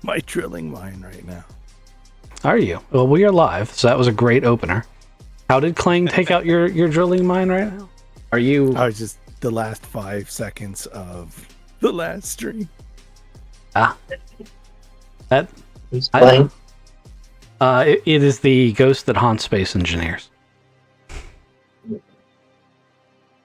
my drilling mine right now. Are you? Well, we are live, so that was a great opener. How did Clang take out your drilling mine right now? Are you? I was just the last 5 seconds of the last stream. That Who's playing? it is the ghost that haunts space engineers,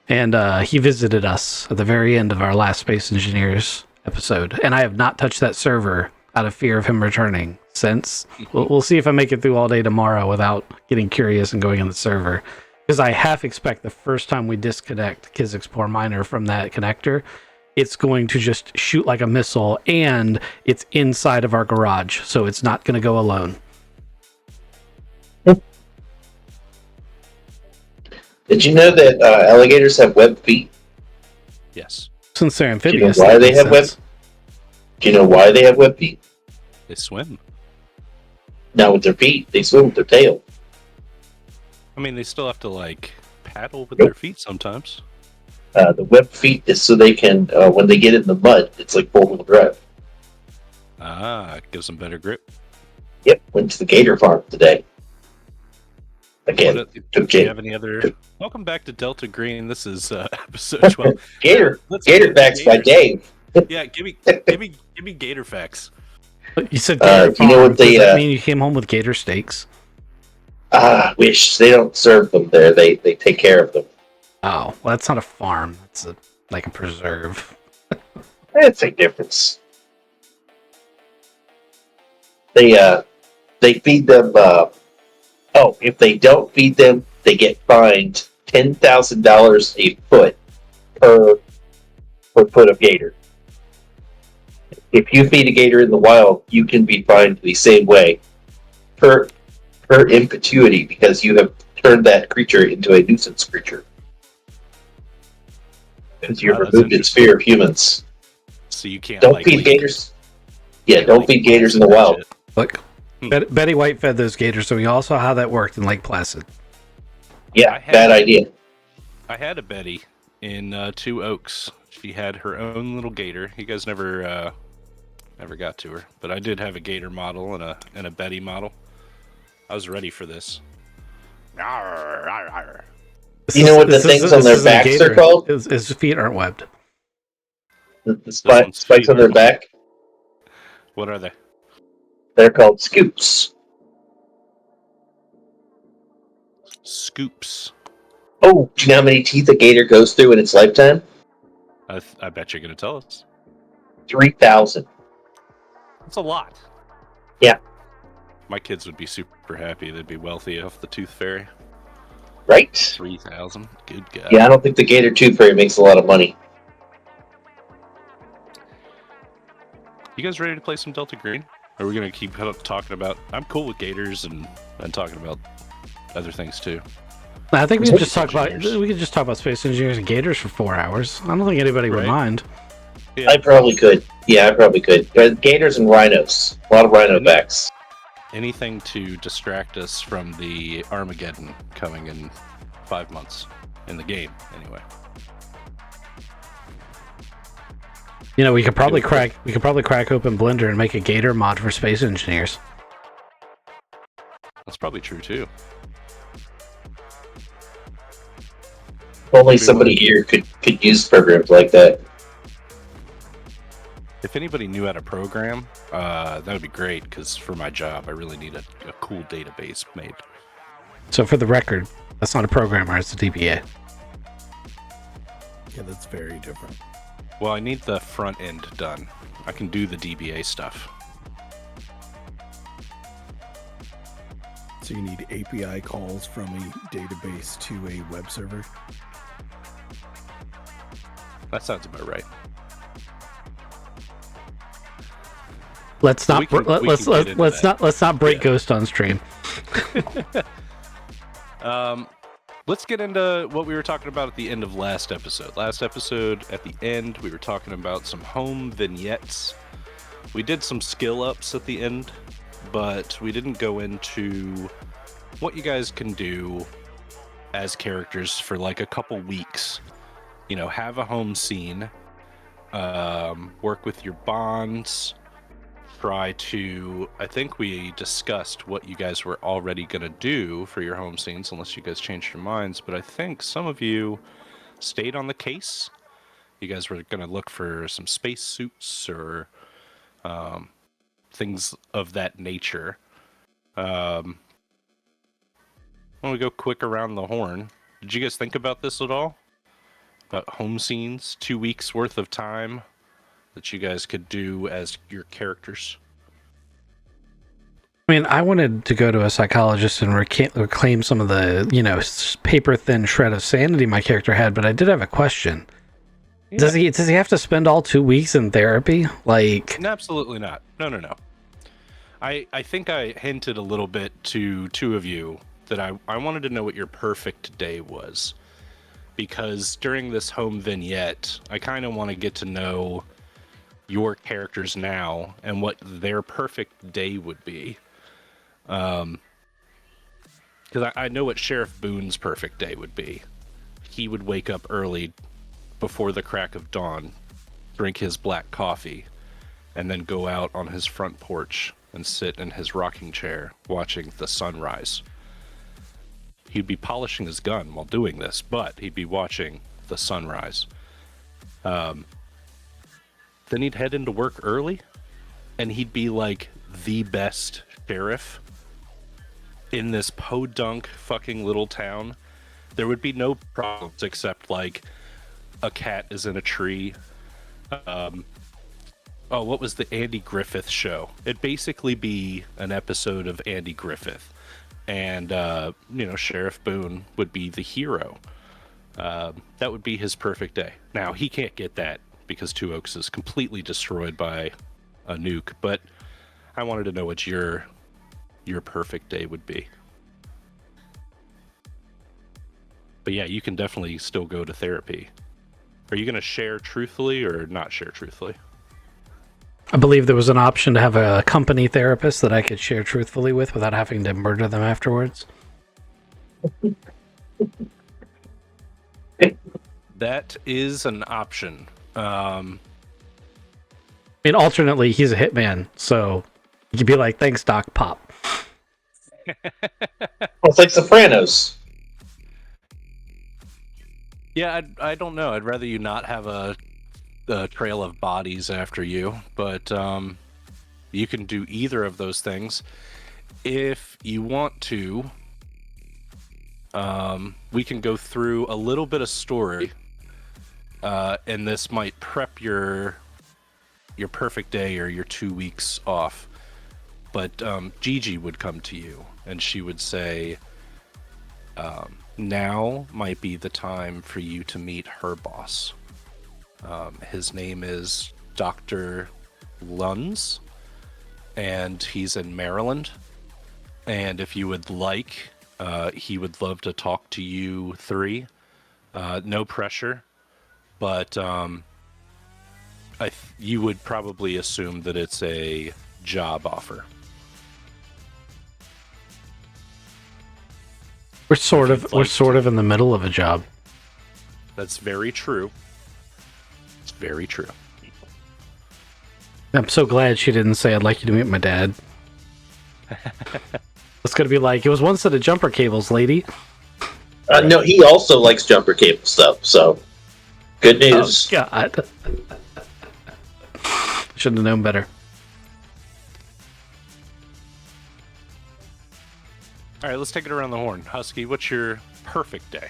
and he visited us at the very end of our last Space Engineers episode, and I have not touched that server out of fear of him returning since. We'll see if I make it through all day tomorrow without getting curious and going in the server, because I half expect the first time we disconnect Kizik's poor miner from that connector, it's going to just shoot like a missile, and it's inside of our garage, so it's not going to go alone. Did you know that alligators have webbed feet? Yes. Since they're Do you know amphibious, why that they makes have sense. Do you know why they have webbed feet? They swim. Not with their feet. They swim with their tail. I mean, they still have to, like, paddle with their feet sometimes. The webbed feet is so they can, when they get in the mud, it's like four-wheel drive. Ah, gives them better grip. Yep, went to the gator farm today. Again, Do took you Gator. have any other... Welcome back to Delta Green. This is episode 12. Gator Let's get Gator into facts by gators. Dave. Yeah, give me gator facts. You said gator you know farm. what they, Does that mean you came home with gator steaks? Wish they don't serve them there. They take care of them. Oh, well, that's not a farm. That's like a preserve. That's a difference. They feed them. If they don't feed them, they get fined $10,000 a foot per foot of gator. If you feed a gator in the wild, you can be fined the same way per impetuity, because you have turned that creature into a nuisance creature. Because you've That's removed its fear of humans. So you can't, Don't like, feed leak- gators. Yeah, can't, don't like, feed gators in pause the that wild. shit. Look, Betty White fed those gators, so we all saw how that worked in Lake Placid. Yeah, I had- bad idea. I had a Betty in Two Oaks. She had her own little gator. You guys never got to her, but I did have a gator model and a Betty model. I was ready for this. Arr, arr, arr. You know what the things on their backs are called? His feet aren't webbed. The This spikes one's feet on their are- back, What are they? they're called scoops. Scoops. Oh, do you know how many teeth a gator goes through in its lifetime? I bet you're gonna tell us. 3,000. That's a lot. Yeah. My kids would be super happy. They'd be wealthy off the tooth fairy. Right? 3,000. Good God. Yeah, I don't think the gator tooth fairy makes a lot of money. You guys ready to play some Delta Green? Or are we gonna keep talking about? I'm cool with gators and talking about other things too. I think we Space could just talk about engineers. space engineers and gators for 4 hours. I don't think anybody would Right. mind. Yeah. I probably could. Yeah, I probably could. Gators and rhinos. A lot of rhino backs. Anything to distract us from the Armageddon coming in 5 months in the game, anyway. You know, we could probably crack open Blender and make a gator mod for space engineers. That's probably true too. Only somebody here could use programs like that. If anybody knew how to program, that would be great, because for my job, I really need a cool database made. So for the record, that's not a programmer, it's a DBA. Yeah, that's very different. Well, I need the front end done. I can do the DBA stuff. So you need API calls from a database to a web server. That sounds about right. Let's not We can- we let's can get into that. let's not break Yeah. Ghost on stream. Let's get into what we were talking about at the end of last episode. Last episode, at the end, we were talking about some home vignettes. We did some skill ups at the end, but we didn't go into what you guys can do as characters for like a couple weeks. You know, have a home scene, work with your bonds, try to, I think we discussed what you guys were already going to do for your home scenes, unless you guys changed your minds, but I think some of you stayed on the case. You guys were going to look for some space suits or things of that nature. When we go quick around the horn, did you guys think about this at all? About home scenes, 2 weeks worth of time that you guys could do as your characters? I mean, I wanted to go to a psychologist and reclaim some of the, paper thin shred of sanity my character had, but I did have a question. Yeah. Does he have to spend all 2 weeks in therapy? Like, absolutely not. No. I think I hinted a little bit to two of you that I wanted to know what your perfect day was. Because during this home vignette, I kind of want to get to know your characters now and what their perfect day would be. Because I know what Sheriff Boone's perfect day would be. He would wake up early before the crack of dawn, drink his black coffee, and then go out on his front porch and sit in his rocking chair watching the sunrise. He'd be polishing his gun while doing this, but he'd be watching the sunrise. Then he'd head into work early, and he'd be like the best sheriff in this podunk fucking little town. There would be no problems except like a cat is in a tree. What was the Andy Griffith show? It'd basically be an episode of Andy Griffith. And, Sheriff Boone would be the hero. That would be his perfect day. Now, he can't get that because Two Oaks is completely destroyed by a nuke, but I wanted to know what your perfect day would be. But yeah, you can definitely still go to therapy. Are you going to share truthfully or not share truthfully? I believe there was an option to have a company therapist that I could share truthfully with without having to murder them afterwards. That is an option. I mean, alternately, he's a hitman, so you could be like, thanks, Doc, pop. It's like Sopranos. Yeah, I don't know. I'd rather you not have a trail of bodies after you, but you can do either of those things. If you want to, we can go through a little bit of story, and this might prep your perfect day or your 2 weeks off. But Gigi would come to you, and she would say, now might be the time for you to meet her boss. His name is Dr. Luns, and he's in Maryland. And if you would like, he would love to talk to you three. No pressure, but you would probably assume that it's a job offer. We're sort of in the middle of a job. That's very true. It's very true. I'm so glad she didn't say I'd like you to meet my dad. It's gonna be like, it was one set of jumper cables, lady. No, he also likes jumper cable stuff, so good news. Oh, God. Should have known better. All right, let's take it around the horn. Husky, what's your perfect day?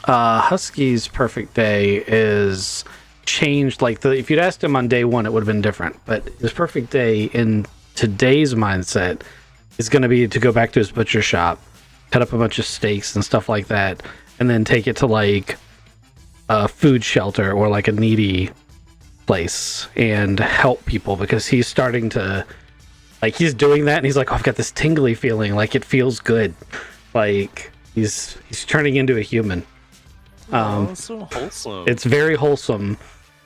Husky's perfect day is changed. Like, if you'd asked him on day one, it would have been different. But his perfect day in today's mindset is going to be to go back to his butcher shop, cut up a bunch of steaks and stuff like that, and then take it to like a food shelter or like a needy place and help people, because he's starting to, like, he's doing that and he's like, oh, I've got this tingly feeling, like it feels good, like he's turning into a human. So wholesome. It's very wholesome.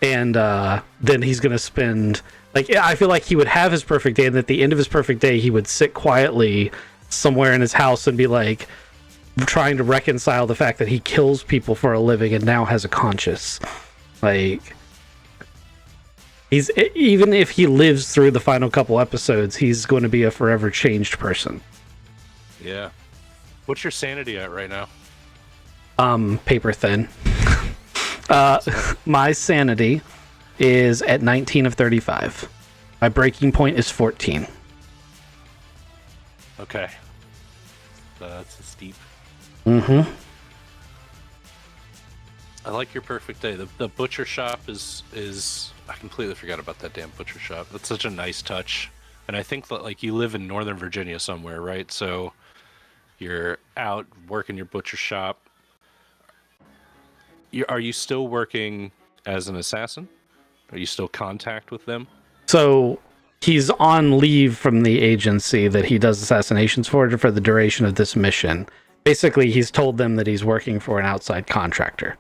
And then he's gonna spend, like, I feel like he would have his perfect day, and at the end of his perfect day he would sit quietly somewhere in his house and be like trying to reconcile the fact that he kills people for a living and now has a conscience. Like, Even if he lives through the final couple episodes, he's going to be a forever changed person. Yeah. What's your sanity at right now? Paper thin. My sanity is at 19 of 35. My breaking point is 14. Okay. That's a steep. Mm-hmm. I like your perfect day. The butcher shop is I completely forgot about that damn butcher shop. That's such a nice touch. And I think that like you live in Northern Virginia somewhere, right? So you're out working your butcher shop. Are you still working as an assassin? Are you still contact with them? So he's on leave from the agency that he does assassinations for the duration of this mission. Basically, he's told them that he's working for an outside contractor.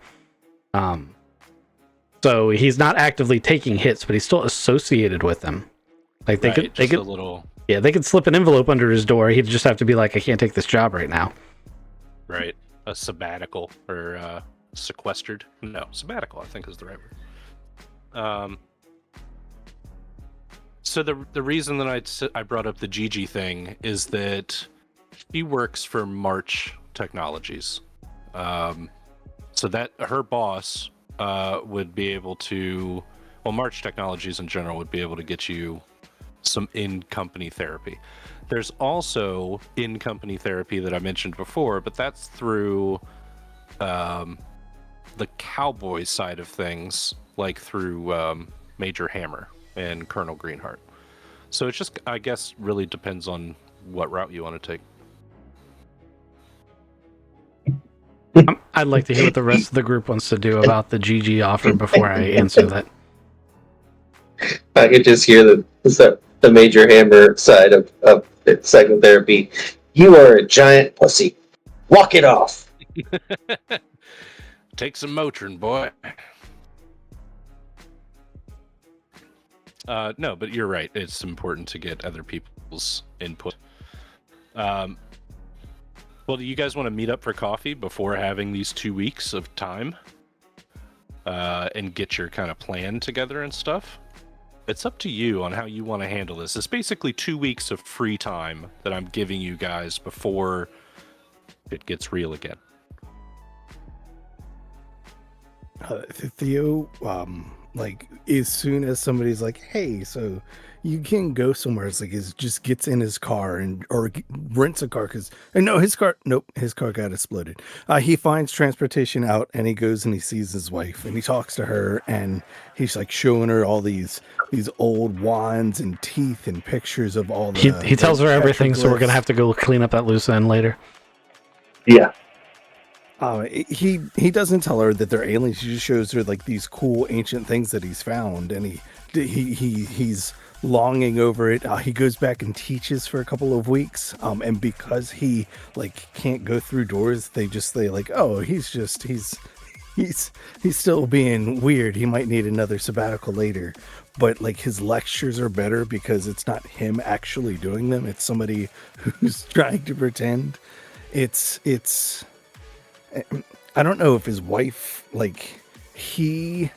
So he's not actively taking hits, but he's still associated with them. Like they could a little. Yeah, they could slip an envelope under his door. He'd just have to be like, I can't take this job right now. Right. A sabbatical or sequestered. No, sabbatical, I think is the right word. So the reason that I brought up the Gigi thing is that she works for March Technologies. So that her boss would be able to, well, March Technologies in general would be able to get you some in-company therapy. There's also in-company therapy that I mentioned before, but that's through the cowboy side of things, like through Major Hammer and Colonel Greenheart. So it's just, I guess, really depends on what route you want to take. I'd like to hear what the rest of the group wants to do about the GG offer before I answer that. I could just hear the Major Hammer side of psychotherapy. You are a giant pussy. Walk it off. Take some Motrin, boy. No, but you're right. It's important to get other people's input. Well, do you guys want to meet up for coffee before having these 2 weeks of time? And get your kind of plan together and stuff? It's up to you on how you want to handle this. It's basically 2 weeks of free time that I'm giving you guys before it gets real again. Theo, like as soon as somebody's like, "Hey, so you can go somewhere," it's like he just gets in his car or rents a car his car got exploded. He finds transportation out and he goes and he sees his wife and he talks to her and he's like showing her all these old wands and teeth and pictures of all the. He tells her everything, so we're gonna have to go clean up that loose end later. Yeah. He doesn't tell her that they're aliens. He just shows her like these cool ancient things that he's found, and he's longing over it. He goes back and teaches for a couple of weeks, and because he like can't go through doors, they like, oh, he's still being weird. He might need another sabbatical later, but like his lectures are better because it's not him actually doing them. It's somebody who's trying to pretend. It's. I don't know if his wife, like, he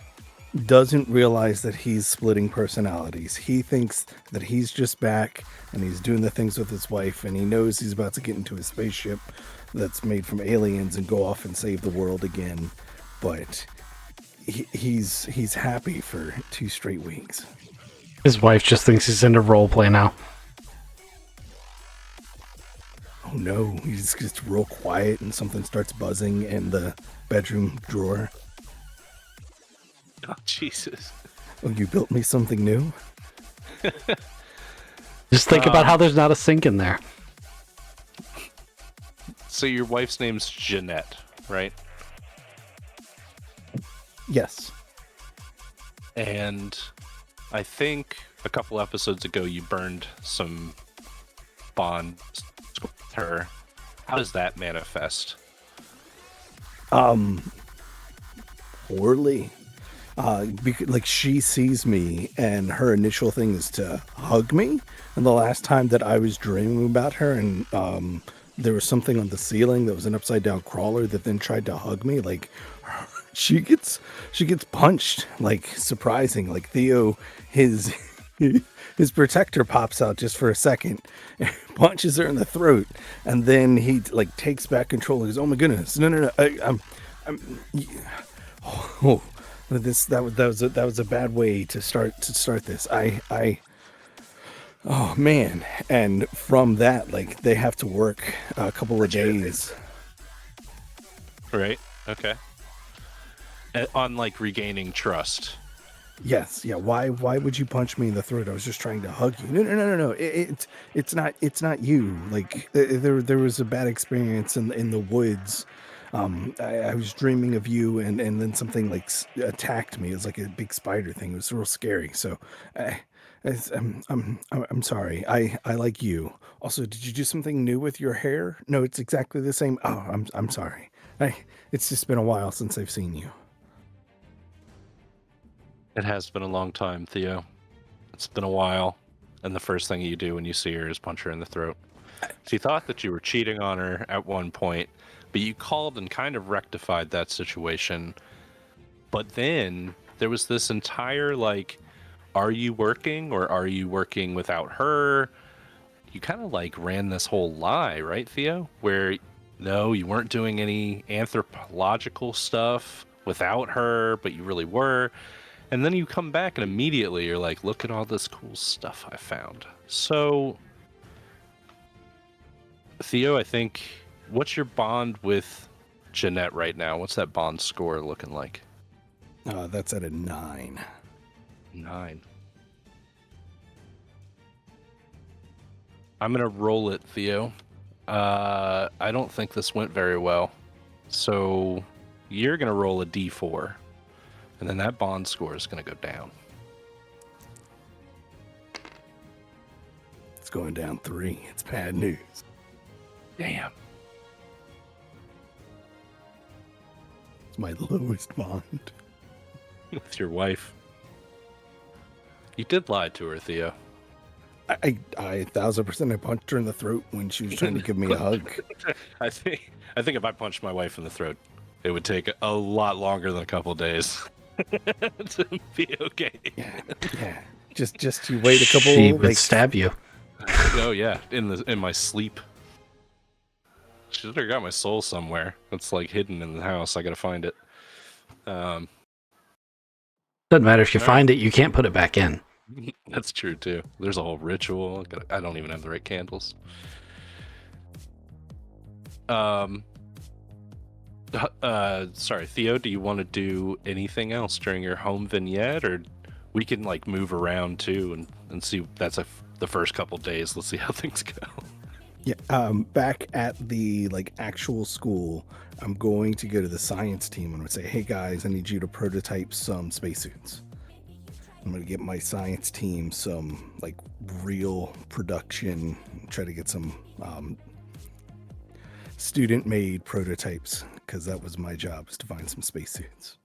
doesn't realize that he's splitting personalities. He thinks that he's just back and he's doing the things with his wife, and he knows he's about to get into a spaceship that's made from aliens and go off and save the world again. But he's happy for 2 straight weeks. His wife just thinks he's into role play now. Oh no, he just gets real quiet and something starts buzzing in the bedroom drawer. Oh, Jesus. Oh, you built me something new? Just think about how there's not a sink in there. So your wife's name's Jeanette, right? Yes. And I think a couple episodes ago you burned some bonds with her. How does that manifest? Poorly. Like she sees me and her initial thing is to hug me. And the last time that I was dreaming about her and there was something on the ceiling that was an upside down crawler that then tried to hug me, like she gets punched, like surprising. Like Theo, his his protector pops out just for a second, punches her in the throat, and then he like takes back control. He goes, "Oh my goodness, no! I'm oh, that was a bad way to start this. Oh man!" And from that, like they have to work a couple of days. Right. Okay. On like regaining trust. Yes, yeah. Why would you punch me in the throat? I was just trying to hug you. No. It's not you. Like there was a bad experience in the woods. I was dreaming of you, and then something like attacked me. It was like a big spider thing. It was real scary. So, I'm sorry. I like you. Also, did you do something new with your hair? No, it's exactly the same. Oh, I'm sorry. It's just been a while since I've seen you. It has been a long time, Theo. It's been a while, and the first thing you do when you see her is punch her in the throat. She thought that you were cheating on her at one point, but you called and kind of rectified that situation. But then there was this entire like, are you working or are you working without her? You kind of like ran this whole lie, right, Theo? Where no, you weren't doing any anthropological stuff without her, but you really were. And then you come back and immediately you're like, look at all this cool stuff I found. So, Theo, I think, what's your bond with Jeanette right now? What's that bond score looking like? That's at a 9. 9. I'm going to roll it, Theo. I don't think this went very well. So, you're going to roll a d4. And then that bond score is going to go down. It's going down 3. It's bad news. Damn. It's my lowest bond. With your wife. You did lie to her, Theo. I 1,000% I punched her in the throat when she was trying to give me a hug. I think if I punched my wife in the throat, it would take a lot longer than a couple of days to be okay. Yeah. Just you wait a couple. She would stab you. Oh yeah, in my sleep. She's got my soul somewhere. It's like hidden in the house. I gotta find it. Doesn't matter if you find it, you can't put it back in. That's true too. There's a whole ritual. I don't even have the right candles. Sorry, Theo, do you want to do anything else during your home vignette, or we can like move around too and see? That's the first couple days. Let's see how things go. Yeah. Back at the like actual school, I'm going to go to the science team and say, "Hey guys, I need you to prototype some spacesuits." I'm going to get my science team some like real production, try to get some student-made prototypes, because that was my job, is to find some spacesuits.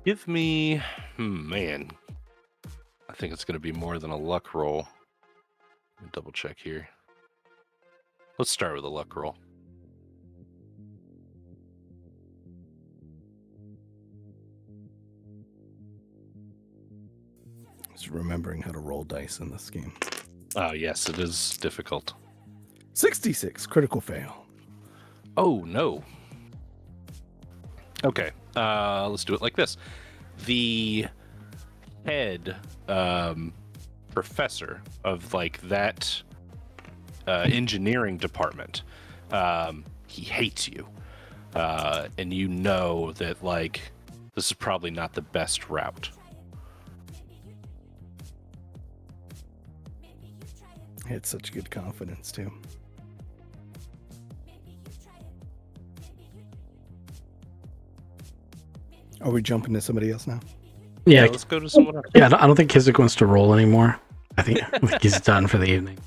Give me, man. I think it's going to be more than a luck roll. Let me double check here. Let's start with a luck roll. Just remembering how to roll dice in this game. Oh, yes, it is difficult. 66, critical fail. Oh, no. Okay, let's do it like this. The head professor of like that engineering department, he hates you, and you know that like this is probably not the best route. I had such good confidence too. Are we jumping to somebody else now? Yeah, Let's go to someone else. yeah. I don't think Kizik wants to roll anymore. I think he's done for the evening.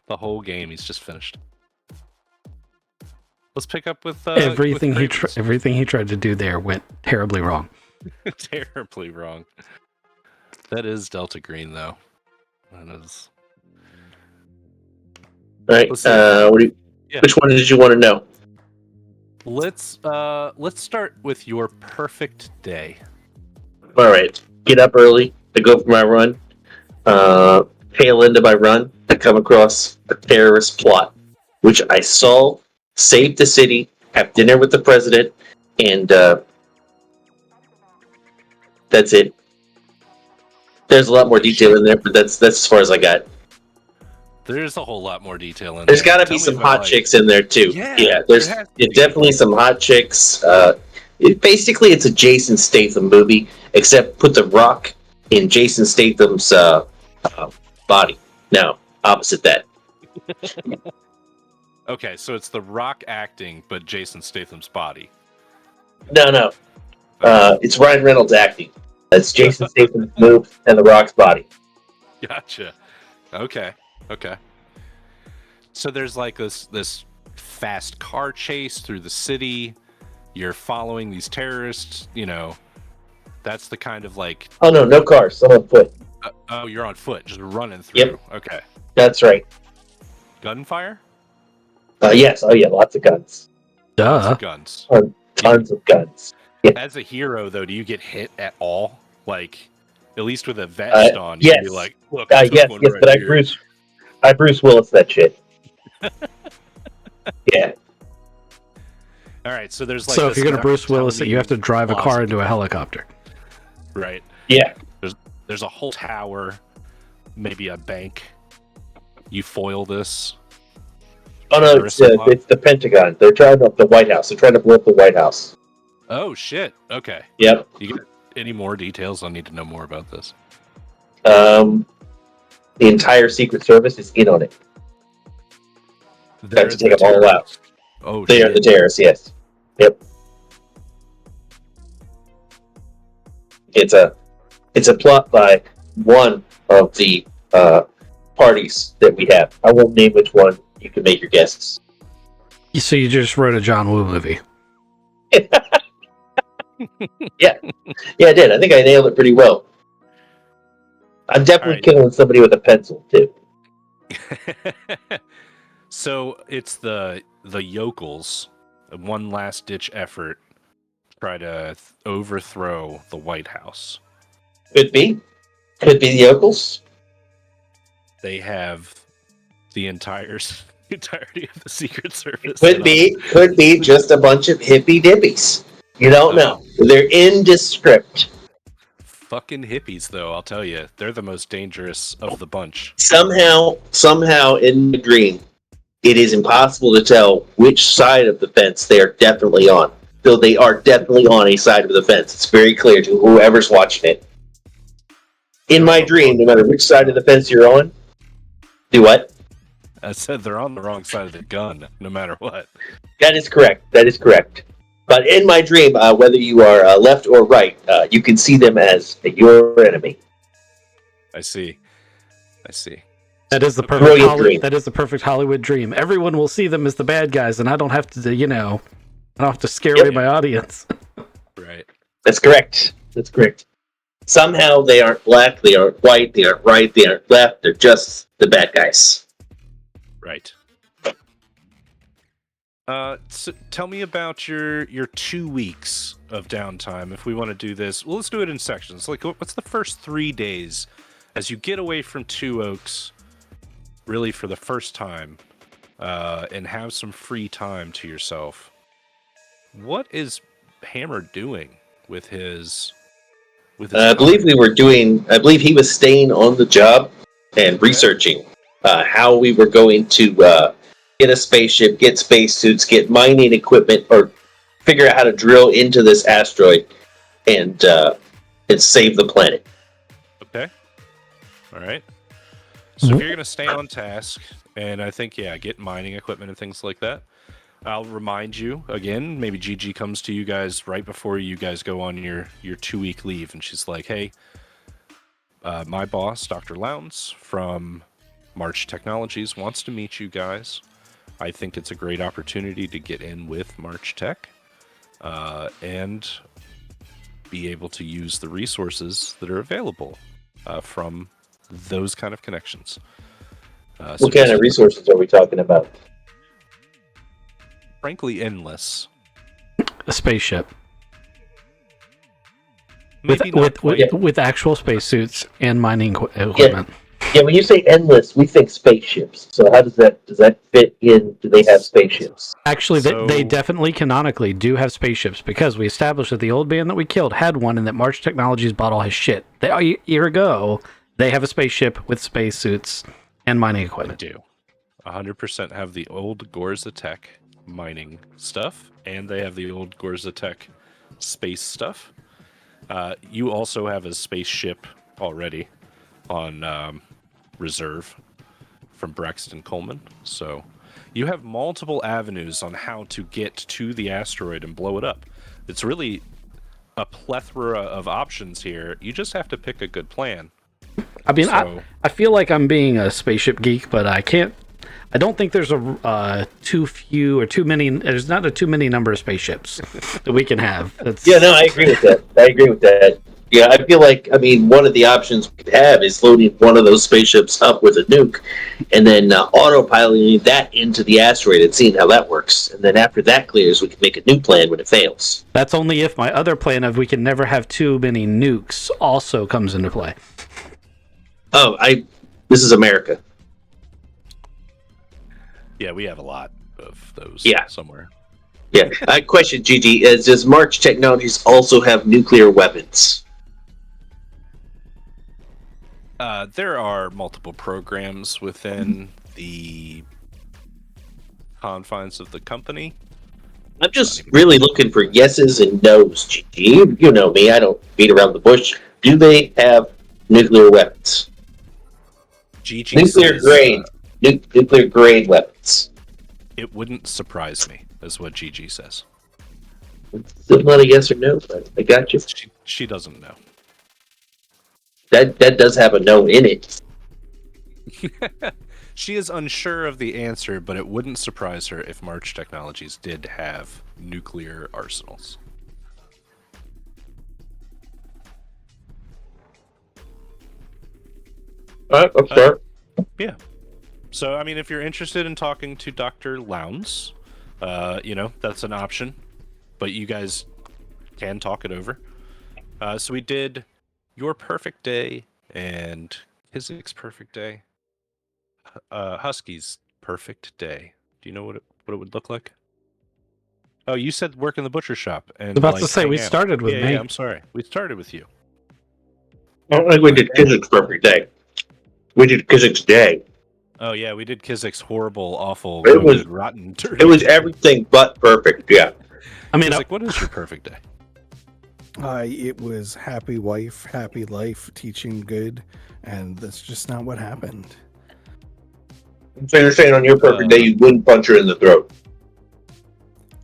The whole game, he's just finished. Let's pick up with Everything with everything he tried to do there went terribly wrong. terribly wrong. That is Delta Green, though. That is. All right. Let's see. What do Yeah. Which one did you want to know? Let's start with your perfect day. All right. Get up early. I go for my run. Tail end of my run, I come across a terrorist plot, which I solve, save the city, have dinner with the president, and that's it. There's a lot more detail in there, but that's as far as I got. There's a whole lot more detail in There's there. got to Tell be me some about, hot like- chicks in there too. Yeah, there's there has to be. definitely some hot chicks. Basically, it's a Jason Statham movie, except put the Rock in Jason Statham's body. No, opposite that. Okay, so it's The Rock acting, but Jason Statham's body. No. It's Ryan Reynolds acting. It's Jason Statham's move and the Rock's body. Gotcha. Okay. So there's like this fast car chase through the city. You're following these terrorists. You know, that's the kind of like. Oh no cars. I'm on foot. Oh, you're on foot, just running through. Yep. Okay. That's right. Gunfire. Yes. Oh yeah, lots of guns. Lots Duh. of guns. Tons of guns. As a hero, though, do you get hit at all? Like, at least with a vest on, you'd yes. be like, "Look, I took Yes, one yes, right but here." I Bruce Willis that shit. Yeah. All right, so there's like. So if this you're gonna Bruce Willis it, you have to drive a closet. car into a helicopter. Right. Yeah. There's a whole tower, maybe a bank. You foil this. Oh no, it's the Pentagon. They're trying to up the White House. They're trying to blow up the White House. Oh shit. Okay. Yep. You got any more details? I need to know more about this. The entire Secret Service is in on it. Got to take them all out. Oh, They are the terrorists. Yes. Yep. It's a plot by one of the parties that we have. I won't name which one. You can make your guesses. So you just wrote a John Woo movie. Yeah, I did. I think I nailed it pretty well. I'm definitely killing somebody with a pencil too. So it's the yokels, one last ditch effort, try to overthrow the White House. Could be the yokels. They have the entirety of the Secret Service. Could be just a bunch of hippy dippies. You don't know. They're indescript. Fucking hippies, though, I'll tell you, they're the most dangerous of the bunch. Somehow in the dream, it is impossible to tell which side of the fence they are definitely on. So they are definitely on a side of the fence. It's very clear to whoever's watching it. In my dream, no matter which side of the fence you're on, do what? I said they're on the wrong side of the gun, no matter what. That is correct. But in my dream, whether you are left or right, you can see them as your enemy. I see. That is the Brilliant dream. That is the perfect Hollywood dream. Everyone will see them as the bad guys, and I don't have to, I don't have to scare away my audience. Right. That's correct. Somehow they aren't black, they aren't white, they aren't right, they aren't left. They're just the bad guys. Right. So tell me about your 2 weeks of downtime. If we want to do this, well, let's do it in sections. Like, what's the first 3 days as you get away from Two Oaks, really for the first time, and have some free time to yourself? What is Hammer doing with his? I believe he was staying on the job and researching how we were going to get a spaceship, get spacesuits, get mining equipment, or figure out how to drill into this asteroid and save the planet. Okay. All right. So if you're going to stay on task, and I think, get mining equipment and things like that, I'll remind you again, maybe Gigi comes to you guys right before you guys go on your 2-week leave, and she's like, hey, my boss, Dr. Lowndes from March Technologies, wants to meet you guys. I think it's a great opportunity to get in with March Tech and be able to use the resources that are available from those kind of connections. What kind of resources are we talking about? frankly endless. A spaceship Maybe not quite. with actual spacesuits and mining equipment. Yeah, when you say endless, we think spaceships. So how does that fit in? Do they have spaceships? Actually, So- they definitely canonically do have spaceships because we established that the old band that we killed had one, and that March Technologies bought all his shit. A year ago, they have a spaceship with spacesuits and mining They equipment. do. 100% have the old Gorza Tech mining stuff, and they have the old Gorza Tech space stuff. You also have a spaceship already on reserve from Braxton Coleman. So you have multiple avenues on how to get to the asteroid and blow it up. It's really a plethora of options here. You just have to pick a good plan. I mean, So- I feel like I'm being a spaceship geek, but I don't think there's too few or too many. There's not a too many number of spaceships that we can have. Yeah, no, I agree with that. Yeah, I feel like, one of the options we could have is loading one of those spaceships up with a nuke and then autopiloting that into the asteroid and seeing how that works. And then after that clears, we can make a new plan when it fails. That's only if my other plan of we can never have too many nukes also comes into play. Oh, this is America. Yeah, we have a lot of those Yeah. somewhere. Yeah. Question, Gigi, does March Technologies also have nuclear weapons? There are multiple programs within the confines of the company. I'm just really looking for yeses and nos, Gigi. You know me, I don't beat around the bush. Do they have nuclear weapons? GG Nuclear says, grade. Nuclear grade weapons. it wouldn't surprise me, is what GG says. Still not a yes or no, but I got you. She doesn't know. That does have a no in it. She is unsure of the answer, but it wouldn't surprise her if March Technologies did have nuclear arsenals. Alright, I'm sorry. Yeah. So, I mean, if you're interested in talking to Dr. Lowndes, that's an option. But you guys can talk it over. So we did Your Perfect Day and Kizik's Perfect Day. Husky's Perfect Day. Do you know what it would look like? Oh, you said work in the butcher shop. And I was about to say, hang we out. started with me. Yeah, I'm sorry. We started with you. I don't think we did Kizik's perfect day. We did Kizik's day. Oh, yeah, we did Kizik's horrible, awful, It was- goated, rotten turkey. It was everything but perfect, yeah. I mean, Kizik, what is your perfect day? It was happy wife, happy life, teaching good, and that's just not what happened. So you're saying on your perfect day you wouldn't punch her in the throat.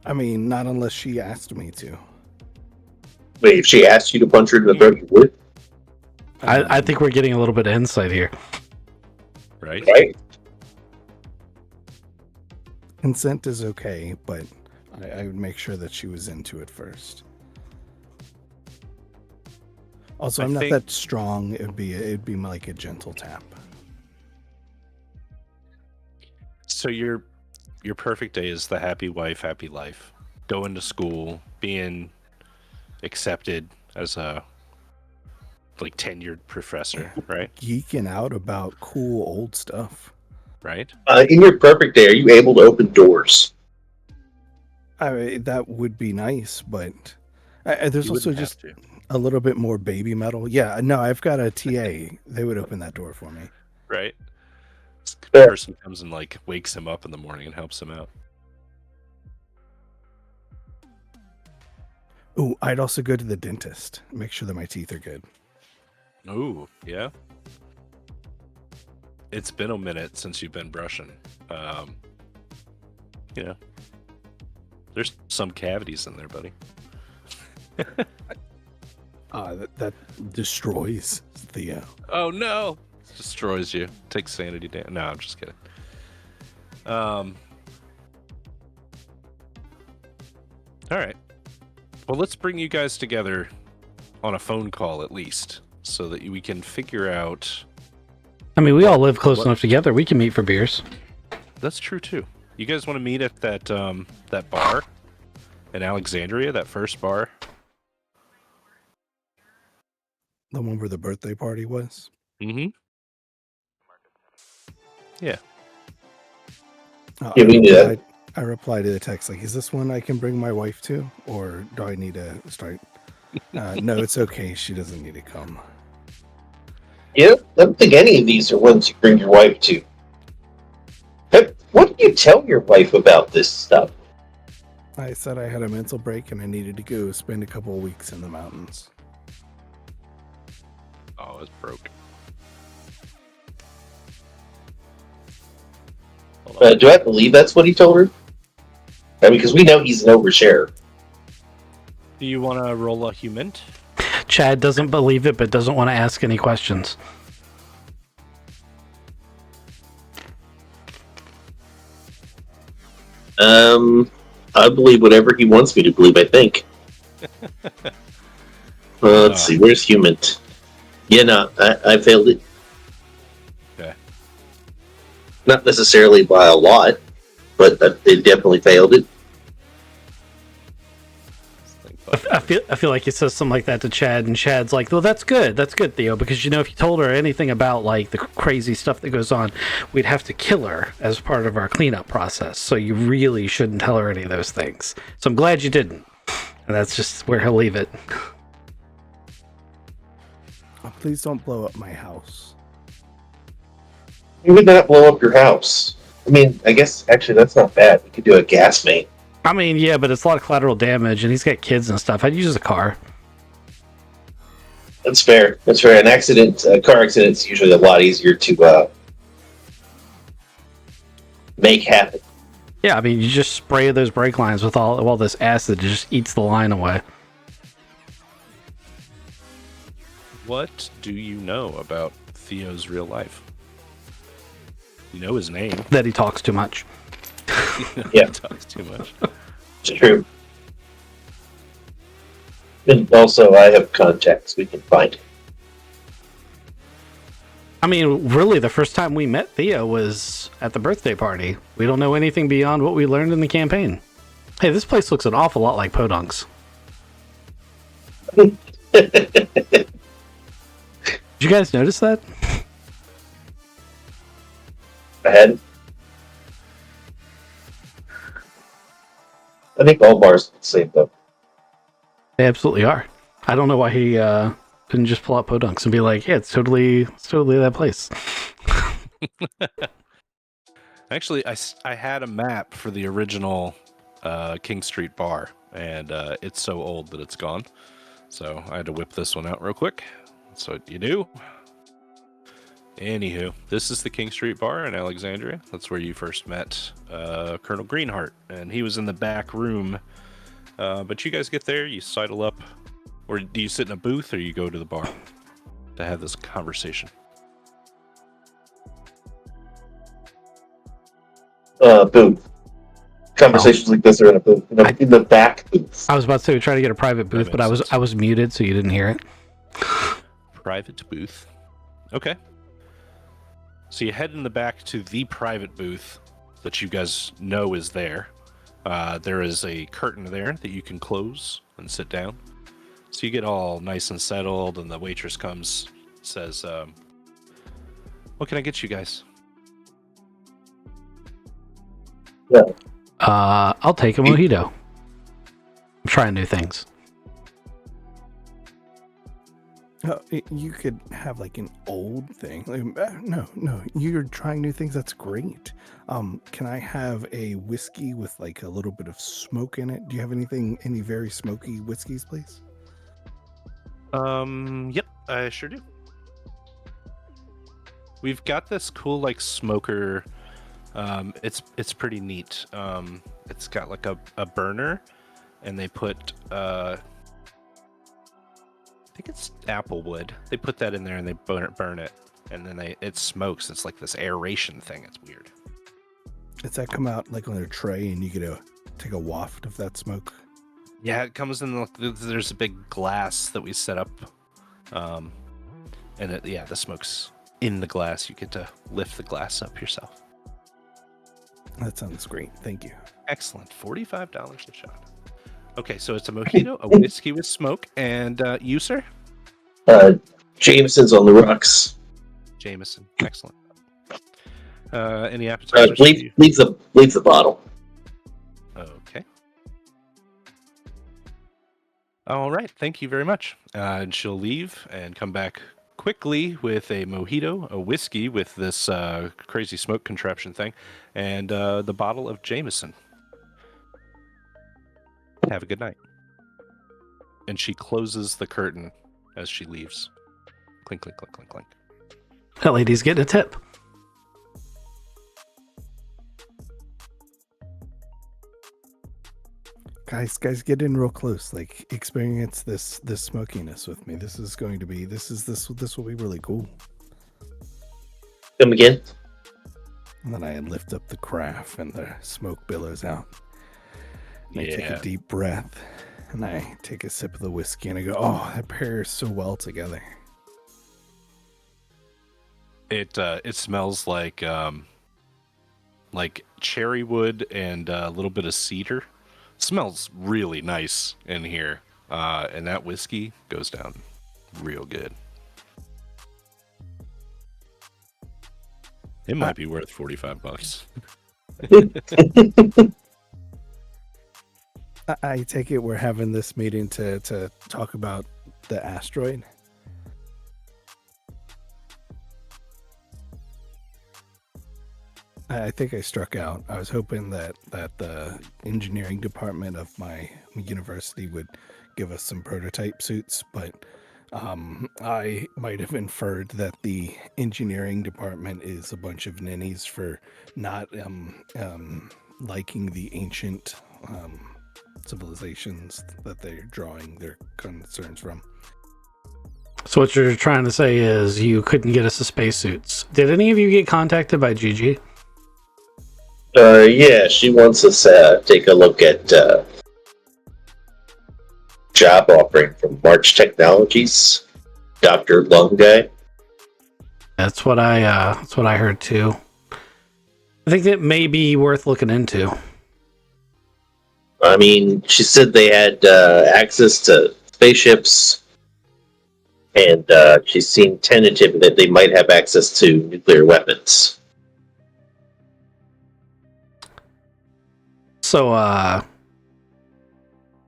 I mean, not unless she asked me to. Wait, if she asked you to punch her in the throat, you would? I think we're getting a little bit of insight here. Right? Right? Consent is okay, but I would make sure that she was into it first. Also, I I'm not think- that strong. It'd be like a gentle tap. So your perfect day is the happy wife, happy life. Going to school, being accepted as a tenured professor, right? Geeking out about cool old stuff. Right? In your perfect day, are you able to open doors? I mean, that would be nice, but there's You also wouldn't just have to, a little bit more baby metal. Yeah, no, I've got a TA. They would open that door for me. right? This Yeah. person comes and wakes him up in the morning and helps him out. Ooh, I'd also go to the dentist. Make sure that my teeth are good. Ooh, yeah. It's been a minute since you've been brushing. There's some cavities in there, buddy. That destroys the. Oh no! It destroys you. Takes sanity down. No, I'm just kidding. All right. Well, let's bring you guys together on a phone call at least, so that we can figure out. I mean, we all live close enough together. We can meet for beers. That's true too. You guys want to meet at that bar in Alexandria, that first bar? The one where the birthday party was? Mm-hmm. Yeah. Yeah, we can do that. I replied to the text like, "Is this one I can bring my wife to, or do I need to start?" No, it's okay. She doesn't need to come. Yeah, I don't think any of these are ones you bring your wife to. But what do you tell your wife about this stuff? I said I had a mental break and I needed to go spend a couple of weeks in the mountains. Oh, it's broke. Hold on. Do I believe that's what he told her? I mean, because we know he's an overshare. Do you want to roll a human? Chad doesn't believe it, but doesn't want to ask any questions. I believe whatever he wants me to believe, I think. Let's see, where's human? Yeah, no, I failed it. Okay. Not necessarily by a lot, but they definitely failed it. I feel like he says something like that to Chad, and Chad's like, "Well, that's good, Theo, because if you told her anything about like the crazy stuff that goes on, we'd have to kill her as part of our cleanup process. So you really shouldn't tell her any of those things. So I'm glad you didn't." And that's just where he'll leave it. Oh, please don't blow up my house. You would not blow up your house. I mean, I guess actually that's not bad. We could do a gas main. I mean, yeah, but it's a lot of collateral damage, and he's got kids and stuff. I'd use a car. That's fair. That's fair. A car accident's usually a lot easier to make happen. Yeah, I mean, you just spray those brake lines with all this acid, it just eats the line away. What do you know about Theo's real life? You know his name. That he talks too much. Yeah. He talks too much. It's true. And also, I have contacts we can find. I mean, really, the first time we met Theo was at the birthday party. We don't know anything beyond what we learned in the campaign. Hey, this place looks an awful lot like Podunk's. Did you guys notice that? Ahead. I think all bars are the same, though. They absolutely are. I don't know why he couldn't just pull out Podunk's and be like, "Yeah, it's totally that place." Actually, I had a map for the original King Street bar, and it's so old that it's gone. So I had to whip this one out real quick. So you do. Anywho, this is the King Street bar in Alexandria. That's where you first met Colonel Greenheart, and he was in the back room. But you guys get there, you sidle up, or do you sit in a booth, or you go to the bar to have this conversation? Booth. Conversations like this are in a booth, in the back booth. I was about to say we tried to get a private booth, but I was muted, so you didn't hear it. Private booth. Okay. So you head in the back to the private booth that you guys know is there. There is a curtain there that you can close and sit down. So you get all nice and settled, and the waitress comes, says, "What can I get you guys?" Yeah. I'll take a mojito. I'm trying new things. You could have like an old thing. Like, no, you're trying new things. That's great. Can I have a whiskey with like a little bit of smoke in it? Do you have any very smoky whiskeys, please? Yep, I sure do. We've got this cool like smoker. It's pretty neat. It's got like a burner, and they put I think it's apple wood. They put that in there and they burn it, and then it smokes. It's like this aeration thing. It's weird. Does that come out like on a tray and you get to take a waft of that smoke? Yeah, it comes in. There's a big glass that we set up, and the smoke's in the glass. You get to lift the glass up yourself. That sounds great. Thank you. Excellent. $45 a shot. Okay, so it's a mojito, a whiskey with smoke, and you, sir? Jameson's on the rocks. Jameson. Excellent. Any appetizers for you? Leave the bottle. Okay. All right. Thank you very much. And she'll leave and come back quickly with a mojito, a whiskey with this crazy smoke contraption thing, and the bottle of Jameson. Have a good night. And she closes the curtain as she leaves. Clink, clink, clink, clink, clink. That lady's getting a tip. Guys, get in real close. Like, experience this smokiness with me. This will be really cool. Come again? And then I lift up the carafe and the smoke billows out. And I take a deep breath and I take a sip of the whiskey and I go, oh, that pairs so well together. It smells like cherry wood and a little bit of cedar. It smells really nice in here, and that whiskey goes down real good. It might be worth $45. I take it we're having this meeting to talk about the asteroid. I think I struck out. I was hoping that the engineering department of my university would give us some prototype suits, but I might have inferred that the engineering department is a bunch of ninnies for not liking the ancient civilizations that they're drawing their concerns from. So what you're trying to say is you couldn't get us the spacesuits. Did any of you get contacted by Gigi? Yeah, she wants us to take a look at job offering from March Technologies, Dr. Lung Guy. That's what I heard too. I think it may be worth looking into. I mean, she said they had access to spaceships, and she seemed tentative that they might have access to nuclear weapons. So, I'm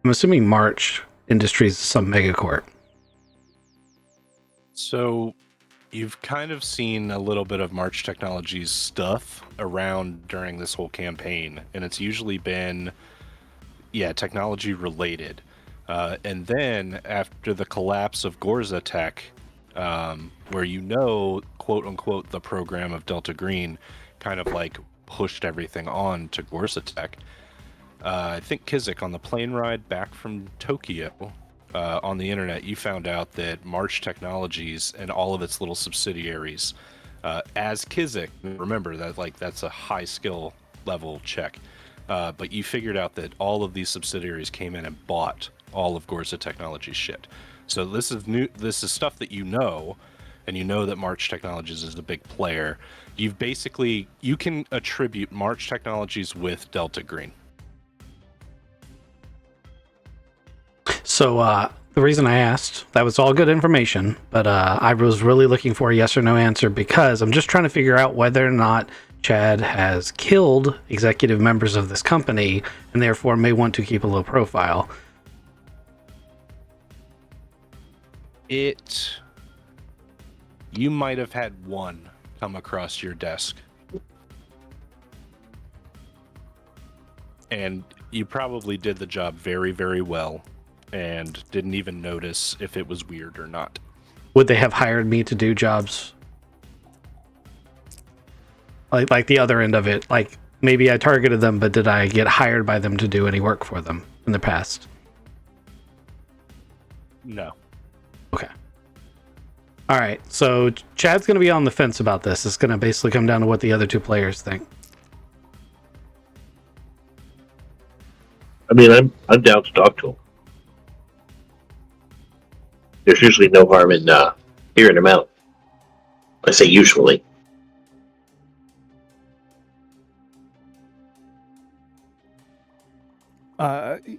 assuming March Industries is some megacorp. So, you've kind of seen a little bit of March Technologies stuff around during this whole campaign, and it's usually been, technology related. And then after the collapse of Gorza Tech, where quote unquote, the program of Delta Green kind of like pushed everything on to Gorza Tech. I think Kizik, on the plane ride back from Tokyo, on the internet, you found out that March Technologies and all of its little subsidiaries, as Kizik, remember that that's a high skill level check, but you figured out that all of these subsidiaries came in and bought all of Gorza Technologies shit. So this is new. This is stuff that you know, and you know that March Technologies is a big player. You can attribute March Technologies with Delta Green. So the reason I asked, that was all good information, but I was really looking for a yes or no answer because I'm just trying to figure out whether or not Chad has killed executive members of this company and therefore may want to keep a low profile. You might have had one come across your desk. And you probably did the job very, very well and didn't even notice if it was weird or not. Would they have hired me to do jobs? Like the other end of it, like maybe I targeted them, but did I get hired by them to do any work for them in the past? No. Okay. All right. So Chad's going to be on the fence about this. It's going to basically come down to what the other two players think. I mean, I'm down to talk to him. There's usually no harm in hearing him out. I say usually.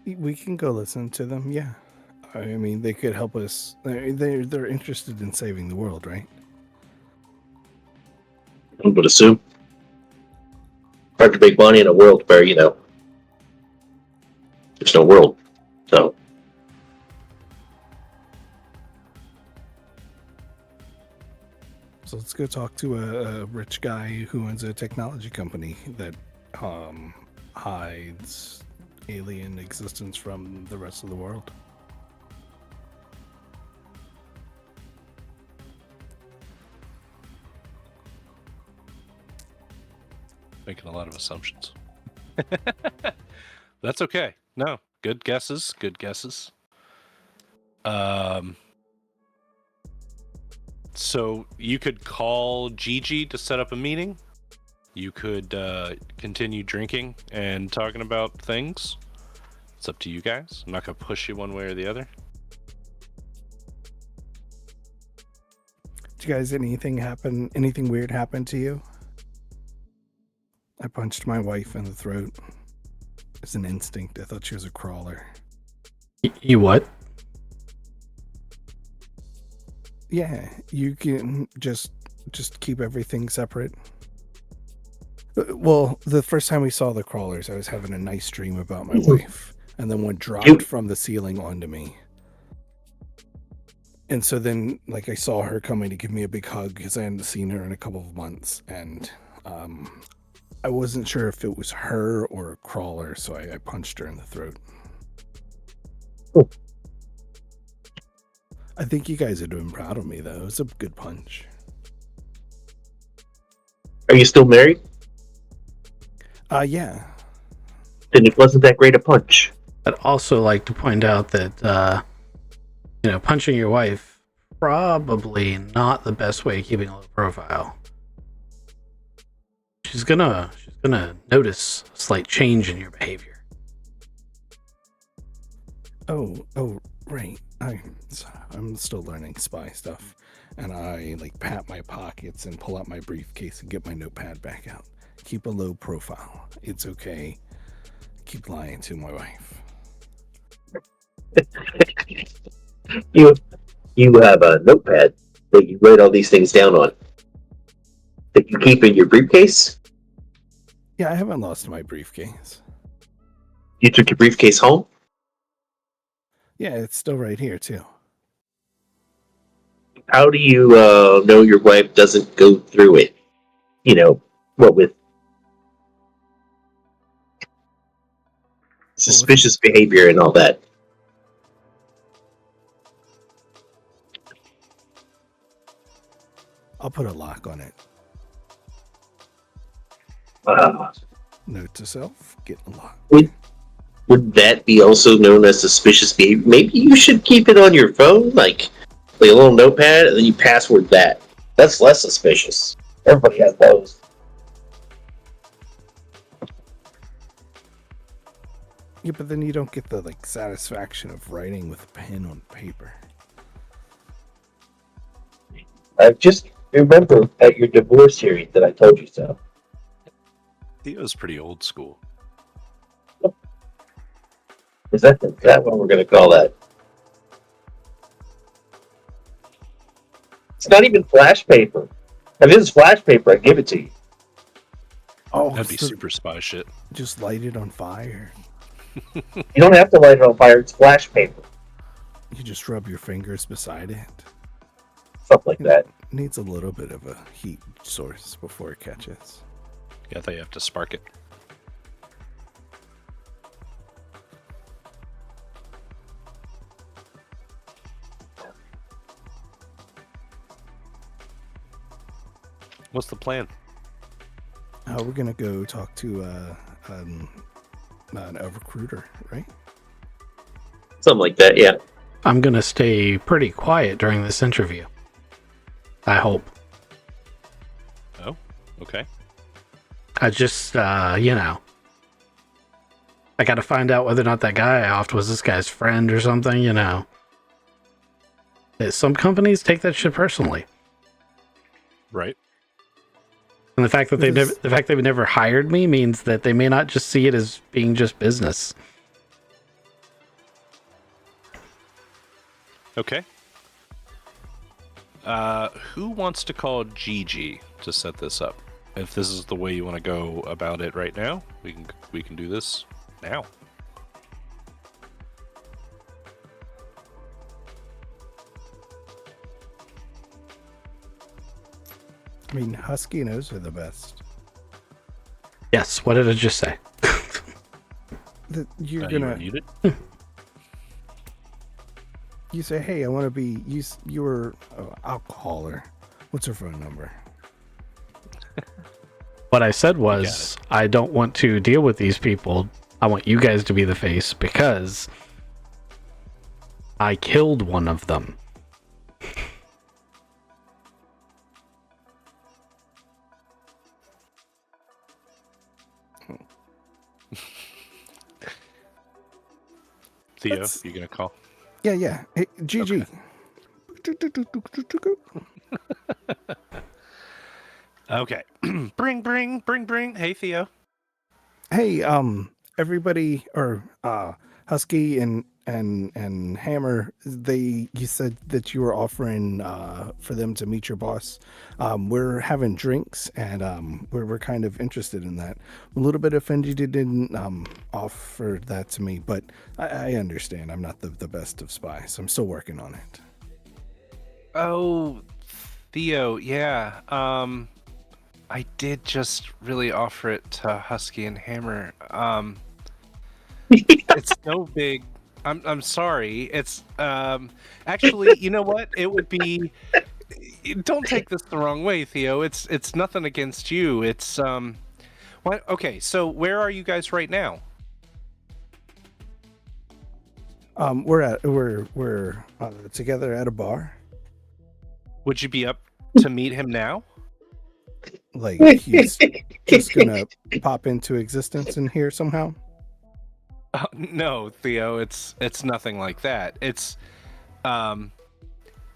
We can go listen to them. Yeah, I mean they could help us. They're interested in saving the world, right? I would assume. Hard to make money in a world where, there's no world. So, So let's go talk to a rich guy who owns a technology company that hides alien existence from the rest of the world. Making a lot of assumptions. That's okay. No, good guesses. Good guesses. So you could call Gigi to set up a meeting. You could continue drinking and talking about things. It's up to you guys. I'm not gonna push you one way or the other. Did you guys anything weird happen to you? I punched my wife in the throat. It's an instinct. I thought she was a crawler. You what? Yeah, you can just keep everything separate. Well, the first time we saw the crawlers, I was having a nice dream about my wife, and then one dropped from the ceiling onto me. And so then, like, I saw her coming to give me a big hug because I hadn't seen her in a couple of months, and I wasn't sure if it was her or a crawler, so I punched her in the throat. Cool. I think you guys are doing proud of me, though. It was a good punch. are you still married? Yeah. Then it wasn't that great a punch. I'd also like to point out that, punching your wife, probably not the best way of keeping a low profile. She's gonna notice a slight change in your behavior. Oh, right. I'm still learning spy stuff, and I pat my pockets and pull out my briefcase and get my notepad back out. Keep a low profile. It's okay. Keep lying to my wife. You have a notepad that you write all these things down on that you keep in your briefcase. Yeah, I haven't lost my briefcase. You took your briefcase home. Yeah, it's still right here too. How do you know your wife doesn't go through it? What with suspicious behavior and all that? I'll put a lock on it. Note to self: get a lock. Would that be also known as suspicious behavior? Maybe you should keep it on your phone, like a little notepad, and then you password that. That's less suspicious. Everybody has those. Yeah, but then you don't get the satisfaction of writing with a pen on paper. I just remember at your divorce hearing that I told you so. Theo's pretty old school. Is that what we're going to call that? It's not even flash paper. If it was flash paper, I'd give it to you. Oh, That'd be super spy shit. Just light it on fire. You don't have to light it on fire. It's flash paper. You just rub your fingers beside it. Something like that. It needs a little bit of a heat source before it catches. Yeah, I thought you have to spark it. What's the plan? We're gonna go talk to a recruiter, right? Something like that, yeah. I'm gonna stay pretty quiet during this interview. I hope. Oh, okay. I just, I gotta find out whether or not that guy I offed was this guy's friend or something, Some companies take that shit personally. Right. And the fact that they've never hired me means that they may not just see it as being just business. Okay. Who wants to call Gigi to set this up? If this is the way you want to go about it right now, we can do this now. I mean, Husky and O's are the best. Yes. What did I just say? You're You gonna. are muted. You say, "Hey, I want to be." You were. Oh, I'll call her. What's her phone number? What I said got was, I don't want to deal with these people. I want you guys to be the face because I killed one of them. Theo, That's- you gonna call? Yeah. Hey, Gigi. Okay. bring. Hey, Theo. Hey, everybody, or Husky and Hammer. You said that you were offering for them to meet your boss. We're having drinks, and we're kind of interested in that. A little bit offended you didn't offer that to me, but I understand. I'm not the best of spies. I'm still working on it. Oh, Theo, yeah. I did just really offer it to Husky and Hammer. It's no big. I'm sorry. It's actually, you know what? It would be. Don't take this the wrong way, Theo. It's nothing against you. It's What? Okay, so where are you guys right now? We're together at a bar. Would you be up to meet him now? Like he's just gonna pop into existence in here somehow. No, Theo. It's nothing like that. It's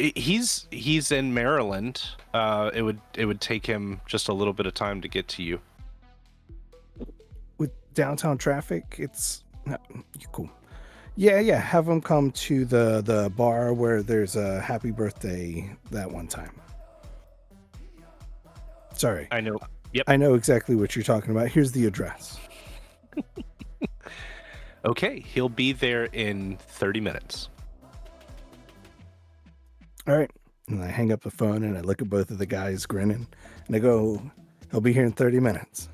he's in Maryland. It would take him just a little bit of time to get to you. With downtown traffic, it's no, cool. Yeah. Have him come to the bar where there's a happy birthday that one time. Sorry, I know. Yep. I know exactly what you're talking about. Here's the address. Okay, he'll be there in 30 minutes. All right. And I hang up the phone and I look at both of the guys grinning and I go, he'll be here in 30 minutes.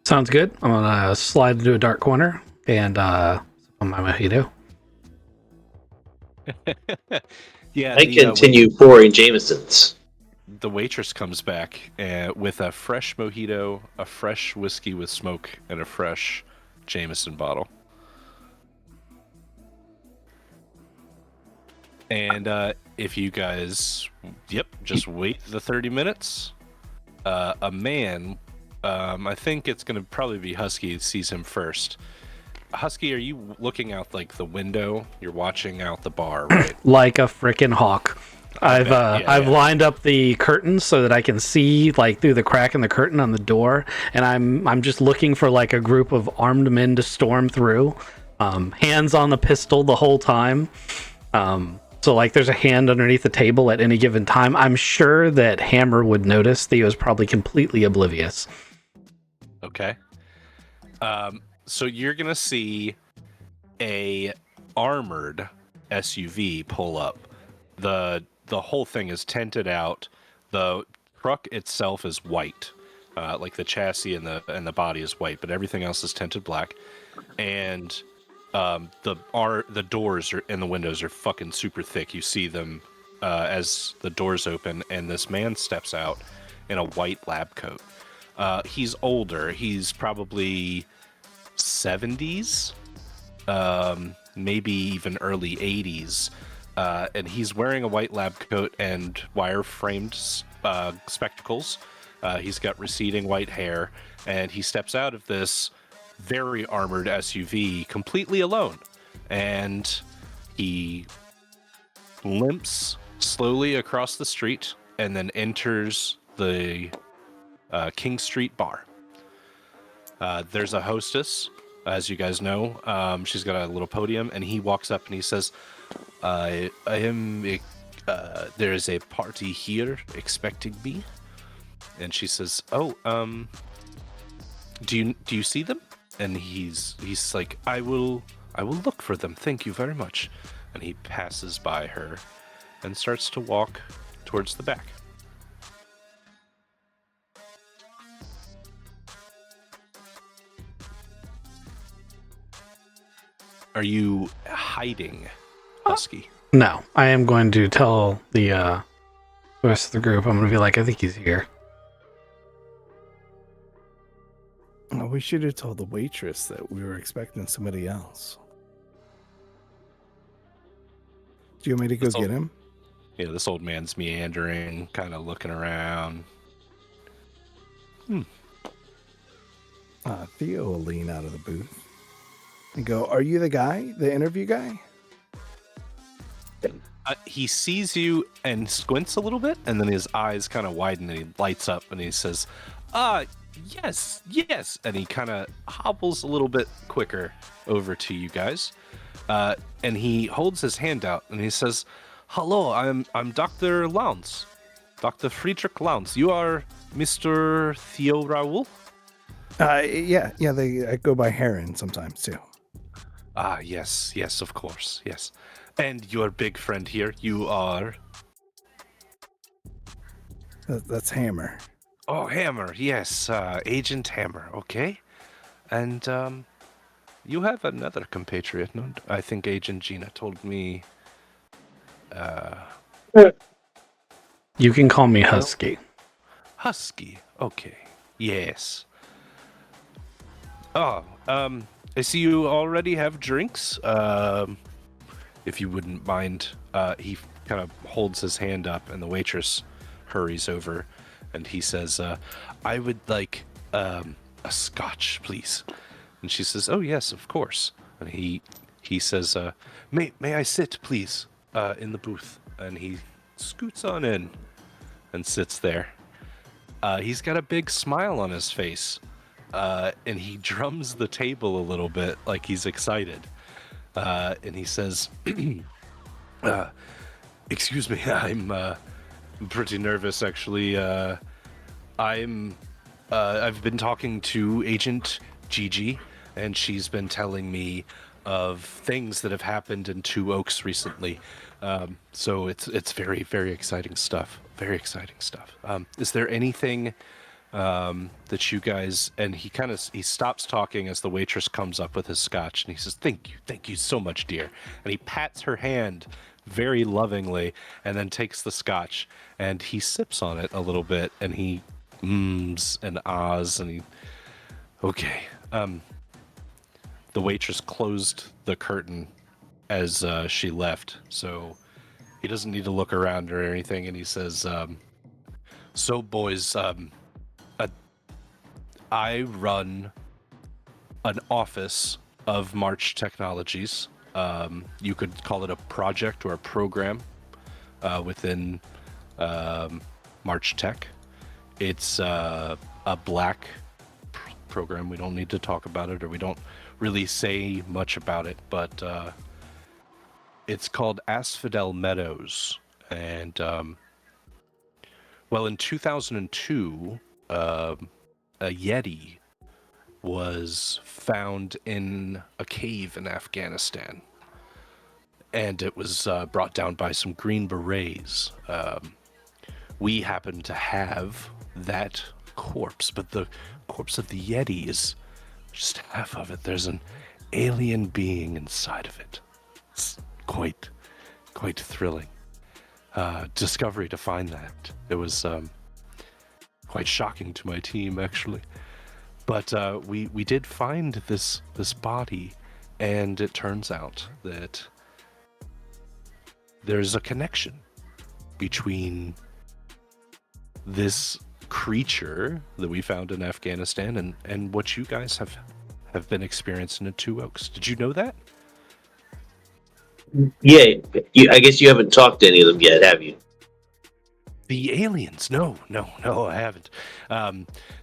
Sounds good. I'm gonna slide into a dark corner and on my mojito. Yeah, I continue pouring Jamesons. the waitress comes back with a fresh mojito, a fresh whiskey with smoke, and a fresh Jameson bottle. And if you guys, just wait the 30 minutes. A man, I think it's going to probably be Husky, sees him first. Husky, are you looking out like the window? You're watching out the bar, right? Like a freaking hawk. I've lined up the curtains so that I can see like through the crack in the curtain on the door, and I'm just looking for like a group of armed men to storm through. Hands on the pistol the whole time. So like there's a hand underneath the table at any given time. I'm sure that Hammer would notice. Theo's probably completely oblivious. Okay. So you're gonna see a armored SUV pull up. The whole thing is tented out. The truck itself is white, like the chassis and the body is white, but everything else is tinted black. And the doors and the windows are fucking super thick. You see them as the doors open, and this man steps out in a white lab coat. He's older. He's probably 70s, maybe even early 80s. And he's wearing a white lab coat and wire-framed spectacles. He's got receding white hair, and he steps out of this very armored SUV completely alone. And he limps slowly across the street and then enters the King Street bar. There's a hostess as you guys know. She's got a little podium, and he walks up and he says, I am, there is a party here expecting me. And she says, oh, do you see them? And he's like, I will look for them. Thank you very much. And he passes by her and starts to walk towards the back. Are you hiding, Husky? No, I am going to tell the rest of the group. I'm going to be like, I think he's here. Oh, we should have told the waitress that we were expecting somebody else. Do you want me to go That's all- get him? Yeah, this old man's meandering, kind of looking around. Theo will lean out of the booth and go, are you the guy, the interview guy? He sees you and squints a little bit, and then his eyes kind of widen and he lights up and he says, yes. And he kind of hobbles a little bit quicker over to you guys. And he holds his hand out and he says, hello, I'm Dr. Lowndes. Dr. Friedrich Lowndes. You are Mr. Theo Raoul? Yeah, I go by Heron sometimes too. Yes, of course, yes. And your big friend here, you are... That's Hammer. Oh, Hammer, yes, Agent Hammer, okay. And, you have another compatriot, no? I think Agent Gina told me... You can call me Husky. Husky, okay, yes. Oh, I see you already have drinks. If you wouldn't mind, he kind of holds his hand up, and the waitress hurries over, and he says, I would like a scotch, please. And she says, oh, yes, of course. And he says, may I sit, please, in the booth? And he scoots on in and sits there. He's got a big smile on his face. And he drums the table a little bit like he's excited. And he says, excuse me, I'm pretty nervous, actually. I've been talking to Agent Gigi, and she's been telling me of things that have happened in Two Oaks recently. So it's very, very exciting stuff. Very exciting stuff. Is there anything... that you guys, and he stops talking as the waitress comes up with his scotch, and he says, thank you so much, dear. And he pats her hand very lovingly and then takes the scotch and he sips on it a little bit and he mms and ahs and he, okay. The waitress closed the curtain as she left, so he doesn't need to look around or anything, and he says, so boys, I run an office of March Technologies. You could call it a project or a program within March Tech. It's a black program. We don't need to talk about it, or we don't really say much about it, but it's called Asphodel Meadows. And, well, in 2002, a Yeti was found in a cave in Afghanistan, and it was brought down by some Green Berets. We happen to have that corpse, but the corpse of the Yeti is just half of it. There's an alien being inside of it. It's quite thrilling discovery to find that. It was quite shocking to my team, actually. But we did find this body, and it turns out that there's a connection between this creature that we found in Afghanistan and what you guys have been experiencing at Two Oaks. Did you know that? Yeah, I guess you haven't talked to any of them yet, have you? The aliens? No, I haven't.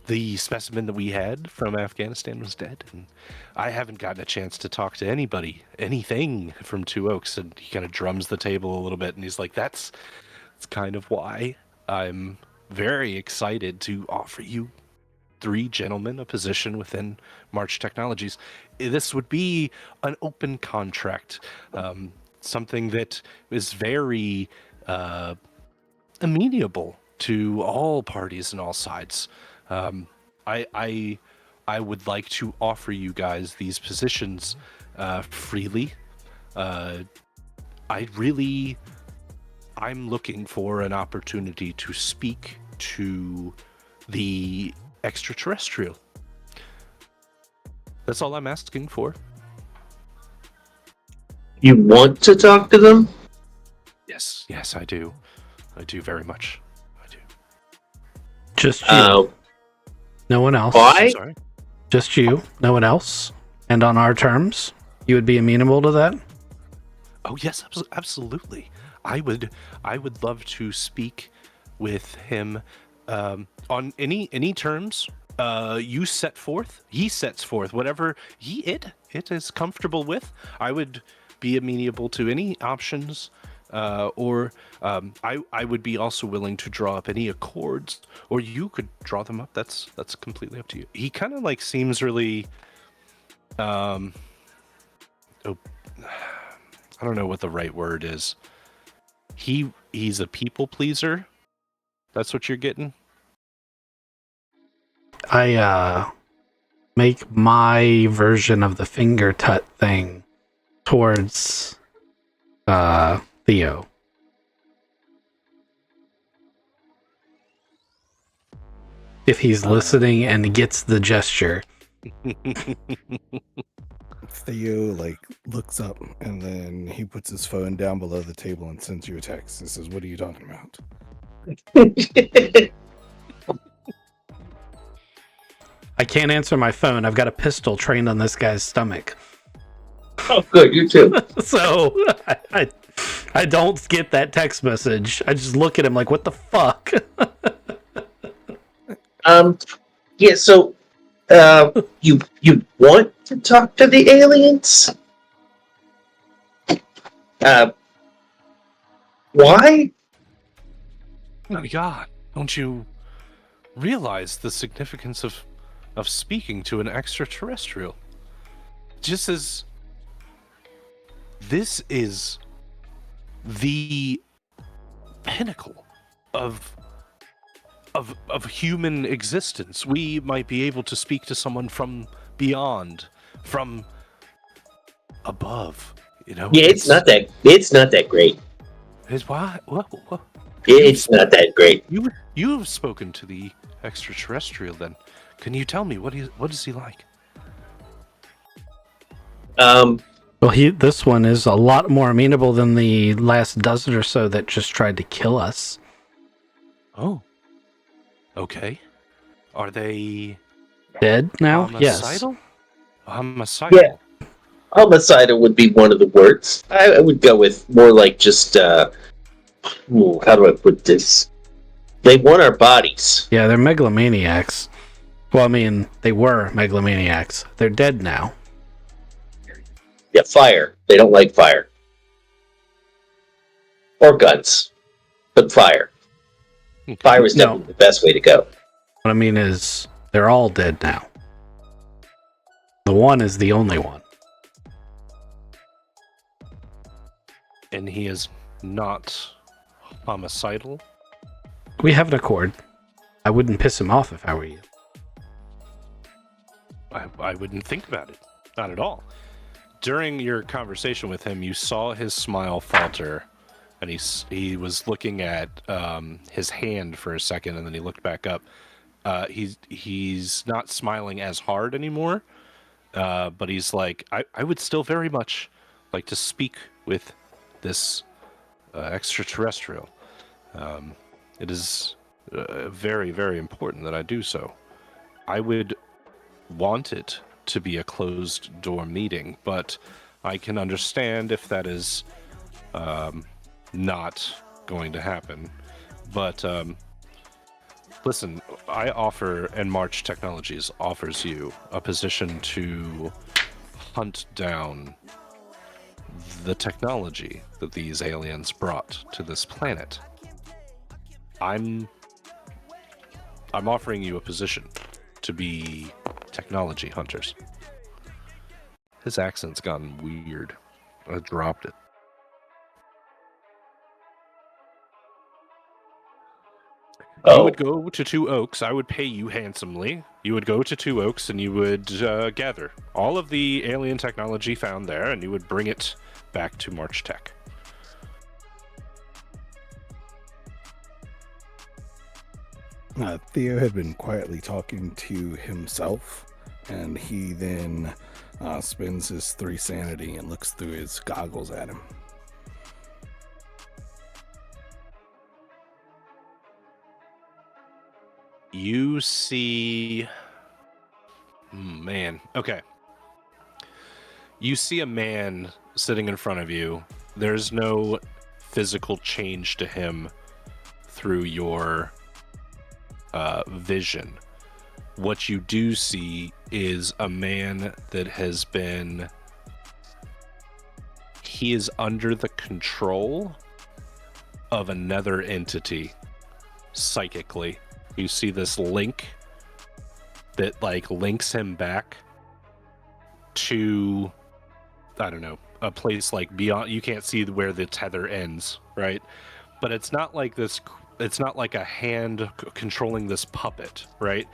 The specimen that we had from Afghanistan was dead, and I haven't gotten a chance to talk to anything from Two Oaks. And he kind of drums the table a little bit, and he's like, "That's kind of why I'm very excited to offer you three gentlemen a position within March Technologies. This would be an open contract, something that is very." Amenable to all parties and all sides. I would like to offer you guys these positions freely. I'm looking for an opportunity to speak to the extraterrestrial. That's all I'm asking for. You want to talk to them? Yes, I do. I do very much. I do. Just you. No one else. Why? I'm sorry. Just you. No one else. And on our terms, you would be amenable to that? Oh yes, absolutely. I would love to speak with him on any terms you set forth. He sets forth whatever it is comfortable with. I would be amenable to any options. Or I would be also willing to draw up any accords, or you could draw them up. That's completely up to you. He kind of like seems really, I don't know what the right word is. He's a people pleaser. That's what you're getting. I make my version of the finger tut thing towards Theo. If he's listening and gets the gesture. Theo like looks up and then he puts his phone down below the table and sends you a text and says, "What are you talking about?" I can't answer my phone. I've got a pistol trained on this guy's stomach. Oh, good. You too. So I don't get that text message. I just look at him like, what the fuck? Yeah. So, you want to talk to the aliens? Why? Oh my God! Don't you realize the significance of speaking to an extraterrestrial? Just as this is the pinnacle of human existence. We might be able to speak to someone from beyond, from above. You know? Yeah, it's not that great. It's why. Well, It's not that great. you have spoken to the extraterrestrial. Then, can you tell me what is he like? Well, this one is a lot more amenable than the last dozen or so that just tried to kill us. Oh. Okay. Are they Dead now? homicidal? Yes. Homicidal. Yeah. Homicidal would be one of the words. I would go with more like just, how do I put this? They want our bodies. Yeah, they're megalomaniacs. Well, I mean, they were megalomaniacs. They're dead now. Yeah, fire. They don't like fire. Or guns. But fire. Fire is definitely the best way to go. What I mean is, they're all dead now. The one is the only one. And he is not homicidal? We have an accord. I wouldn't piss him off if I were you. I wouldn't think about it. Not at all. During your conversation with him, you saw his smile falter, and he was looking at his hand for a second, and then he looked back up. He's not smiling as hard anymore, but he's like, I would still very much like to speak with this extraterrestrial. It is very, very important that I do so. I would want it to be a closed door meeting, but I can understand if that is not going to happen. But listen, I offer, and March Technologies offers you a position to hunt down the technology that these aliens brought to this planet. I'm offering you a position to be technology hunters. His accent's gotten weird. I dropped it. You would go to Two Oaks. I would pay you handsomely. You would go to Two Oaks and you would gather all of the alien technology found there, and you would bring it back to March Tech. Theo had been quietly talking to himself, and he then spends his 3 sanity and looks through his goggles at him. You see... man. Okay. You see a man sitting in front of you. There's no physical change to him through your vision. What you do see is a man that has been... He is under the control of another entity psychically. You see this link that links him back to, I don't know, a place beyond. You can't see where the tether ends, right? But it's not like this. It's not like a hand controlling this puppet, right?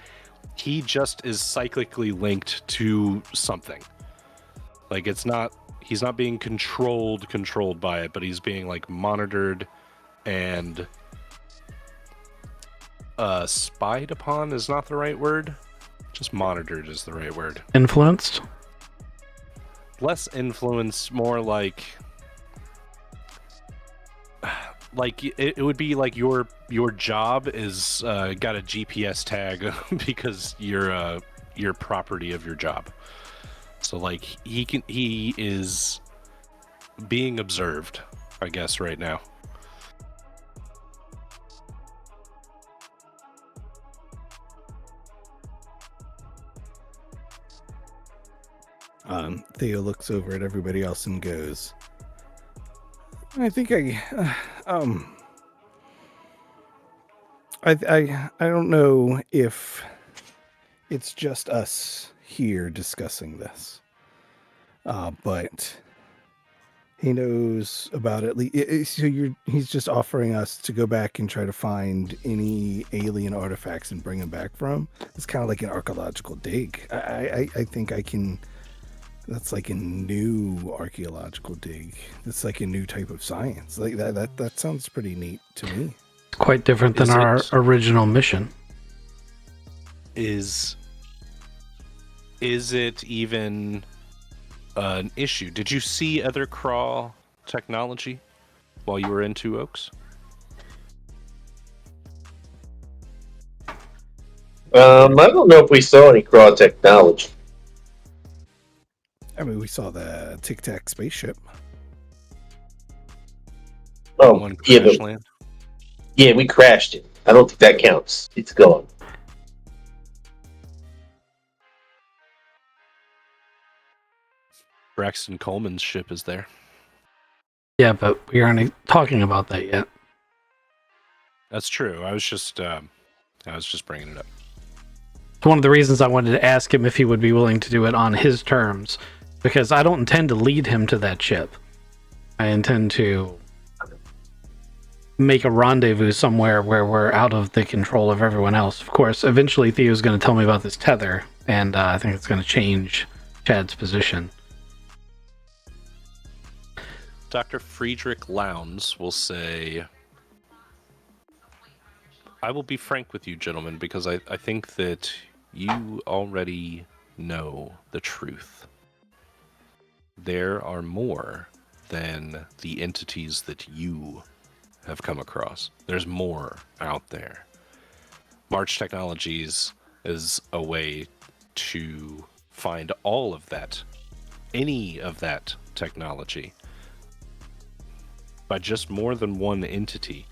He just is cyclically linked to something. It's not. He's not being controlled by it, but he's being monitored and spied upon is not the right word. Just monitored is the right word. Influenced? Less influence, more it would be your job is got a GPS tag because you're property of your job. So he is being observed, I guess, right now. Theo looks over at everybody else and goes, I think I don't know if it's just us here discussing this, but he knows about it. So he's just offering us to go back and try to find any alien artifacts and bring them back from. It's kind of like an archaeological dig. I think I can. That's like a new archaeological dig. It's like a new type of science. That sounds pretty neat to me. It's quite different than our original mission. Is it even an issue? Did you see other crawl technology while you were in Two Oaks? I don't know if we saw any crawl technology. I mean, we saw the Tic Tac spaceship. One crash land? Yeah, we crashed it. I don't think that counts. It's gone. Braxton Coleman's ship is there. Yeah, but we aren't talking about that yet. That's true. I was just bringing it up. It's one of the reasons I wanted to ask him if he would be willing to do it on his terms, because I don't intend to lead him to that ship. I intend to make a rendezvous somewhere where we're out of the control of everyone else. Of course, eventually Theo's going to tell me about this tether, and I think it's going to change Chad's position. Dr. Friedrich Lowndes will say, I will be frank with you, gentlemen, because I think that you already know the truth. There are more than the entities that you have come across. There's more out there. March Technologies is a way to find all of that, any of that technology, by just more than one entity.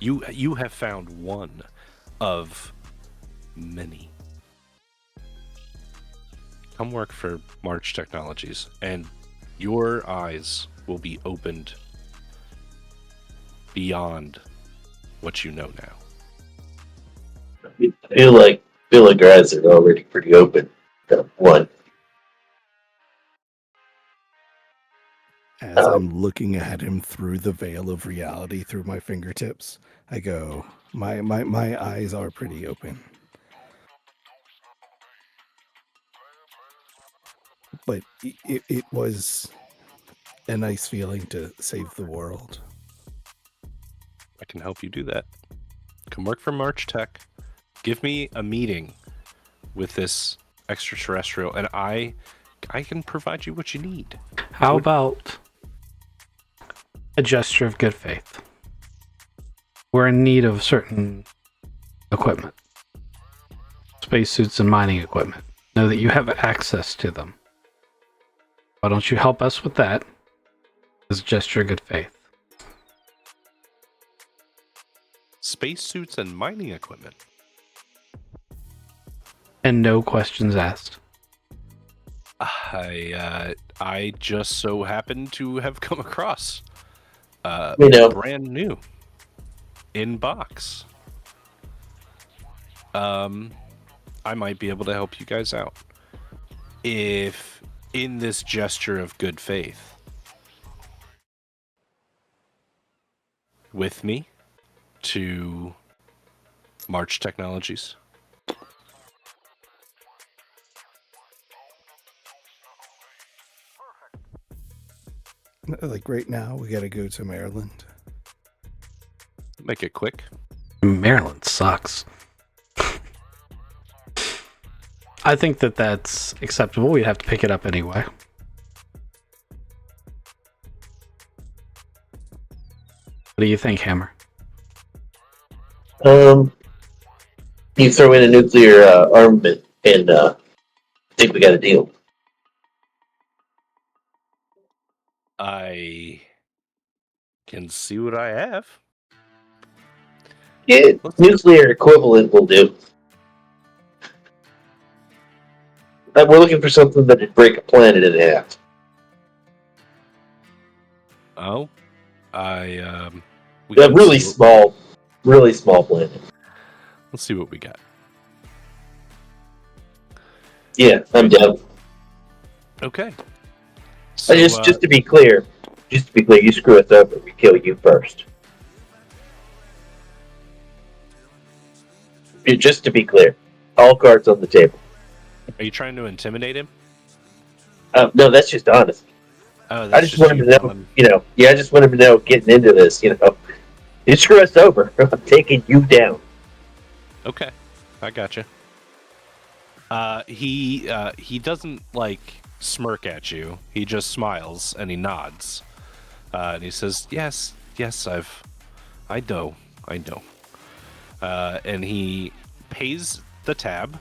You have found one of many. Come work for March Technologies, and your eyes will be opened beyond what you know now. I feel like our eyes are already pretty open. One. As I'm looking at him through the veil of reality through my fingertips, I go, my eyes are pretty open. But it was a nice feeling to save the world. I can help you do that. Come work for March Tech. Give me a meeting with this extraterrestrial, and I can provide you what you need. How about a gesture of good faith? We're in need of certain equipment, spacesuits and mining equipment. Know that you have access to them. Why don't you help us with that as a gesture of good faith? Spacesuits and mining equipment. And no questions asked. I just so happen to have come across brand new in box. I might be able to help you guys out if in this gesture of good faith with me to March Technologies. Like right now, we got to go to Maryland. Make it quick. Maryland sucks. I think that that's acceptable. We'd have to pick it up anyway. What do you think, Hammer? You throw in a nuclear armament, and I think we got a deal. I can see what I have. Yeah, nuclear equivalent will do. We're looking for something that would break a planet in half. Oh, We got really small planet. Let's see what we got. Yeah, I'm down. Okay. So, just to be clear, you screw us over, we kill you first. Just to be clear, all cards on the table. Are you trying to intimidate him? No, that's just honest. Oh, that's I just want him to know, I just want him to know getting into this, you screw us over, I'm taking you down. Okay, I gotcha. He doesn't smirk at you. He just smiles and he nods, and he says, "Yes, I know." And he pays the tab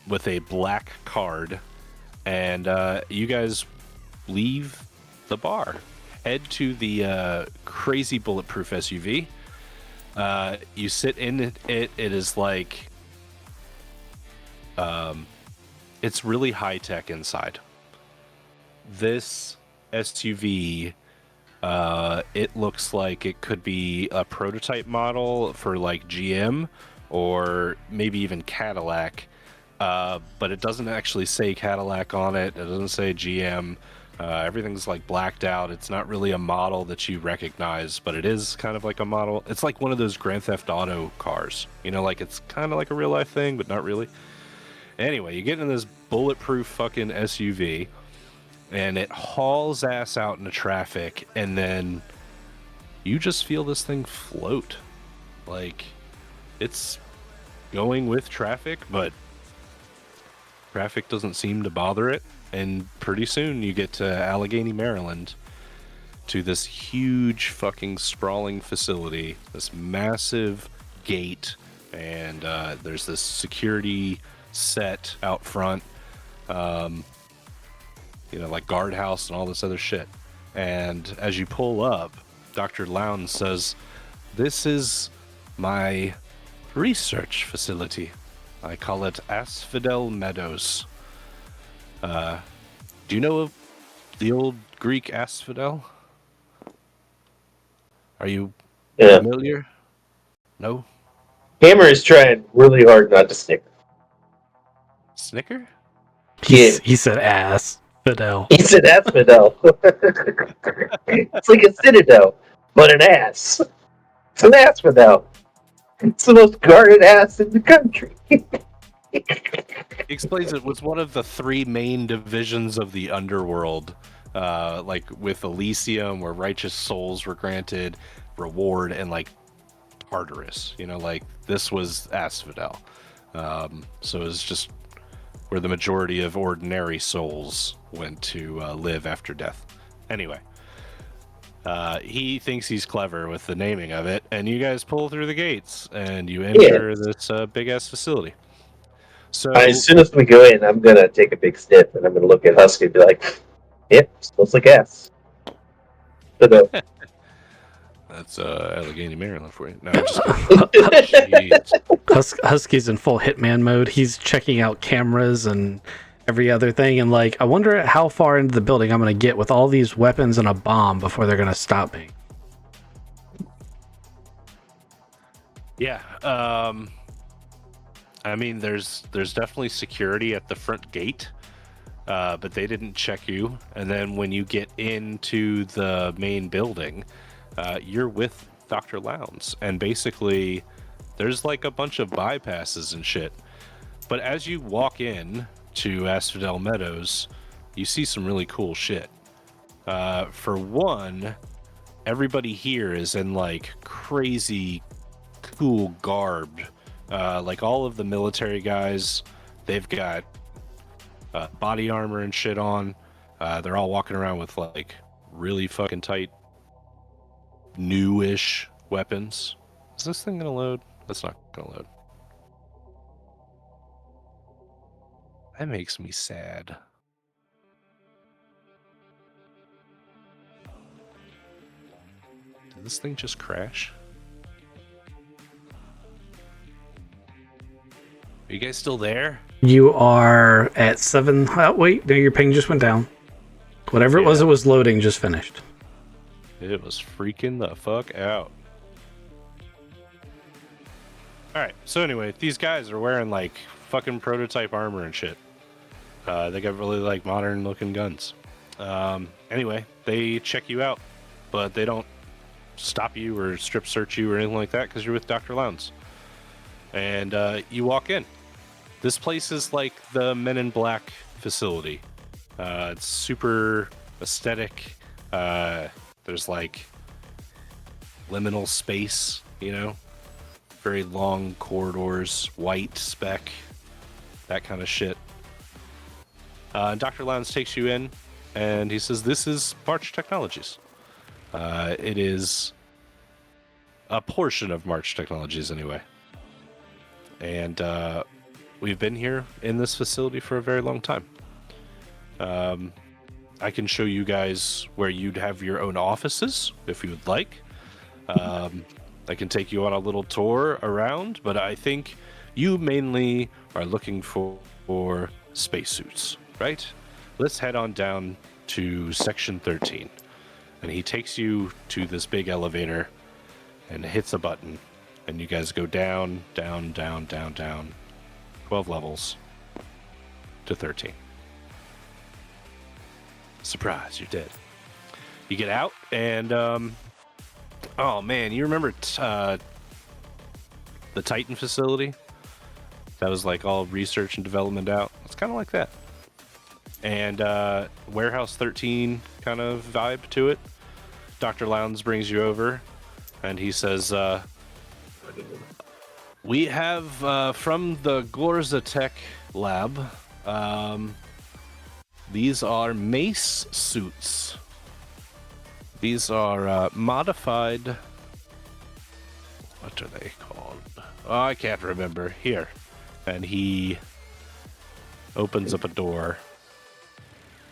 with a black card, and you guys leave the bar, head to the crazy bulletproof SUV. You sit in it. It is it's really high tech inside. This SUV, it looks like it could be a prototype model for GM or maybe even Cadillac, but it doesn't actually say Cadillac on it. It doesn't say GM. Everything's blacked out. It's not really a model that you recognize, but it is kind of like a model. It's like one of those Grand Theft Auto cars, it's kind of like a real life thing, but not really. Anyway, you get in this bulletproof fucking SUV, and it hauls ass out into traffic, and then you just feel this thing float. It's going with traffic, but traffic doesn't seem to bother it, and pretty soon you get to Allegheny, Maryland, to this huge fucking sprawling facility, this massive gate, and there's this security set out front, guardhouse and all this other shit. And as you pull up, Dr. Lowndes says, This is my research facility. I call it Asphodel Meadows. Do you know of the old Greek asphodel? Are you Yeah. familiar? No? Hammer is trying really hard not to snicker. Snicker? Yeah. He said ass. Fidel. He said asphodel. It's like a citadel, but an ass. It's an asphodel. It's the most guarded ass in the country. He explains it was one of the three main divisions of the underworld, like with Elysium, where righteous souls were granted reward, and like Tartarus. Like this was Asphodel. So it was just where the majority of ordinary souls went to live after death. Anyway, he thinks he's clever with the naming of it, and you guys pull through the gates, and you enter this big-ass facility. So As soon as we go in, I'm gonna take a big sniff and I'm gonna look at Husky and be like, "Yep, smells like ass." So, that's Allegheny, Maryland for you. No, I'm just kidding. Jeez. Husky's in full hitman mode. He's checking out cameras and every other thing, and like, I wonder how far into the building I'm gonna get with all these weapons and a bomb before they're gonna stop me. Yeah. I mean, there's definitely security at the front gate, but they didn't check you. And then when you get into the main building, you're with Dr. Lowndes, and basically there's like a bunch of bypasses and shit. But as you walk in to Asphodel Meadows, you see some really cool shit. For one, everybody here is in like crazy cool garb. Like all of the military guys, they've got body armor and shit on. They're all walking around with like really fucking tight, newish weapons. Is this thing gonna load? That's not gonna load. That makes me sad. Did this thing just crash? Are you guys still there? You are at 7. Oh, wait, no, your ping just went down. Whatever it was, Yeah. it was loading, just finished. It was freaking the fuck out. Alright, so anyway, these guys are wearing like fucking prototype armor and shit. They got really like modern looking guns. Anyway, they check you out, but they don't stop you or strip search you or anything like that because you're with Dr. Lowndes. And you walk in. This place is like the Men in Black facility. It's super aesthetic. There's like liminal space, very long corridors, white spec, that kind of shit. Dr. Lowndes takes you in, and he says, "This is March Technologies." It is a portion of March Technologies, anyway. And we've been here in this facility for a very long time. I can show you guys where you'd have your own offices if you would like. I can take you on a little tour around, but I think you mainly are looking for spacesuits, right? Let's head on down to section 13. And he takes you to this big elevator and hits a button. And you guys go down, down, down, down, down. 12 levels to 13. Surprise, you're dead. You get out, and oh man, you remember the Titan facility? That was like all research and development out. It's kind of like that. And Warehouse 13 kind of vibe to it. Dr. Lowndes brings you over, and he says, we have from the Gorza Tech lab, these are mace suits. These are modified. What are they called? Oh, I can't remember. Here. And he opens up a door.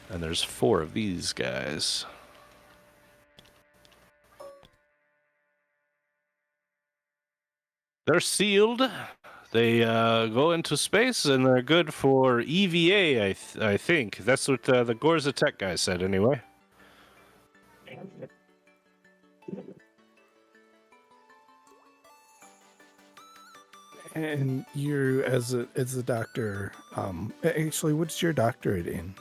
And there's 4 of these guys. They're sealed. They go into space and they're good for EVA. I think that's what the Gorza Tech guy said. Anyway. And you, as a doctor, actually, what's your doctorate in?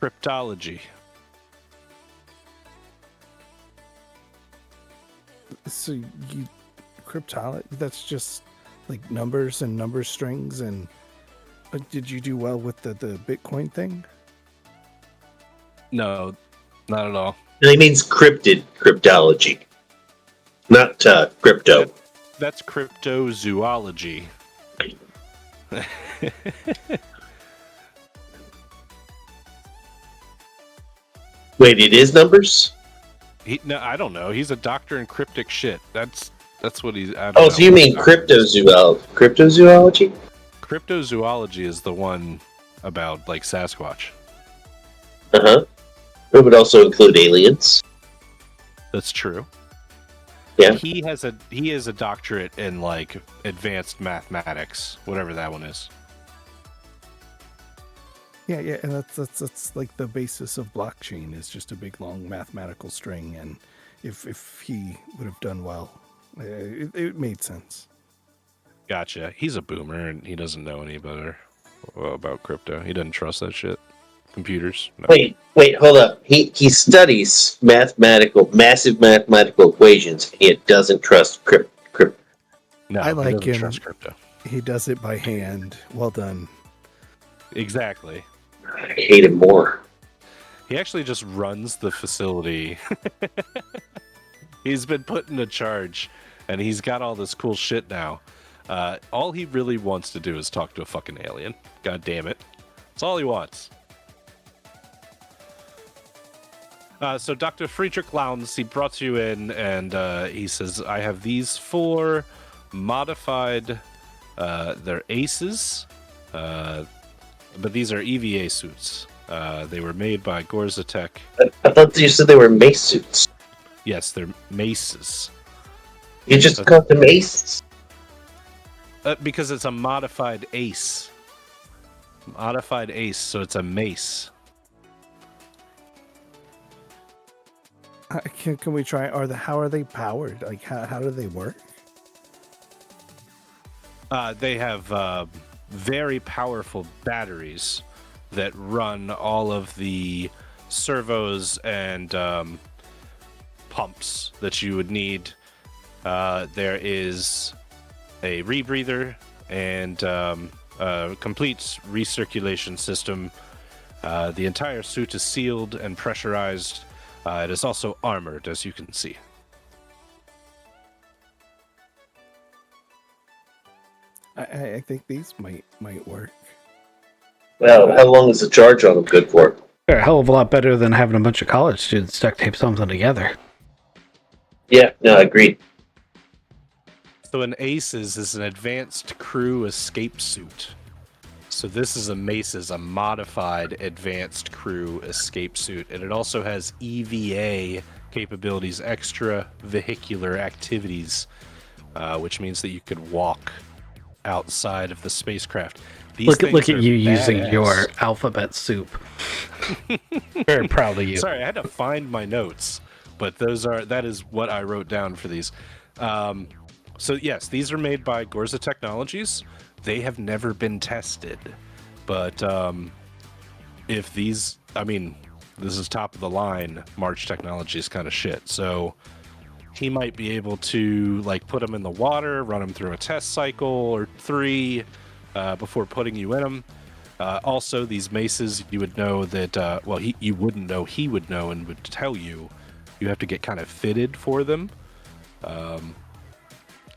Cryptology. So you cryptology? That's just like numbers and number strings. And did you do well with the Bitcoin thing? No, not at all. And he means cryptology, not crypto. That's cryptozoology. Wait, it is numbers? No, I don't know. He's a doctor in cryptic shit. That's what he's. I don't Oh, know. so you mean cryptozoology? Cryptozoology? Cryptozoology is the one about like Sasquatch. Uh-huh. It would also include aliens. That's true. Yeah. He is a doctorate in like advanced mathematics, whatever that one is. Yeah, and that's like the basis of blockchain is just a big long mathematical string. And if he would have done well, it made sense. Gotcha. He's a boomer and he doesn't know any better about crypto. He doesn't trust that shit. Computers. No. Wait, hold up. He studies massive mathematical equations. He doesn't trust crypto. No, I like he doesn't him. trust crypto. He does it by hand. Well done. Exactly. I hate him more. He actually just runs the facility. He's been put into charge, and he's got all this cool shit now. All he really wants to do is talk to a fucking alien. God damn it. That's all he wants. So Dr. Friedrich Lowndes, he brought you in, and he says, I have these 4 modified, they're ACEs, but these are EVA suits. They were made by Gorza Tech. I thought you said they were mace suits. Yes, they're maces. You just called them maces. Because it's a modified ACE. Modified ACE, so it's a mace. Can we try? How are they powered? Like how do they work? They have very powerful batteries that run all of the servos and pumps that you would need. There is a rebreather and a complete recirculation system. The entire suit is sealed and pressurized. It is also armored, as you can see. I think these might work. Well, how long is the charge on them good for? They're a hell of a lot better than having a bunch of college students duct tape something together. Yeah, no, I agreed. So an ACES is an advanced crew escape suit. So this is a MACES, a modified advanced crew escape suit. And it also has EVA capabilities, extra vehicular activities, which means that you could walk outside of the spacecraft. Look at you using your alphabet soup. Very proud of you. Sorry, I had to find my notes, but that is what I wrote down for these. So yes, these are made by Gorza Technologies. They have never been tested, but if these, I mean, this is top of the line. March Technologies kind of shit. So he might be able to like put them in the water, run them through a test cycle or 3 before putting you in them. Also, these maces, you would know that. You wouldn't know. He would know and would tell you. You have to get kind of fitted for them.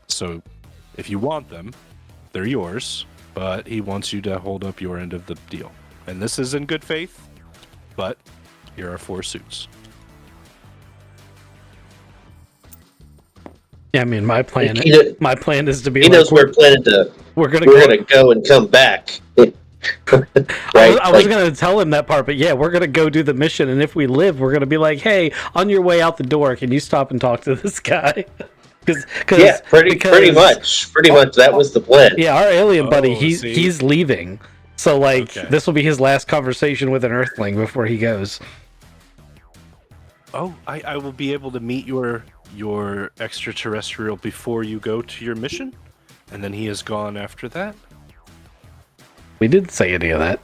So, if you want them, they're yours. But he wants you to hold up your end of the deal. And this is in good faith. But here are 4 suits. Yeah, I mean, my plan is to be. He knows we're planning to. We're gonna go and come back. Right? I was going to tell him that part, but yeah, we're going to go do the mission, and if we live, we're going to be like, hey, on your way out the door, can you stop and talk to this guy? Yeah, pretty much that was the plan. Yeah, our alien buddy, see? he's leaving. So, like, Okay. this will be his last conversation with an Earthling before he goes. Oh, I will be able to meet your extraterrestrial before you go to your mission, and then he is gone after that. We didn't say any of that.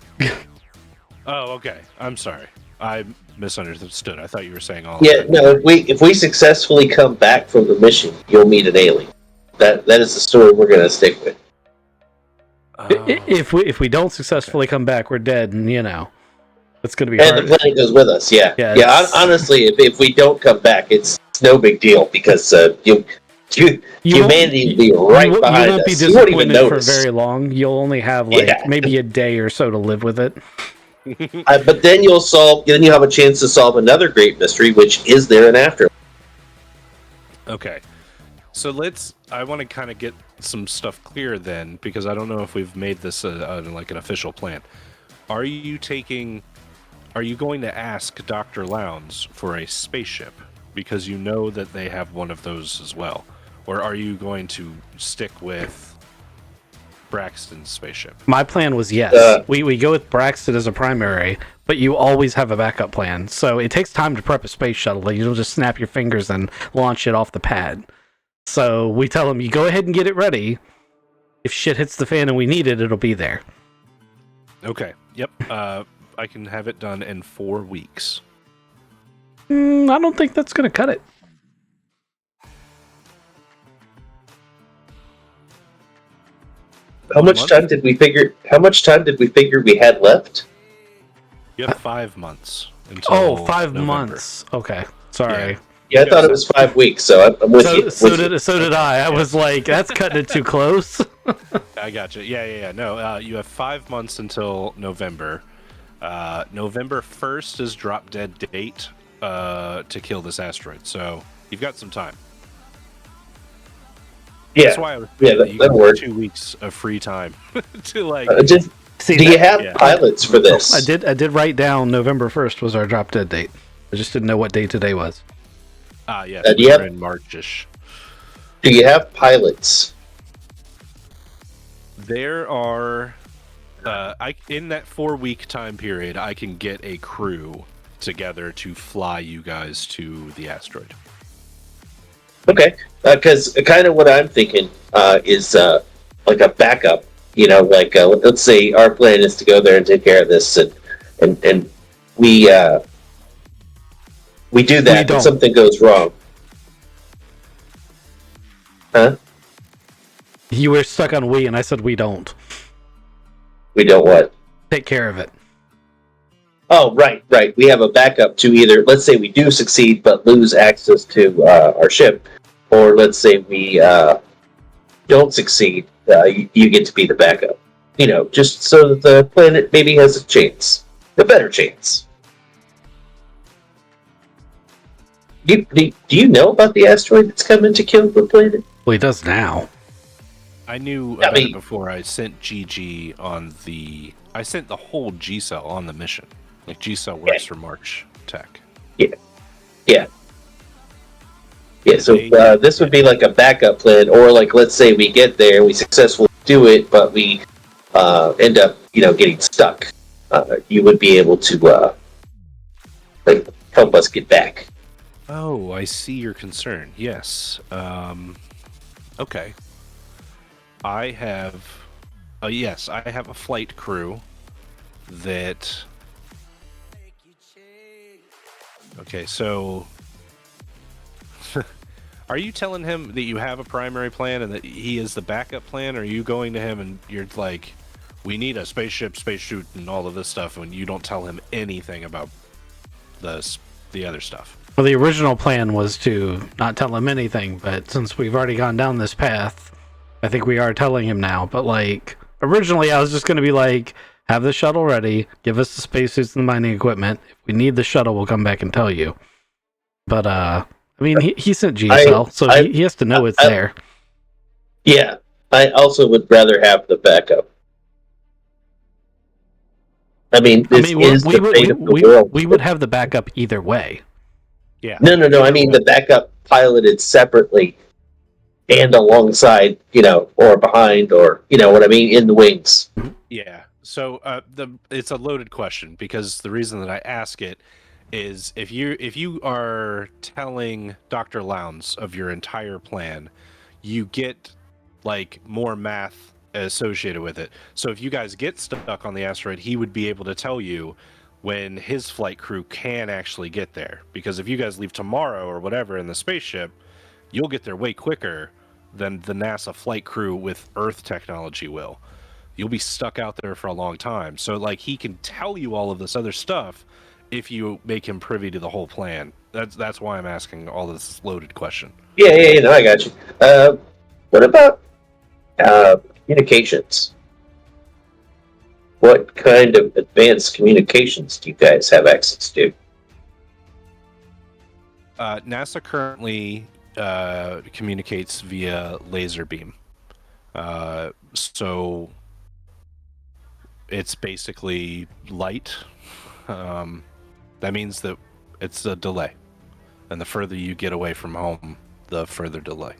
Oh, okay. I'm sorry. I misunderstood. I thought you were saying all. Yeah, of that. no. If we successfully come back from the mission, you'll meet an alien. That is the story we're gonna stick with. Oh. If we don't successfully come back, we're dead, and it's going to be And hard. the planet goes with us. Yeah. Honestly, if we don't come back, it's no big deal because humanity will be right behind you won't be us. You won't even disappointed for notice. very long. You'll only have maybe a day or so to live with it. But then you'll have a chance to solve another great mystery, which is there an afterlife? Okay. So I want to kind of get some stuff clear then, because I don't know if we've made this like an official plan. Are you going to ask Dr. Lowndes for a spaceship because you know that they have one of those as well? Or are you going to stick with Braxton's spaceship? My plan was yes. We go with Braxton as a primary, but you always have a backup plan. So it takes time to prep a space shuttle. Like, you don't just snap your fingers and launch it off the pad. So we tell them, you go ahead and get it ready. If shit hits the fan and we need it, it'll be there. Okay. Yep. I can have it done in 4 weeks. I don't think that's going to cut it. How much time did we figure we had left? You have 5 months until 5 November. months. Okay. Sorry. Yeah, I thought it was 5 weeks, so I'm with you. So did I. I was like, that's cutting it too close. I gotcha. Yeah. No, you have 5 months until November. November 1st is drop dead date to kill this asteroid, so you've got some time. Yeah, that's why I was that works. 2 weeks of free time to like. Do you have pilots for this? I did write down November 1st was our drop dead date. I just didn't know what day today was. Yes, we're in March-ish. Do you have pilots? There are. In that 4-week time period, I can get a crew together to fly you guys to the asteroid. Okay, because kind of what I'm thinking is like a backup. Let's say our plan is to go there and take care of this, and we do that, but something goes wrong. Huh? You were stuck on we, and I said we don't. We don't what? Take care of it. Oh, right. We have a backup to either, let's say we do succeed but lose access to our ship, or let's say we don't succeed, you get to be the backup. Just so that the planet maybe has a better chance. Do you know about the asteroid that's coming to kill the planet? Well, he does now. I knew about it before I sent GG on the... I sent the whole G-Cell on the mission. Like, G-Cell works for March Tech. Yeah, so this would be like a backup plan, or like, let's say we get there, we successfully do it, but we end up, getting stuck. You would be able to help us get back. Oh, I see your concern. Yes. Okay. I have a flight crew that... Okay, so... Are you telling him that you have a primary plan and that he is the backup plan, or are you going to him and you're like, we need a spaceship, spacesuit, and all of this stuff, and you don't tell him anything about the other stuff? Well, the original plan was to not tell him anything, but since we've already gone down this path, I think we are telling him now. But originally I was just going to be like, have the shuttle ready, give us the spacesuits and the mining equipment. If we need the shuttle, we'll come back and tell you. But, he sent G-Cell, so he has to know it's there. Yeah, I also would rather have the backup. I mean, I this mean, is we the would fate of the world. we would have the backup either way. Yeah. No. I mean, the backup piloted separately and alongside, or behind, or what I mean, in the wings. Yeah. So it's a loaded question because the reason that I ask it is if you are telling Dr. Lowndes of your entire plan, you get like more math associated with it. So if you guys get stuck on the asteroid, he would be able to tell you when his flight crew can actually get there. Because if you guys leave tomorrow or whatever in the spaceship, you'll get there way quicker than the NASA flight crew with Earth technology will. You'll be stuck out there for a long time. So like he can tell you all of this other stuff if you make him privy to the whole plan. That's why I'm asking all this loaded question. Yeah, no, I got you. What about communications? What kind of advanced communications do you guys have access to? NASA currently communicates via laser beam. So it's basically light. That means that it's a delay. And the further you get away from home, the further delay.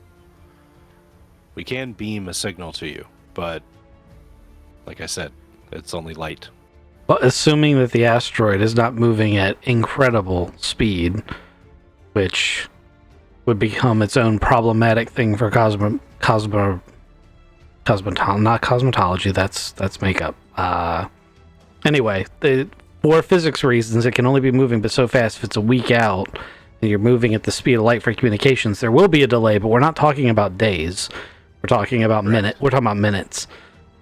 We can beam a signal to you, but like I said, it's only light. Well, assuming that the asteroid is not moving at incredible speed, which would become its own problematic thing for not cosmetology. That's makeup. Anyway, for physics reasons, it can only be moving but so fast. If it's a week out and you're moving at the speed of light for communications, there will be a delay, but we're not talking about days. We're talking about We're talking about minutes.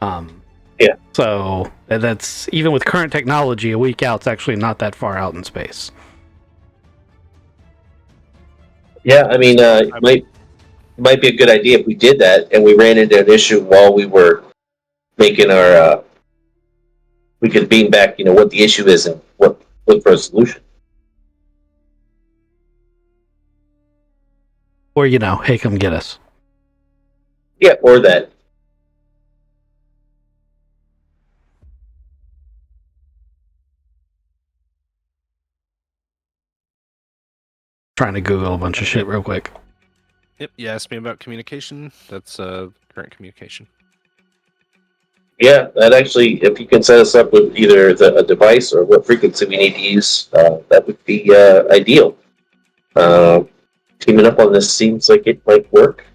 Yeah. So that's even with current technology, a week out's actually not that far out in space. Yeah, I mean, it might be a good idea if we did that and we ran into an issue while we were making our. We could beam back, what the issue is and look for a solution. Or, hey, come get us. Yeah, or that. Trying to Google a bunch of shit real quick. Yep, you asked me about communication. That's current communication. Yeah, that actually, if you can set us up with either a device or what frequency we need to use, that would be ideal. Teaming up on this seems like it might work.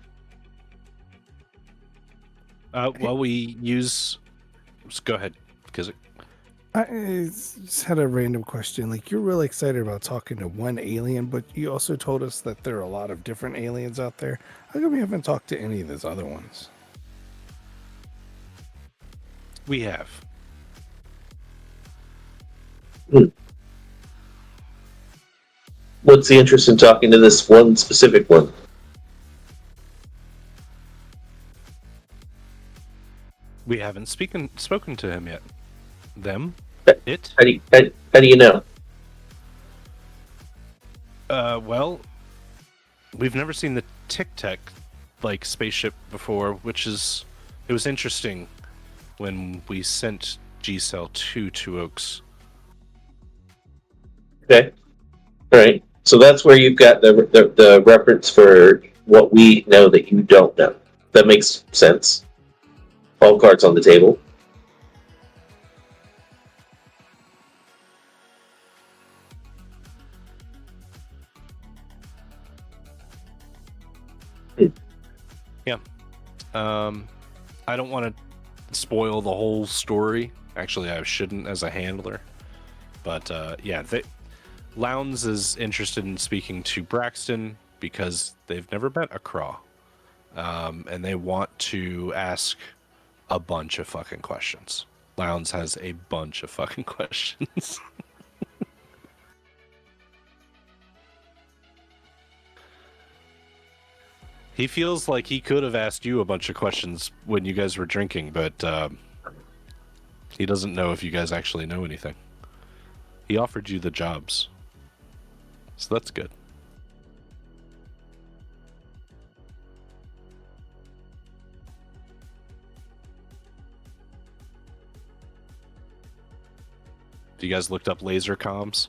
Well, we use. Just go ahead, because I just had a random question. Like, you're really excited about talking to one alien, but you also told us that there are a lot of different aliens out there. How come we haven't talked to any of those other ones? we have. What's the interest in talking to this one specific one? We haven't spoken to him yet. Them? It? How do you know? Well, we've never seen the Tic Tac like spaceship before, it was interesting when we sent G-Cell to Two Oaks. Okay, all right. So that's where you've got the reference for what we know that you don't know. That makes sense. All cards on the table. I don't want to spoil the whole story. Actually, I shouldn't as a handler. But Lowndes is interested in speaking to Braxton because they've never met a Craw. And they want to ask a bunch of fucking questions. Lowndes has a bunch of fucking questions. He feels like he could have asked you a bunch of questions when you guys were drinking, but he doesn't know if you guys actually know anything. He offered you the jobs. So that's good. You guys looked up laser comms?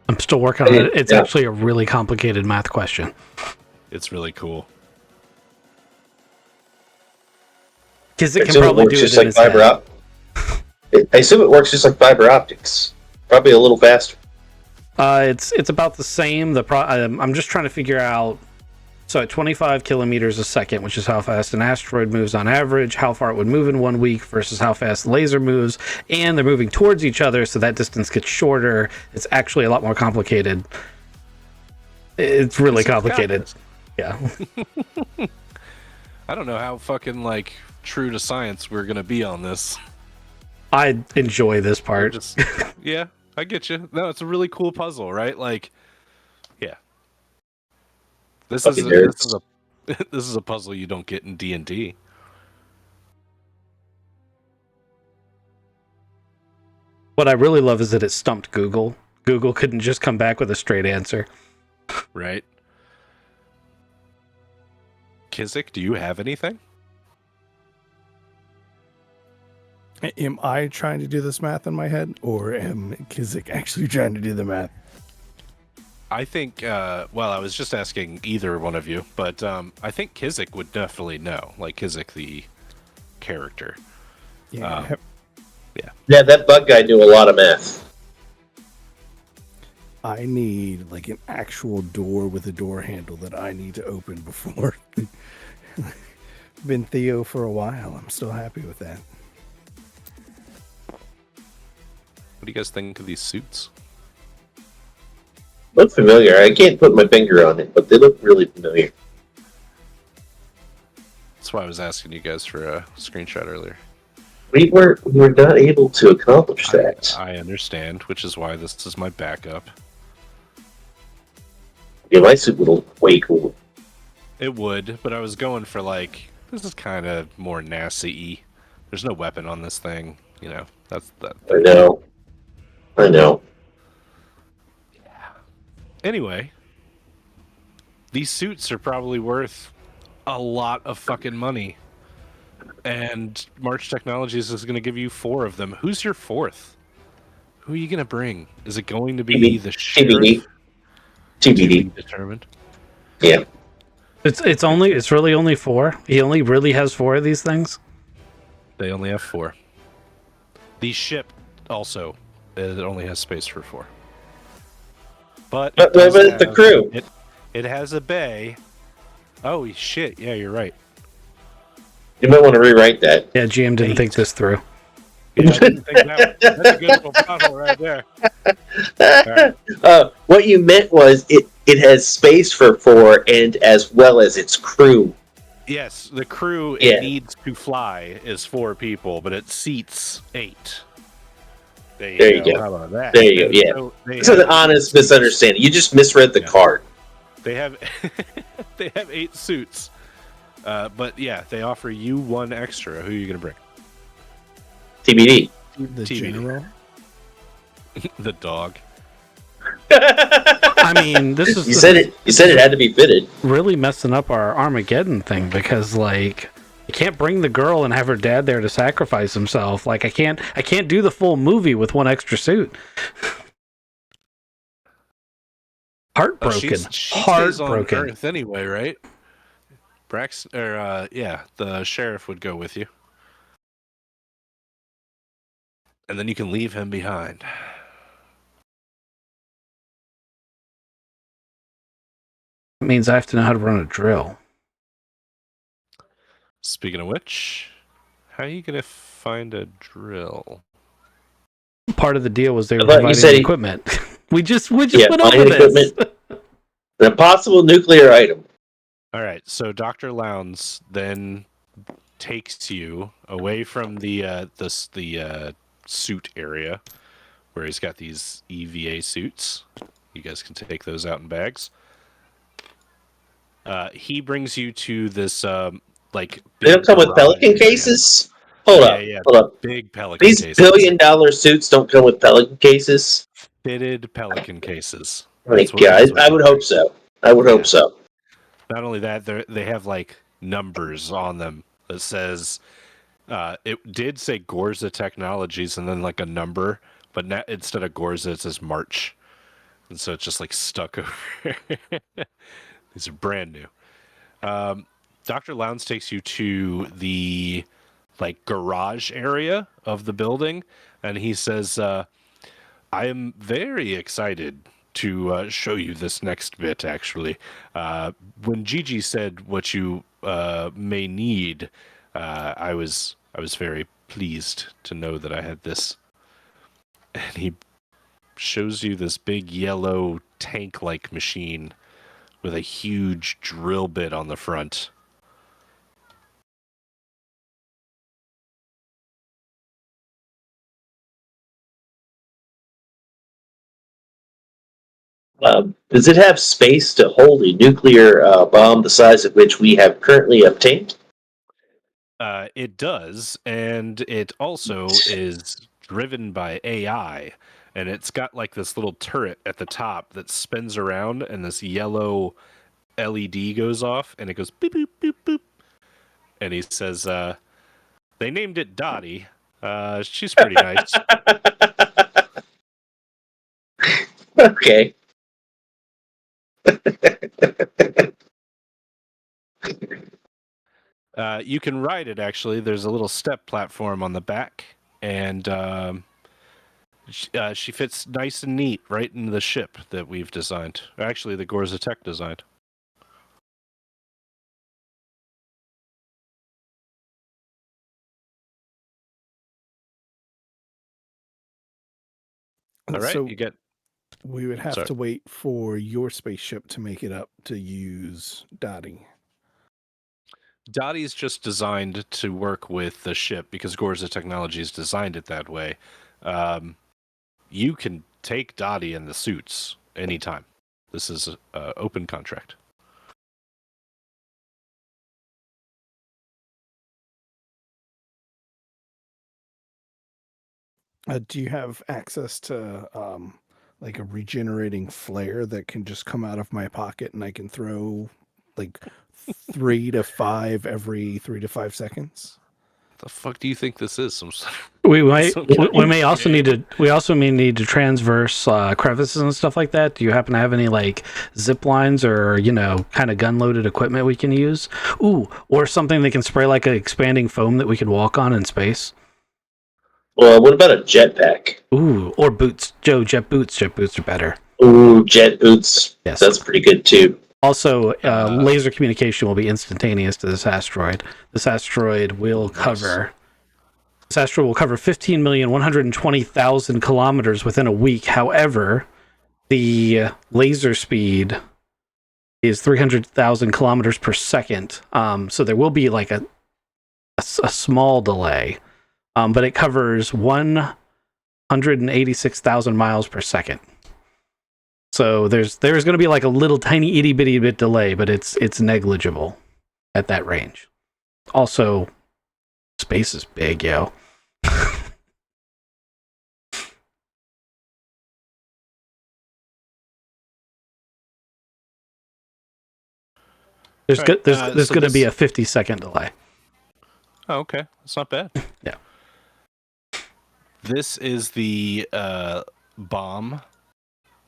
I'm still working on it. It's Yeah. actually a really complicated math question. It's really cool. Because I it can assume probably works do it just in like his fiber head. I assume it works just like fiber optics. Probably a little faster. It's about the same. I'm just trying to figure out. So at 25 kilometers a second, which is how fast an asteroid moves on average, how far it would move in 1 week versus how fast the laser moves, and they're moving towards each other, so that distance gets shorter. It's actually a lot more complicated. It's really complicated. Yeah. I don't know how fucking like true to science we're gonna be on this. I enjoy this part. Just, yeah, I get you. No, it's a really cool puzzle, right? Like, yeah. This is Fucking nerds. this is a puzzle you don't get in D&D. What I really love is that it stumped Google. Google couldn't just come back with a straight answer. Right. Kizik, do you have anything? Am I trying to do this math in my head, or am Kizik actually trying to do the math? I think, well, I was just asking either one of you, but I think Kizik would definitely know. Like, Kizik, the character. Yeah. Yeah, that bug guy knew a lot of math. I need like an actual door with a door handle that I need to open before. Been Theo for a while. I'm still happy with that. What do you guys think of these suits? Look familiar. I can't put my finger on it, but they look really familiar. That's why I was asking you guys for a screenshot earlier. We were not able to accomplish that. I understand, which is why this is my backup. Yeah, my suit would look way cool. It would, but I was going for like, this is kind of more NASA-y. There's no weapon on this thing, you know. That's that. I know. Anyway, these suits are probably worth a lot of fucking money. And March Technologies is going to give you 4 of them. Who's your 4th? Who are you going to bring? Is it going to be the sheriff? TBD. Determined. Yeah. It's really only 4. He only really has 4 of these things. They only have 4. The ship also, it only has space for 4. But the crew. It has a bay. Oh shit! Yeah, you're right. You might want to rewrite that. Yeah, GM didn't think this through. Yeah, I didn't think that's a good little puzzle right there. Right. What you meant was it has space for 4 and as well as its crew. Yes, the crew Yeah. it needs to fly is 4 people, but it seats 8. There you go. How about that? There you go, yeah. So It's an honest misunderstanding. You just misread the card. They have they have 8 suits, but yeah, they offer you 1 extra. Who are you gonna bring? TBD. The TBD. general. The dog. I mean, this is You said it had to be fitted. really messing up our Armageddon thing because, like, you can't bring the girl and have her dad there to sacrifice himself. Like, I can't do the full movie with 1 extra suit. Heartbroken. She stays on Heartbroken. Earth anyway, right? The sheriff would go with you, and then you can leave him behind. It means I have to know how to run a drill. Speaking of which, how are you gonna find a drill? Part of the deal was they were I thought you providing said the he- equipment. we just went over finding this. An impossible nuclear item. All right, so Dr. Lowndes then takes you away from the suit area where he's got these EVA suits. You guys can take those out in bags. He brings you to this like. They don't come with garage Pelican area. cases? Hold up. Big Pelican These cases. $1 billion suits don't come with Pelican cases? Fitted Pelican cases. Like, That's what- yeah, that's what I would hope so. I would hope so. Not only that, they have like numbers on them that says it did say Gorza Technologies and then like a number, but now, instead of Gorza, it says March. And so it's just like stuck over. These are brand new. Dr. Lowndes takes you to the like garage area of the building, and he says, I am very excited to show you this next bit, actually. When Gigi said what you may need, I was very pleased to know that I had this. And he shows you this big yellow tank-like machine with a huge drill bit on the front. Does it have space to hold a nuclear bomb the size of which we have currently obtained? It does, and it also is driven by AI, and it's got like this little turret at the top that spins around, and this yellow LED goes off, and it goes boop boop boop boop. And he says, "They named it Dottie. She's pretty nice." Okay. You can ride it, actually. There's a little step platform on the back, and she fits nice and neat right into the ship that we've designed. Actually, the Gorza Tech designed. All right, So you get... we would have Sorry. to wait for your spaceship to make it up to use Dottie. Dottie's just designed to work with the ship because Gorza Technologies designed it that way. You can take Dottie in the suits anytime. This is an open contract. Do you have access to like a regenerating flare that can just come out of my pocket and I can throw like 3 to 5 every 3 to 5 seconds? The fuck do you think this is? We might. Some kind We of may also game? need to. We also may need to transverse crevices and stuff like that. Do you happen to have any like zip lines or kind of gun loaded equipment we can use? Ooh, or something that can spray like an expanding foam that we could walk on in space. Well, what about a jetpack? Ooh, or boots, Joe. Jet boots. Jet boots are better. Ooh, jet boots. Yes. That's pretty good too. Also, laser communication will be instantaneous to this asteroid. This asteroid will cover 15,120,000 kilometers within a week. However, the laser speed is 300,000 kilometers per second. So there will be like a small delay, but it covers 186,000 miles per second. So there's going to be like a little tiny itty bitty bit delay, but it's negligible at that range. Also, space is big, yo. There's Right, there's so going to be this- a 50-second delay. Oh, okay. That's not bad. Yeah. This is the bomb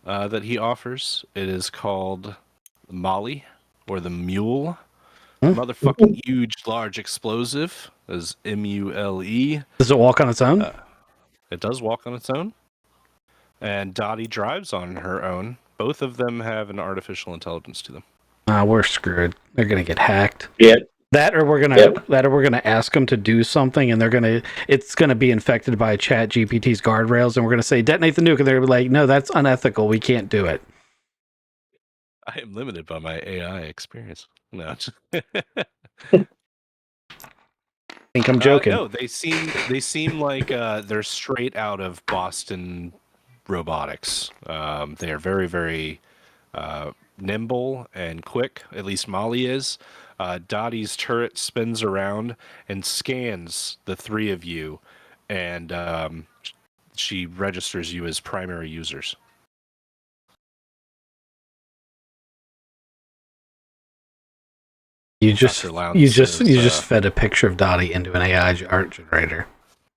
that he offers. It is called Molly, or the Mule. Motherfucking huge, large explosive. Is MULE. Does it walk on its own? It does walk on its own. And Dottie drives on her own. Both of them have an artificial intelligence to them. We're screwed. They're going to get hacked. Yeah. That or we're gonna ask them to do something, and it's gonna be infected by Chat GPT's guardrails, and we're gonna say detonate the nuke, and they're gonna be like, no, that's unethical. We can't do it. I am limited by my AI experience. No, I think I'm joking. no, they seem like they're straight out of Boston Robotics. They are very, very nimble and quick. At least Molly is. Dottie's turret spins around and scans the three of you, and she registers you as primary users. You just Dr. Lowndes says, fed a picture of Dottie into an AI art generator,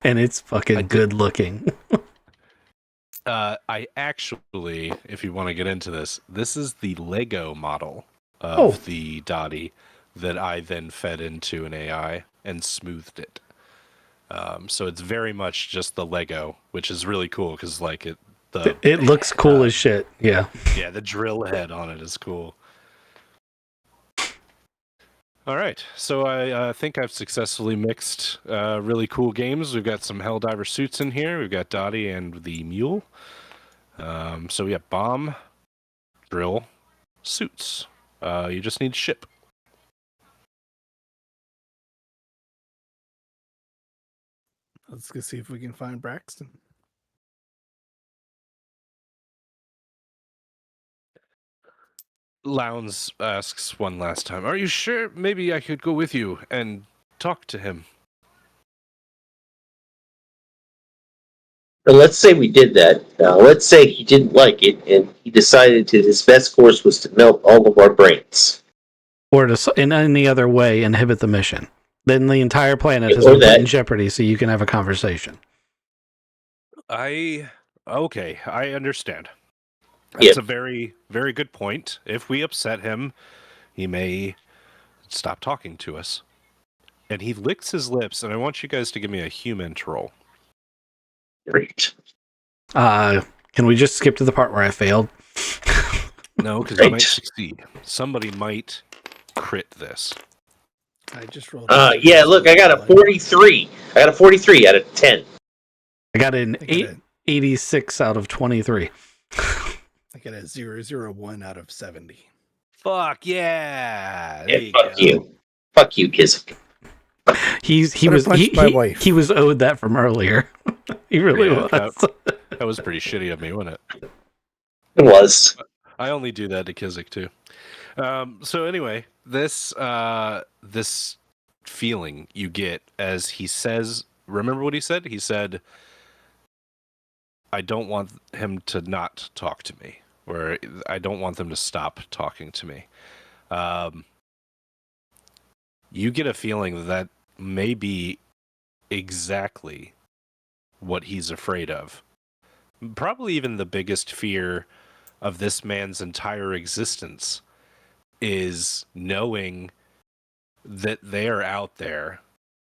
and it's fucking good looking. I actually, if you want to get into this, this is the Lego model Oh. of the Dottie that I then fed into an AI and smoothed it. So it's very much just the Lego, which is really cool because like It looks cool as shit. Yeah. yeah, the drill head on it is cool. All right, so I think I've successfully mixed really cool games. We've got some Helldiver suits in here. We've got Dottie and the mule. So we have bomb, drill, suits. You just need ship. Let's go see if we can find Braxton. Lowndes asks one last time, "Are you sure? Maybe I could go with you and talk to him." But let's say we did that. Now, let's say he didn't like it, and he decided that his best course was to melt all of our brains. Or to, in any other way, inhibit the mission. Then the entire planet has Or been put that. in jeopardy so you can have a conversation. Okay, I understand. Yeah. That's a very, very good point. If we upset him, he may stop talking to us. And he licks his lips, and I want you guys to give me a human roll. Great. Can we just skip to the part where I failed? No, because you might Right. succeed. Somebody might crit this. I just rolled. Yeah, look, I got a 43. I got a 43 out of 10. I got an I got 86 out of 23. I got a 001 out of 70. Fuck yeah! Yeah, fuck you. Fuck you, Kissick. He Better was punch my wife. he was owed that from earlier. He really Yeah, was. That was pretty shitty of me, wasn't it? It was. I only do that to Kizik too. So anyway, this feeling you get as he says, remember what he said? He said, "I don't want him to not talk to me, or I don't want them to stop talking to me." You get a feeling that may be exactly what he's afraid of. Probably even the biggest fear of this man's entire existence is knowing that they are out there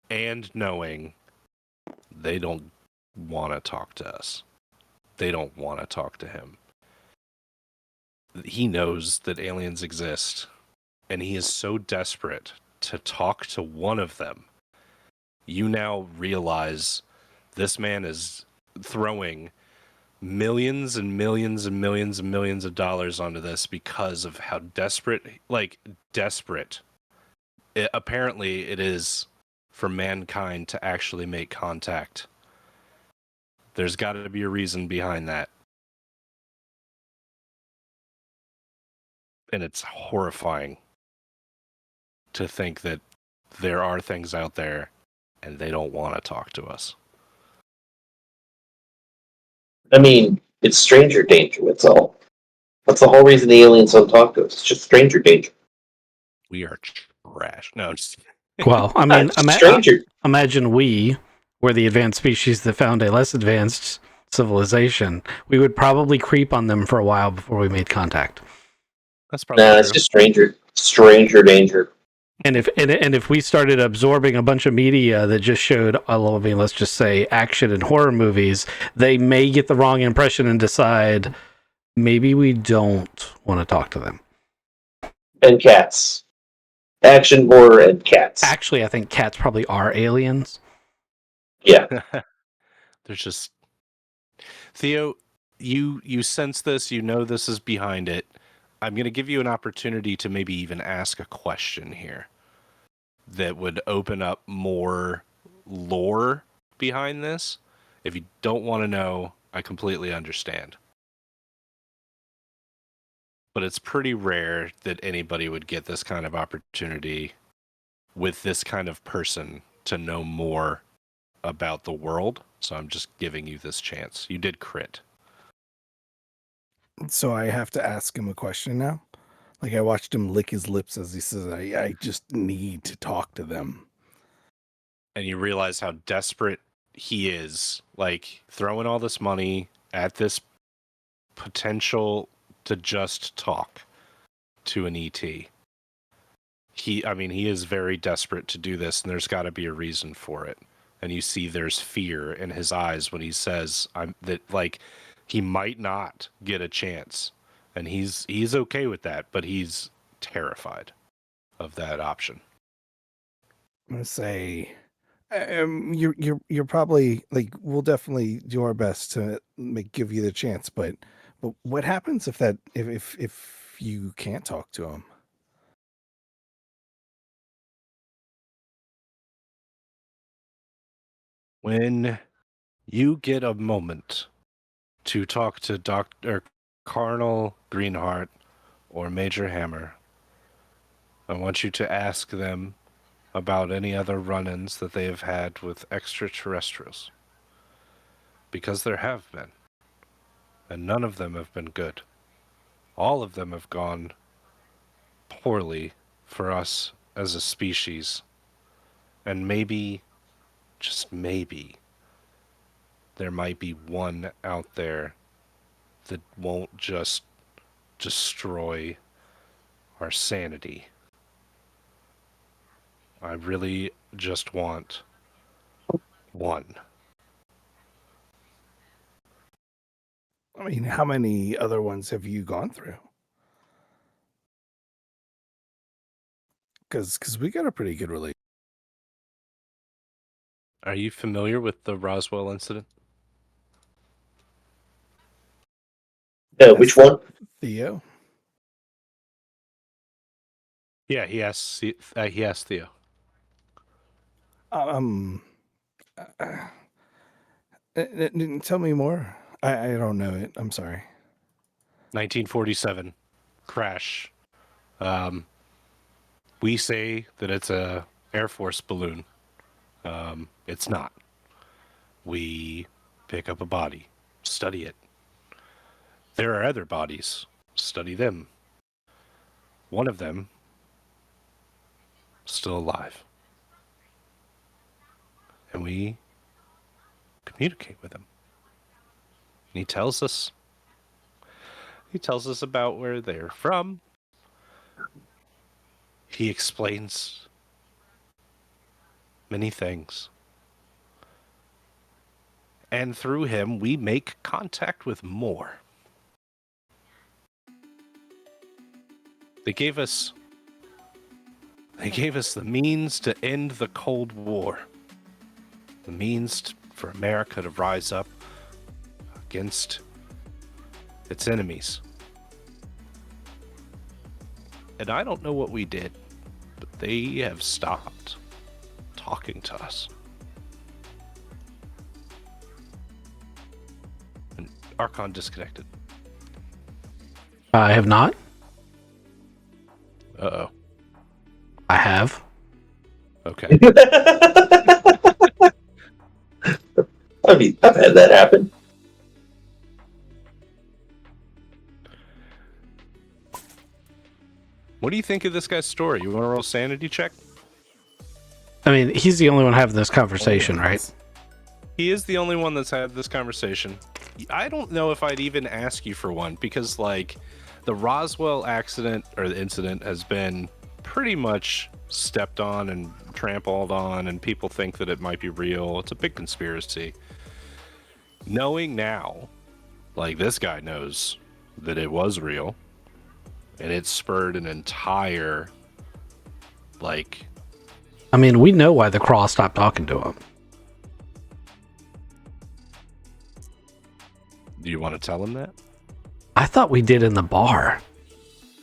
and knowing they don't want to talk to us. They don't want to talk to him. He knows that aliens exist, and he is so desperate to talk to one of them. You now realize this man is throwing millions and millions and millions and millions of dollars onto this because of how desperate apparently it is for mankind to actually make contact. There's got to be a reason behind that. And it's horrifying to think that there are things out there and they don't want to talk to us. I mean, it's stranger danger, that's all. That's the whole reason the aliens don't talk to us. It's just stranger danger. We are trash. No, just Well, I mean, stranger. imagine we were the advanced species that found a less advanced civilization. We would probably creep on them for a while before we made contact. that's probably Nah, true. it's just stranger danger. And if we started absorbing a bunch of media that just showed, I mean, let's just say action and horror movies, they may get the wrong impression and decide maybe we don't want to talk to them. And cats. Action, horror, and cats. Actually, I think cats probably are aliens. Yeah. There's just Theo, you sense this, you know this is behind it. I'm going to give you an opportunity to maybe even ask a question here that would open up more lore behind this. If you don't want to know, I completely understand. But it's pretty rare that anybody would get this kind of opportunity with this kind of person to know more about the world. So I'm just giving you this chance. You did crit. So I have to ask him a question now. Like I watched him lick his lips as he says, I just need to talk to them. And you realize how desperate he is, like throwing all this money at this potential to just talk to an ET. He is very desperate to do this, and there's got to be a reason for it. And you see there's fear in his eyes when he says he might not get a chance. And he's okay with that, but he's terrified of that option. I'm gonna say, you're probably like, we'll definitely do our best to give you the chance, but what happens if you can't talk to him? When you get a moment to talk to Dr. Colonel Greenheart or Major Hammer, I want you to ask them about any other run-ins that they have had with extraterrestrials. Because there have been. And none of them have been good. All of them have gone poorly for us as a species. And maybe, just maybe, there might be one out there that won't just destroy our sanity. I really just want one. I mean, how many other ones have you gone through? Because we got a pretty good relationship. Are you familiar with the Roswell incident? Which one? Theo. Yeah, he asked Theo. Um, tell me more. I don't know it. I'm sorry. 1947 crash. We say that it's a Air Force balloon. It's not. We pick up a body, study it. There are other bodies. Study them. One of them still alive. And we communicate with him. And he tells us about where they're from. He explains many things. And through him, we make contact with more. They gave us the means to end the Cold War. The means for America to rise up against its enemies. And I don't know what we did, but they have stopped talking to us. And Archon disconnected. I have not. Uh-oh. I have. Okay. I mean, I've had that happen. What do you think of this guy's story? You want to roll sanity check? I mean, he's the only one having this conversation, right? He is the only one that's had this conversation. I don't know if I'd even ask you for one because, like, the Roswell accident or the incident has been pretty much stepped on and trampled on, and people think that it might be real. It's a big conspiracy. Knowing now, like, this guy knows that it was real, and it spurred an entire, like... I mean, we know why the Craw stopped talking to him. Do you want to tell him that? I thought we did in the bar.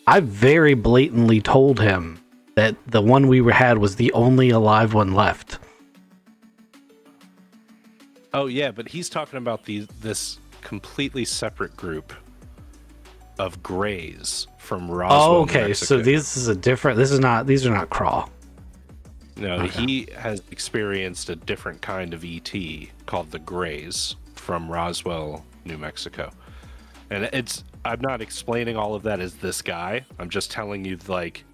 I very blatantly told him that the one we had was the only alive one left. Oh, yeah, but he's talking about this completely separate group of Greys from Roswell, Oh, New okay, Mexico. so these are not Craw. No, Okay. He has experienced a different kind of ET called the Greys from Roswell, New Mexico. And I'm not explaining all of that as this guy. I'm just telling you, like,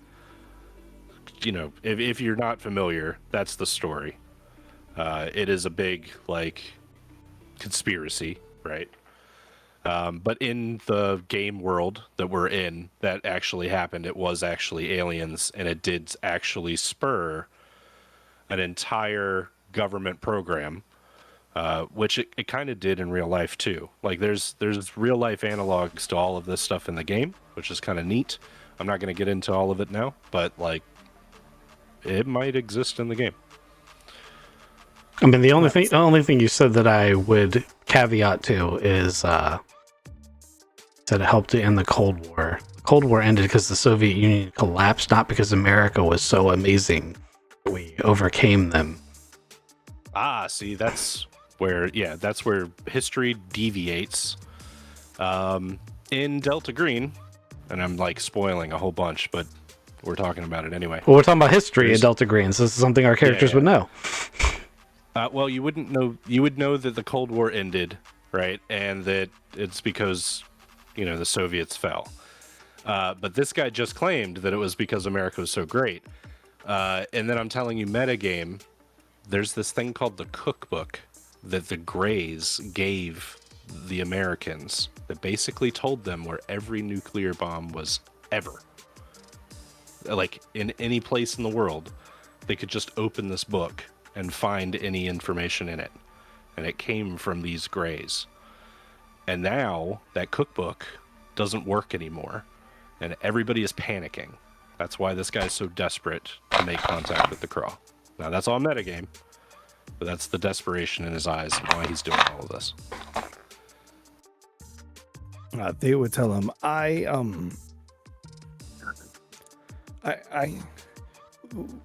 you know, if you're not familiar, that's the story. It is a big, like, conspiracy, right? But in the game world that we're in, that actually happened. It was actually aliens, and it did actually spur an entire government program, which it kind of did in real life too. Like there's real life analogs to all of this stuff in the game, which is kind of neat. I'm not going to get into all of it now, but like it might exist in the game. I mean, the only thing you said that I would caveat to is that it helped to end the Cold War. The Cold War ended because the Soviet Union collapsed, not because America was so amazing. We overcame them. See, that's where history deviates. In Delta Green, and I'm like spoiling a whole bunch, but we're talking about it anyway. Well, we're talking about history in Delta Green, so this is something our characters would know. Well, you wouldn't know. You would know that the Cold War ended, right? And that it's because, the Soviets fell. But this guy just claimed that it was because America was so great. And then I'm telling you, metagame, there's this thing called the cookbook that the Greys gave the Americans that basically told them where every nuclear bomb was ever. Like, in any place in the world, they could just open this book and find any information in it. And it came from these Greys. And now that cookbook doesn't work anymore. And everybody is panicking. That's why this guy's so desperate to make contact with the Craw. Now, that's all metagame. But that's the desperation in his eyes and why he's doing all of this. They would tell him, I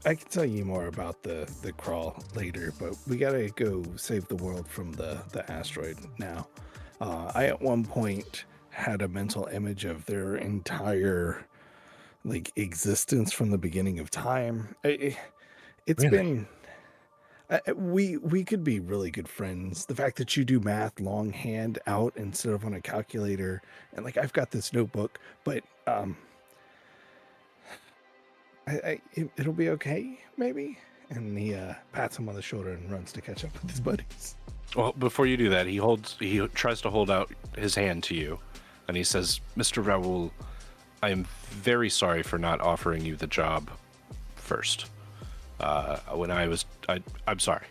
can tell you more about the crawl later, but we gotta go save the world from the asteroid now. I at one point had a mental image of their entire existence from the beginning of time. It's Really? been we could be really good friends. The fact that you do math longhand out instead of on a calculator, and I've got this notebook, but it'll be okay, maybe. And he pats him on the shoulder and runs to catch up with his buddies. Well, before you do that, he tries to hold out his hand to you, and he says, "Mr. Raoul, I am very sorry for not offering you the job first. I'm sorry."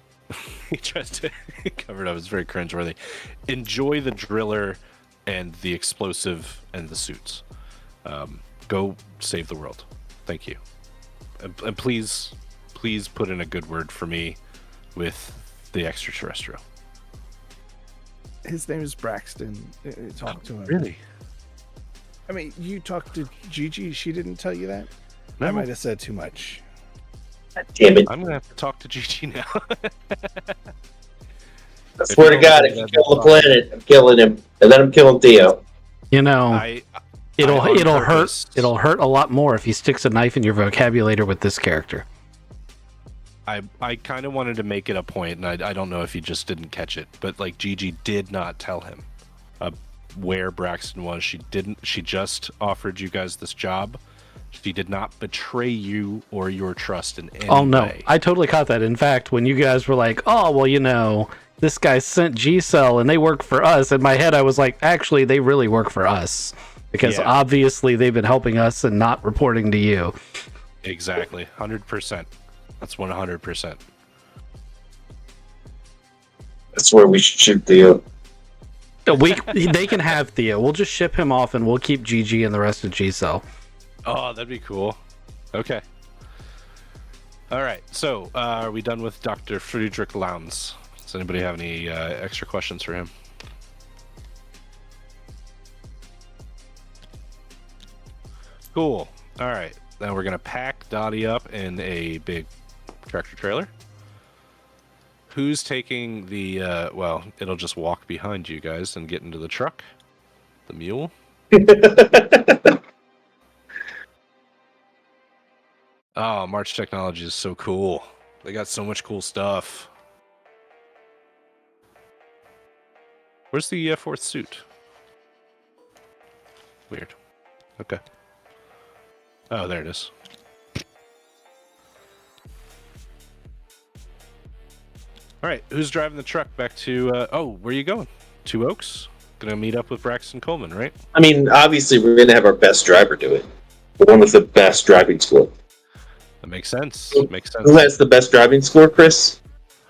He tries to cover it up. It's very cringeworthy. Enjoy the driller and the explosive and the suits. Go save the world. Thank you. And please put in a good word for me with the extraterrestrial. His name is Braxton. Talk to him. Really? I mean, you talked to Gigi. She didn't tell you that? No. I might have said too much. God damn it. I'm going to have to talk to Gigi now. I swear to God, if you kill the planet, I'm killing him. And then I'm killing Theo. It'll hurt. It'll hurt a lot more if he sticks a knife in your vocabulary with this character. I kind of wanted to make it a point, and I don't know if he just didn't catch it, but Gigi did not tell him where Braxton was. She just offered you guys this job. She did not betray you or your trust in any way. Oh no, I totally caught that. In fact, when you guys were like, "Oh well, this guy sent G-Cell and they work for us," in my head I was like, "Actually, they really work for us because obviously they've been helping us and not reporting to you." Exactly, 100%. That's 100%. That's where we should shoot Theo. They can have Theo. We'll just ship him off and we'll keep GG and the rest of G-Cell. Oh, that'd be cool. Okay. All right. So, are we done with Dr. Friedrich Lowndes? Does anybody have any extra questions for him? Cool. All right. Now we're going to pack Dottie up in a big tractor trailer. Who's taking the, it'll just walk behind you guys and get into the truck. The mule. Oh, March Technology is so cool. They got so much cool stuff. Where's the fourth suit? Weird. Okay. Oh, there it is. All right, who's driving the truck back to... where are you going? Two Oaks? gonna meet up with Braxton Coleman, right? I mean, obviously, we're going to have our best driver do it. The one with the best driving score. That makes sense. Makes sense. Who has the best driving score, Chris?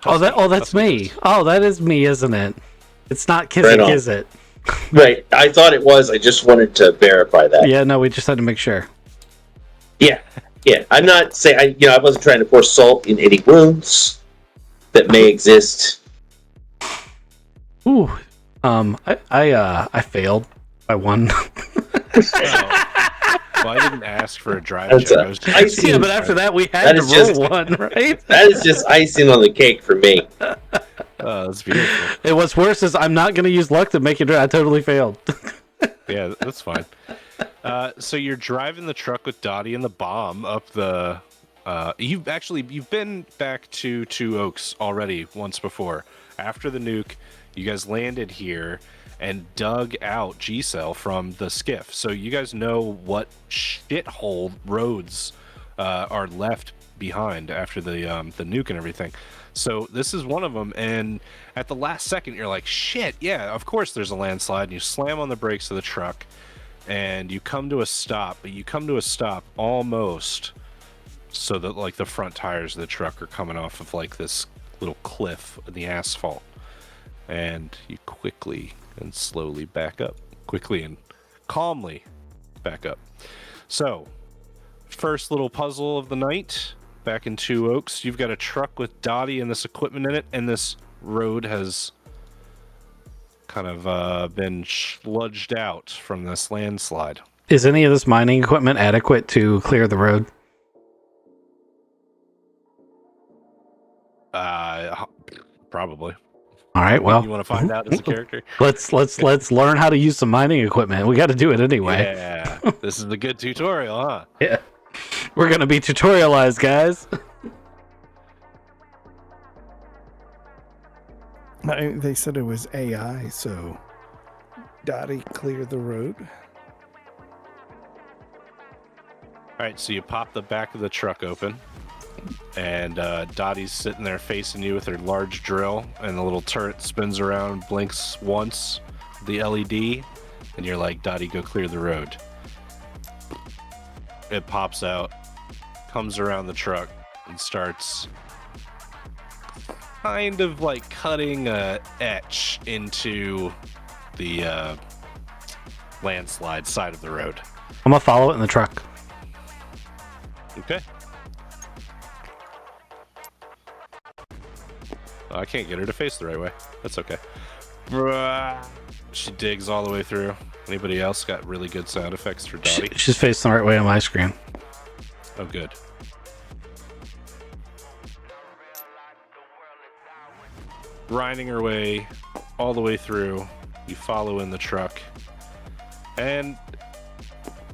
Husky. That's Husky me. does. Oh, that is me, isn't it? It's not Right Kizik, on. is it? Right. I thought it was. I just wanted to verify that. Yeah, no, we just had to make sure. Yeah. Yeah. I'm not saying, I wasn't trying to pour salt in any wounds that may exist. Ooh, I failed by one. Well, I didn't ask for a drive That's check. a I was just icing. Yeah, but after that we had That to is roll just- one, right? That is just icing on the cake for me. that's beautiful. And what's worse is I'm not going to use luck to make it. I totally failed. Yeah, that's fine. So you're driving the truck with Dottie and the bomb up the. You've been back to Two Oaks already once before. After the nuke, you guys landed here and dug out G-Cell from the skiff. So you guys know what shithole roads are left behind after the nuke and everything. So this is one of them, and at the last second, you're like, shit, yeah, of course there's a landslide, and you slam on the brakes of the truck, and you come to a stop, but you come to a stop almost so that, like, the front tires of the truck are coming off of, like, this little cliff in the asphalt, and you quickly and slowly back up, quickly and calmly back up. So, first little puzzle of the night. Back in Two Oaks, you've got a truck with Dottie and this equipment in it, and this road has kind of been sludged out from this landslide. Is any of this mining equipment adequate to clear the road? Probably. All right. Well, You want to find out as a character? let's learn how to use some mining equipment. We got to do it anyway. Yeah, this is the good tutorial, huh? Yeah. We're gonna be tutorialized, guys. They said it was AI, so Dottie clear the road. All right, so you pop the back of the truck open, and Dottie's sitting there facing you with her large drill, and the little turret spins around, blinks once, the LED, and you're like, Dottie, go clear the road. It pops out, comes around the truck, and starts kind of like cutting a etch into the landslide side of the road. I'm gonna follow it in the truck. Okay. I can't get her to face the right way. That's okay. She digs all the way through. Anybody else got really good sound effects for Dottie? She's facing the right way on my screen. Oh, good. Grinding her way all the way through. You follow in the truck. And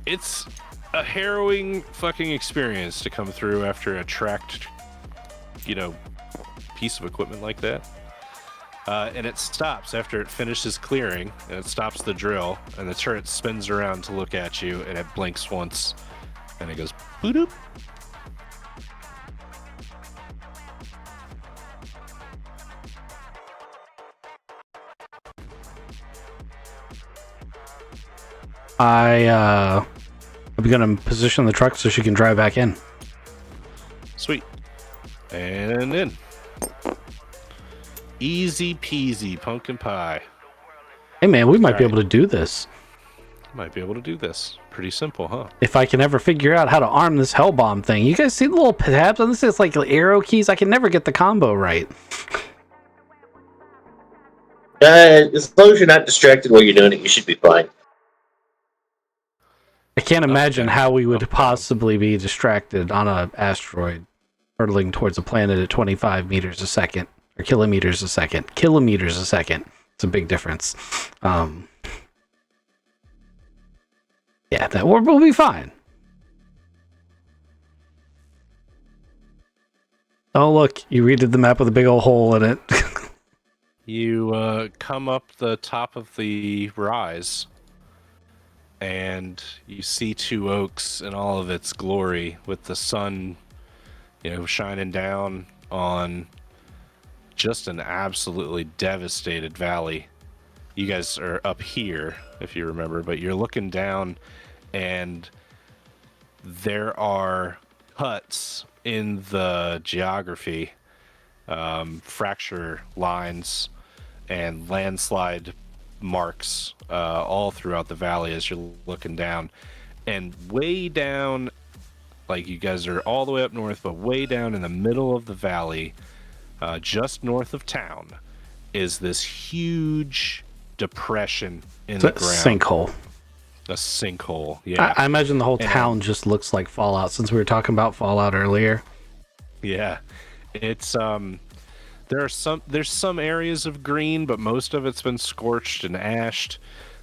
it's a harrowing fucking experience to come through after a tracked, piece of equipment like that. And it stops after it finishes clearing, and it stops the drill, and the turret spins around to look at you, and it blinks once, and it goes boop. I'm gonna position the truck so she can drive back in. Sweet. And in. Easy peasy pumpkin pie. Hey man, we might be Alright. able to do this. Might be able to do this. Pretty simple, huh? If I can ever figure out how to arm this hell bomb thing. You guys see the little tabs on this? It's like arrow keys. I can never get the combo right. As long as you're not distracted while you're doing it, you should be fine. I can't imagine Okay. how we would Okay. possibly be distracted on an asteroid hurtling towards a planet at 25 meters a second. Or kilometers a second. Kilometers a second. It's a big difference. Yeah, we'll be fine. Oh, look, you redid the map with a big old hole in it. You come up the top of the rise, and you see Two Oaks in all of its glory, with the sun, shining down on just an absolutely devastated valley. you guys are up here, if you remember, but you're looking down, and there are cuts in the geography, fracture lines, and landslide marks all throughout the valley as you're looking down. And way down, like you guys are all the way up north, but way down in the middle of the valley, just north of town, is this huge depression in the ground. Sinkhole. A sinkhole, yeah. I imagine the whole And- town just looks like Fallout, since we were talking about Fallout earlier. Yeah. It's there's some areas of green, but most of it's been scorched and ashed.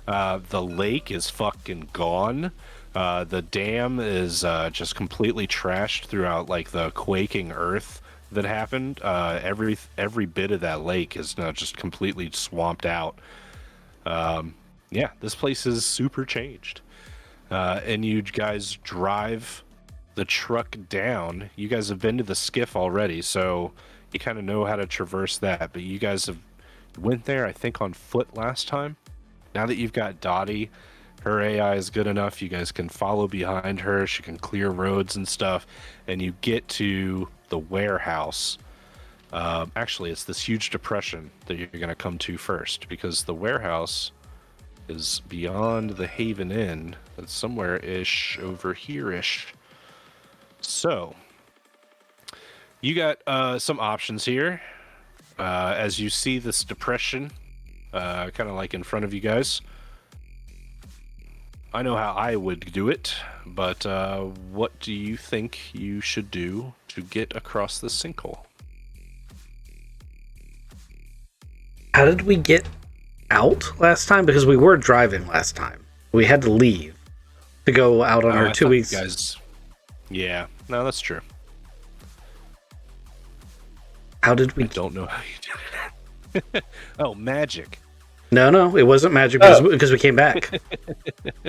The lake is fucking gone. The dam is just completely trashed throughout, like, the quaking earth that happened. Every bit of that lake is now just completely swamped out. Yeah, this place is super changed. And you guys drive the truck down. You guys have been to the skiff already, so you kind of know how to traverse that. But you guys went there, I think, on foot last time. Now that you've got Dottie, her AI is good enough. You guys can follow behind her. She can clear roads and stuff. And you get to the warehouse. Actually, it's this huge depression that you're going to come to first, because the warehouse is beyond the Haven Inn. It's somewhere-ish over here-ish. So, you got some options here. As you see this depression, kind of like in front of you guys. I know how I would do it, but what do you think you should do to get across this sinkhole? How did we get out last time? Because we were driving last time. We had to leave to go out on our I 2 thought weeks. you guys... Yeah, no, that's true. How did we? I don't know how you did it. Oh, magic. No, it wasn't magic because we came back.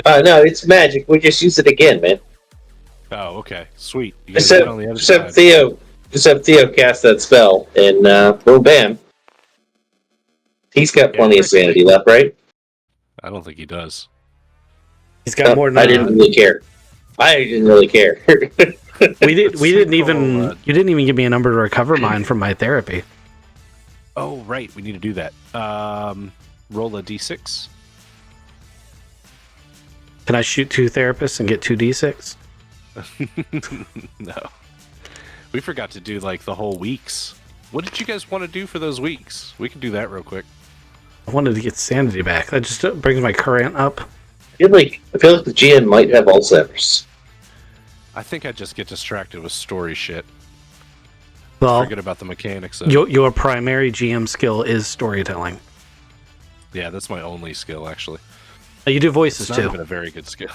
No, it's magic. We just use it again, man. Oh, okay, sweet. You guys get on the other side. Except Theo cast that spell, and boom, bam. He's got plenty of sanity left, right? I don't think he does. He's got more than I didn't really care. We didn't even. You didn't even give me a number to recover mine from my therapy. Oh, right. We need to do that. Roll a d6. Can I shoot 2 therapists and get 2 d6? No. We forgot to do, like, the whole weeks. What did you guys want to do for those weeks? We can do that real quick. I wanted to get sanity back. That just brings my current up. I feel like the GM might have Alzheimer's. I think I just get distracted with story shit. Well, Forget about the mechanics of your primary GM skill is storytelling. Yeah, that's my only skill, actually. You do voices It's not too. even a very good skill.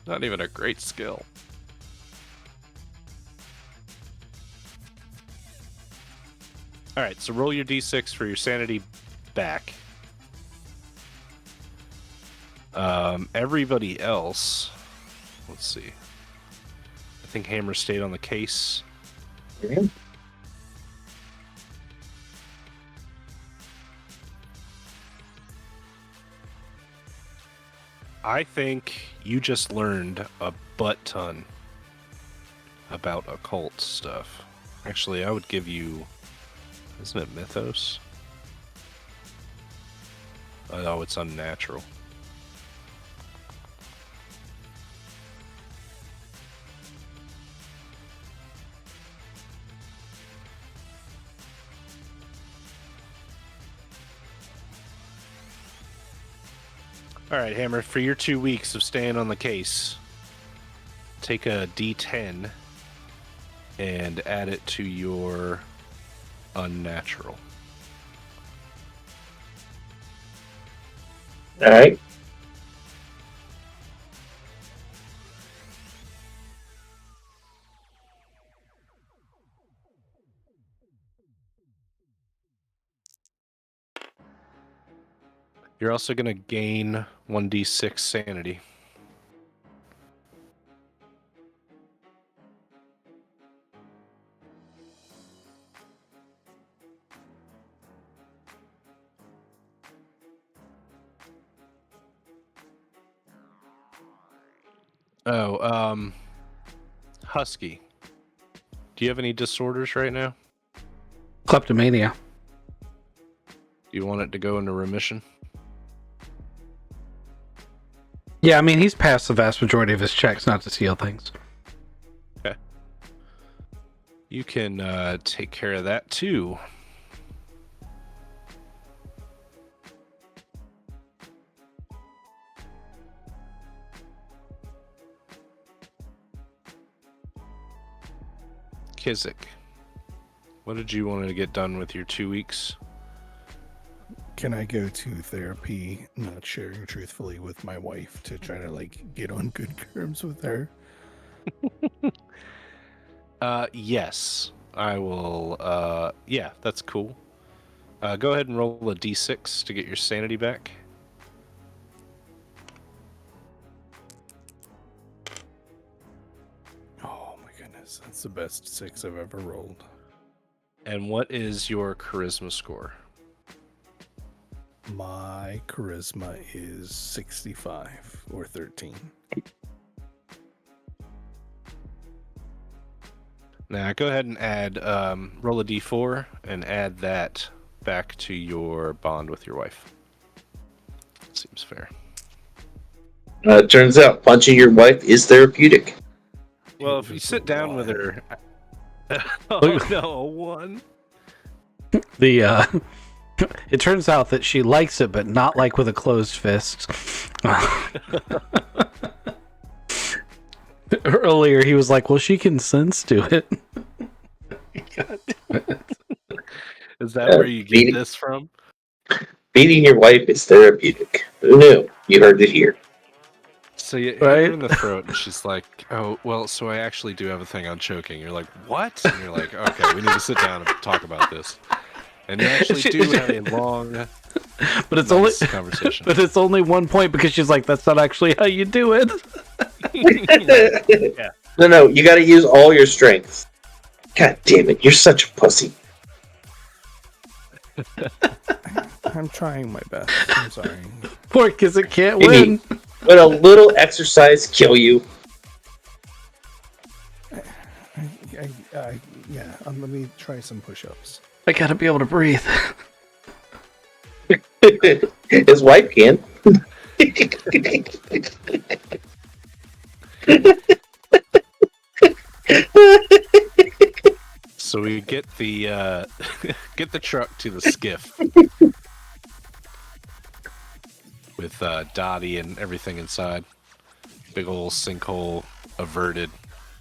Not even a great skill. Alright, so roll your d6 for your sanity back. Everybody else... Let's see. I think Hammer stayed on the case. Yeah. I think you just learned a butt ton about occult stuff. Actually, I would give you... Isn't it Mythos? Oh, it's unnatural. Alright, Hammer, for your 2 weeks of staying on the case, take a d10 and add it to your unnatural. All right. You're also going to gain 1d6 sanity. Oh, Husky. Do you have any disorders right now? Kleptomania. Do you want it to go into remission? Yeah, I mean, he's passed the vast majority of his checks not to steal things. Okay. You can take care of that too. Kizik, what did you want to get done with your 2 weeks? Can I go to therapy, not sharing truthfully with my wife to try to like get on good terms with her? Yes. I will, yeah, that's cool. Go ahead and roll a d6 to get your sanity back. Oh my goodness, that's the best 6 I've ever rolled. And what is your charisma score? My charisma is 65 or 13. Now, go ahead and add, roll a d4 and add that back to your bond with your wife. Seems fair. It turns out punching your wife is therapeutic. Well, if you sit down with her... oh, no, a 1? It turns out that she likes it, but not like with a closed fist. Earlier, he was like, well, she consents to it. God damn it. Is that where you get this from? Beating your wife is therapeutic. Who knew? You heard it here. So you hit her in the throat, and she's like, oh, well, so I actually do have a thing on choking. You're like, what? And you're like, okay, we need to sit down and talk about this. And you actually do have a long, but it's only conversation. But it's only 1 point because she's like, that's not actually how you do it. Yeah. No, you got to use all your strengths. God damn it, you're such a pussy. I'm trying my best. I'm sorry. Poor Kizik can't win. Would a little exercise kill you? Yeah, let me try some push-ups. I gotta be able to breathe. His wife can. So we get the get the truck to the skiff with Dottie and everything inside. Big ol' sinkhole averted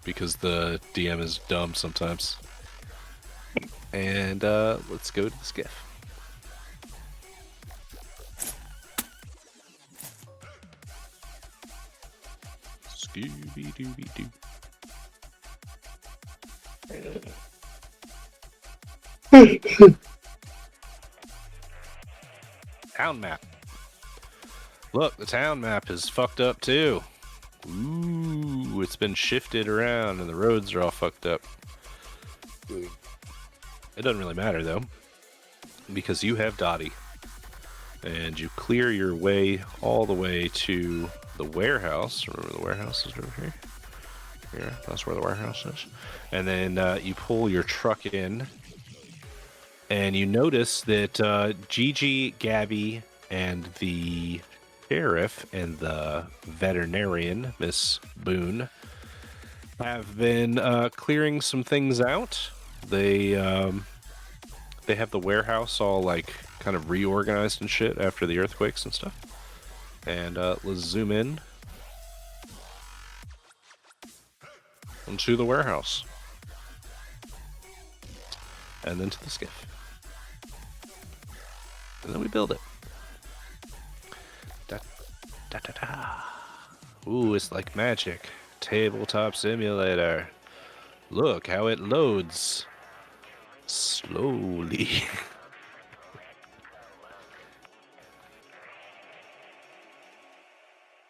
because the DM is dumb sometimes. And let's go to the skiff. Scooby-Dooby-Doo. Town map. Look, the town map is fucked up too. Ooh, it's been shifted around and the roads are all fucked up. It doesn't really matter though, because you have Dottie. And you clear your way all the way to the warehouse. Remember the warehouse is over here? Here, that's where the warehouse is. And then you pull your truck in. And you notice that Gigi, Gabby, and the sheriff and the veterinarian, Miss Boone, have been clearing some things out. They have the warehouse all like kind of reorganized and shit after the earthquakes and stuff. And let's zoom in into the warehouse. And then to the skiff. And then we build it. Da, da, da, da. Ooh, it's like magic. Tabletop simulator. Look how it loads. Slowly.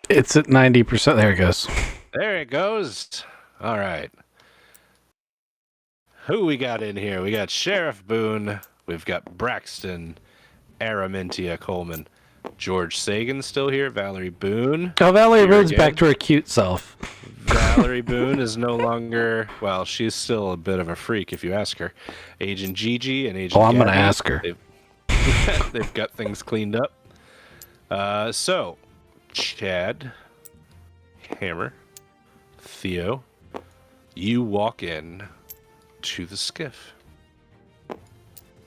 It's at 90%. There it goes. There it goes. All right. Who we got in here? We got Sheriff Boone. We've got Braxton Aramintia Coleman. George Sagan's still here. Valerie Boone. Oh, Valerie Here Boone's again. back to her cute self. Valerie Boone is no longer, well, she's still a bit of a freak if you ask her. Agent Gigi and Agent Oh, I'm gonna Gabby, ask her. They've got things cleaned up. So, Chad, Hammer, Theo, you walk in to the skiff.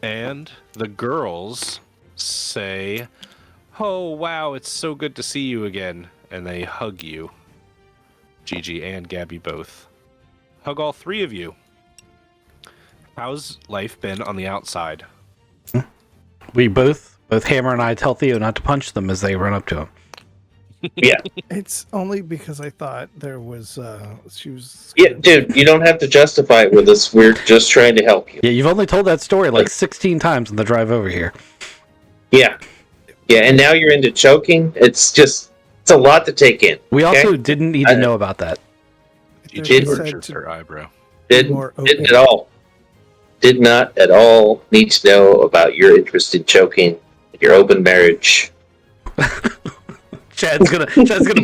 And the girls say, "Oh, wow, it's so good to see you again." And they hug you. Gigi and Gabby both. Hug all three of you. How's life been on the outside? We both Hammer and I tell Theo not to punch them as they run up to him. Yeah. It's only because I thought there was she was. Yeah, dude, you don't have to justify it with us. We're just trying to help you. Yeah, you've only told that story like 16 times on the drive over here. Yeah. Yeah, and now you're into choking. It's a lot to take in. We okay? also didn't need to know about that. Gigi did- arches her eyebrow. Didn't more open. at all. Did not at all need to know about your interest in choking, your open marriage. Chad's gonna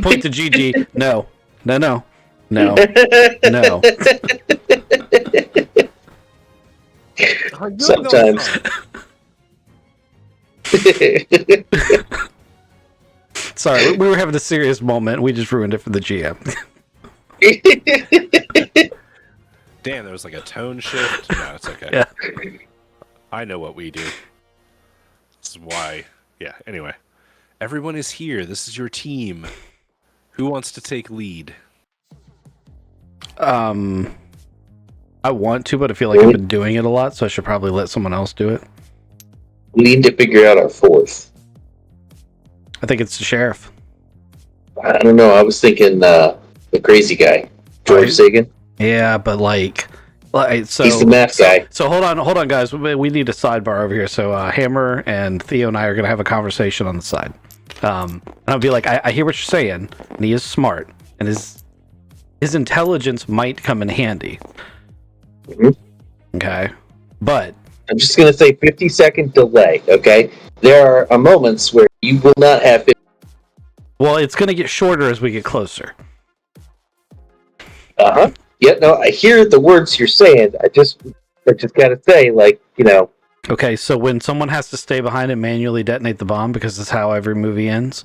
point to Gigi. No. No. Sometimes. Sorry, we were having a serious moment. We just ruined it for the GM. Damn, there was like a tone shift. No, it's okay. Yeah. I know what we do. This is why. Yeah, anyway. Everyone is here. This is your team. Who wants to take lead? I want to, but I feel like I've been doing it a lot, so I should probably let someone else do it. We need to figure out our fourth. I think it's the sheriff. I don't know. I was thinking the crazy guy, George Sagan. Yeah, but like so He's the math guy. So hold on, guys. We need a sidebar over here. So Hammer and Theo and I are gonna have a conversation on the side. And I'll be like, I hear what you're saying, and he is smart, and his intelligence might come in handy. Mhm. Okay, but I'm just going to say 50-second delay, okay? There are moments where you will not have... well, it's gonna get shorter as we get closer. Uh-huh. Yeah, no, I hear the words you're saying. I just got to say, like, you know... Okay, so when someone has to stay behind and manually detonate the bomb, because that's how every movie ends.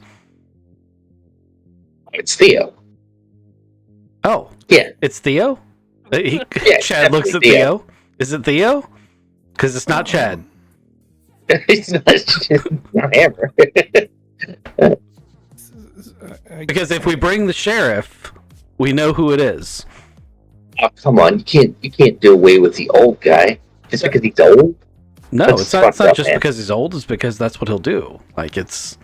It's Theo. Oh, Yeah. it's Theo. Yeah, Chad looks at definitely Theo. Is it Theo? Because it's not Chad. It's not Hammer. Because if we bring the sheriff, we know who it is. Oh, come on. You can't do away with the old guy just because he's old. No, That's it's not fucked up, just man. because he's old. It's because that's what he'll do. Like that's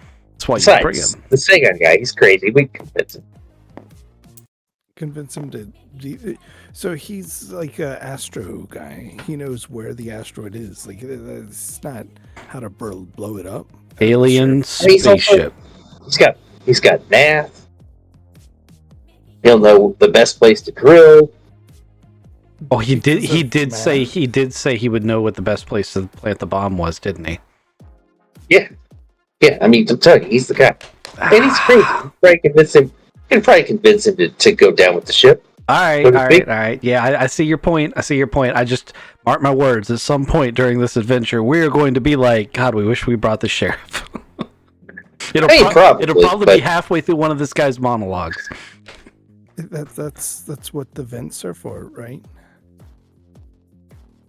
why you bring Besides, him. the Sagan guy, he's crazy. We convince him. Convince him to. So he's like a astro guy. He knows where the asteroid is. Like it's not how to blow it up. Alien Sure. He's also- spaceship. He's got math. He'll know the best place to drill. Oh, he did. He Because of did say. math. He did say he would know what the best place to plant the bomb was, didn't he? Yeah. I mean, I'm telling you, he's the guy, and he's crazy. You can probably convince him to go down with the ship. All right. Yeah, I see your point. I just mark my words. At some point during this adventure, we're going to be like, God, we wish we brought the sheriff. It'll probably but- be halfway through one of this guy's monologues. That's what the vents are for, right?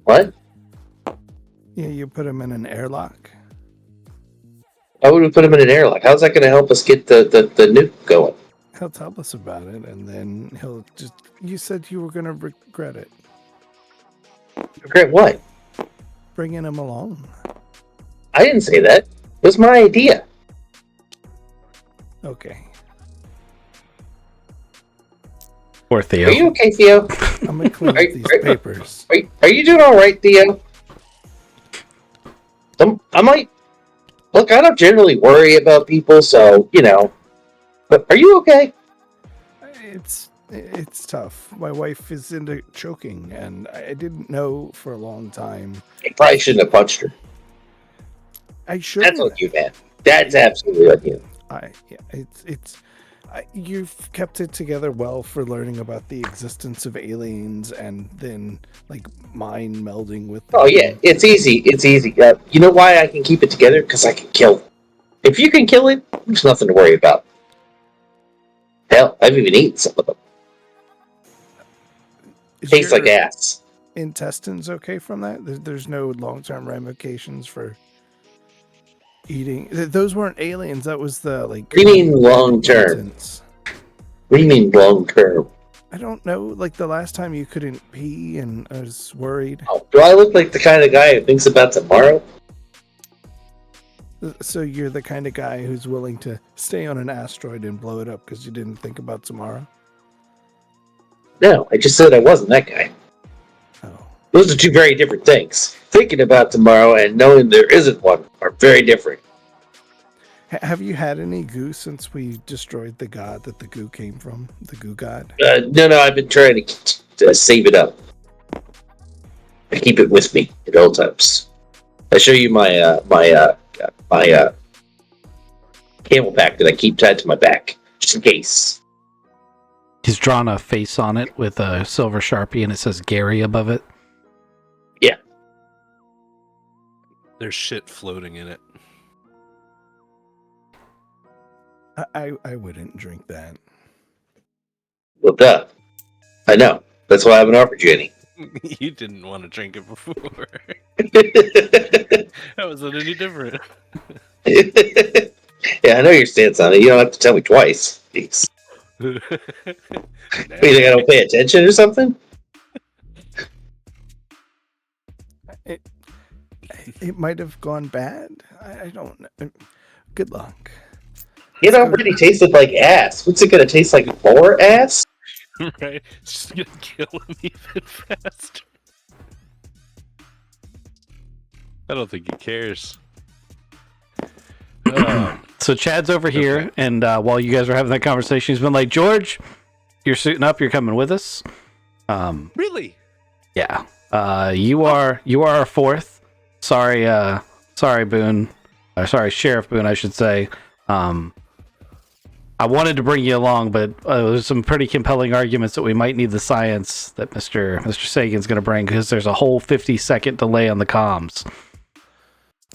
What? Yeah, you put him in an airlock. Why would we put him in an airlock? How's that going to help us get the nuke going? He'll tell us about it, and then he'll just. You said you were going to regret it. Regret what? Bringing him along. I didn't say that. It was my idea. Okay. Poor Theo. Are you okay, Theo? I'm going to clean up these papers. Are you doing all right, Theo? I might... Look, I don't generally worry about people, so, you know. But are you okay? It's tough. My wife is into choking, and I didn't know for a long time. You probably shouldn't have punched her. I should. That's on you, man. That's absolutely on you. You've kept it together well for learning about the existence of aliens and then like mind melding with. Oh yeah, it's easy. It's easy. You know why I can keep it together? Because I can kill it. If you can kill it, there's nothing to worry about. Hell, I've even eaten some of them. Tastes like ass. Intestines okay from that? There's no long-term ramifications for eating. Those weren't aliens. That was the like. What do you mean long-term? What do you mean long-term? I don't know. Like the last time you couldn't pee, and I was worried. Oh, do I look like the kind of guy who thinks about tomorrow? So you're the kind of guy who's willing to stay on an asteroid and blow it up because you didn't think about tomorrow? No, I just said I wasn't that guy. Oh. Those are two very different things. Thinking about tomorrow and knowing there isn't one are very different. Have you had any goo since we destroyed the god that the goo came from? The goo god? No, I've been trying to save it up. I keep it with me at all times. I show you my camel pack that I keep tied to my back, just in case. He's drawn a face on it with a silver Sharpie, and it says Gary above it. Yeah. There's shit floating in it. I wouldn't drink that. Well, duh. I know. That's why I haven't offered you any. You didn't want to drink it before. That wasn't any different. Yeah, I know your stance on it. You don't have to tell me twice. Jeez. You think I don't pay attention or something? It might have gone bad. I don't know. Good luck. It already tasted like ass. What's it gonna taste like? More ass? Right? It's just gonna kill him even faster. I don't think he cares. So Chad's over here, and while you guys are having that conversation, he's been like, George, you're suiting up, you're coming with us. Really? Yeah. You are our fourth. Sorry, Boone. Sorry, Sheriff Boone, I should say. I wanted to bring you along, but there's some pretty compelling arguments that we might need the science that Mr. Sagan's going to bring, because there's a whole 50-second delay on the comms.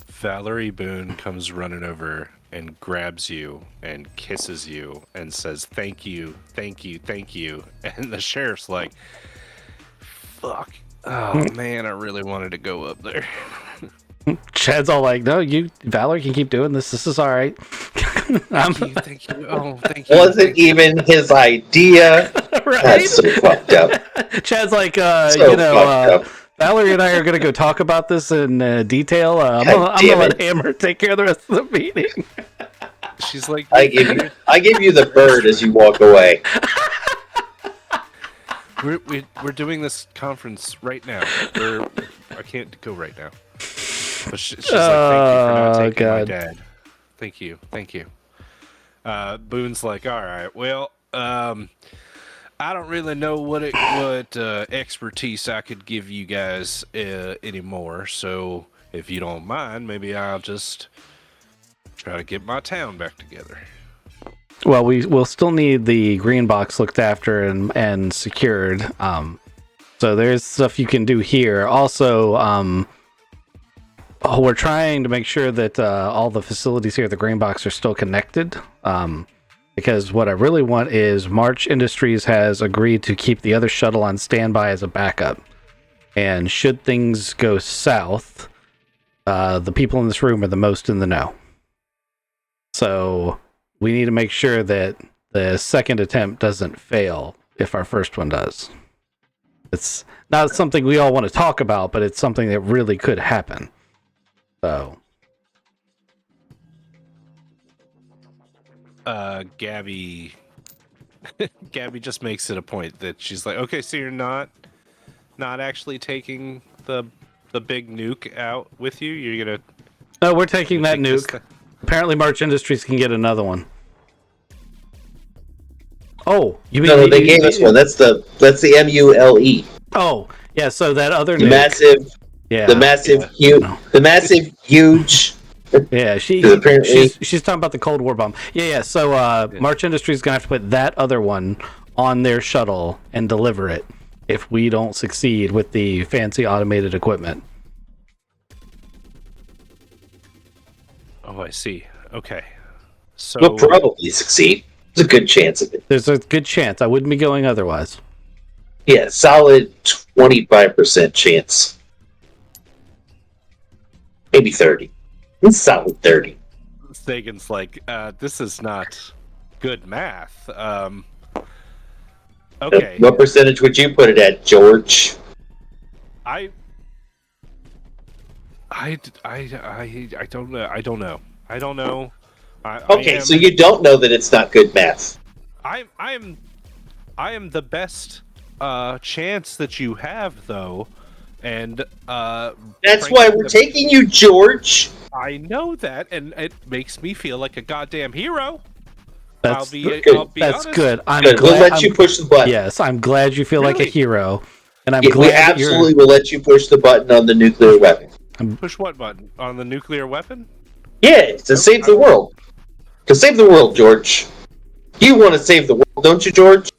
Valerie Boone comes running over and grabs you and kisses you and says, thank you, thank you, thank you. And the sheriff's like, fuck. Oh, man, I really wanted to go up there. Chad's all like, no, Valerie can keep doing this. This is all right. Thank you. Oh, thank you. Wasn't even his idea. Right? That's so fucked up. Chad's like, So Valerie and I are going to go talk about this in detail. I'm going to let Hammer take care of the rest of the meeting. She's like, I give you the bird as you walk away. We're doing this conference right now. I can't go right now. But she's like, thank you for not taking my dad. Thank you. Boone's like, all right, well, I don't really know what expertise I could give you guys anymore. So if you don't mind, maybe I'll just try to get my town back together. Well, we'll still need the green box looked after and secured. So there's stuff you can do here. Also, we're trying to make sure that all the facilities here at the green box are still connected. Because what I really want is March Industries has agreed to keep the other shuttle on standby as a backup. And should things go south, the people in this room are the most in the know. So we need to make sure that the second attempt doesn't fail if our first one does. It's not something we all want to talk about, but it's something that really could happen. So Gabby just makes it a point that she's like, okay, so you're not actually taking the big nuke out with you? You're gonna... No, we're taking that nuke. Apparently March Industries can get another one. Oh, you mean... No, they gave us one. That's the MULE. Oh, yeah, so that other The nuke... massive... Yeah. The massive, huge Yeah, 'Cause apparently, she's talking about the Cold War bomb. Yeah. So March Industries is gonna have to put that other one on their shuttle and deliver it if we don't succeed with the fancy automated equipment. Oh, I see. Okay. So we'll probably succeed. There's a good chance of it. There's a good chance. I wouldn't be going otherwise. Yeah, solid 25% chance. Maybe 30. It's solid 30. Sagan's like, this is not good math. Okay. What percentage would you put it at, George? I don't know. I don't know. Okay, so you don't know that it's not good math. I am the best chance that you have, though, and That's why we're taking you, George. I know that, and it makes me feel like a goddamn hero. That's good. That's honest. good. I'm Good. glad. We'll let you push the button. Yes, I'm glad you feel like a Really? hero, and I'm Yeah, glad we that absolutely will let you push the button on the nuclear weapon. Push what button on the nuclear weapon? Yeah, to save the world. To save the world, George. You want to save the world, don't you, George?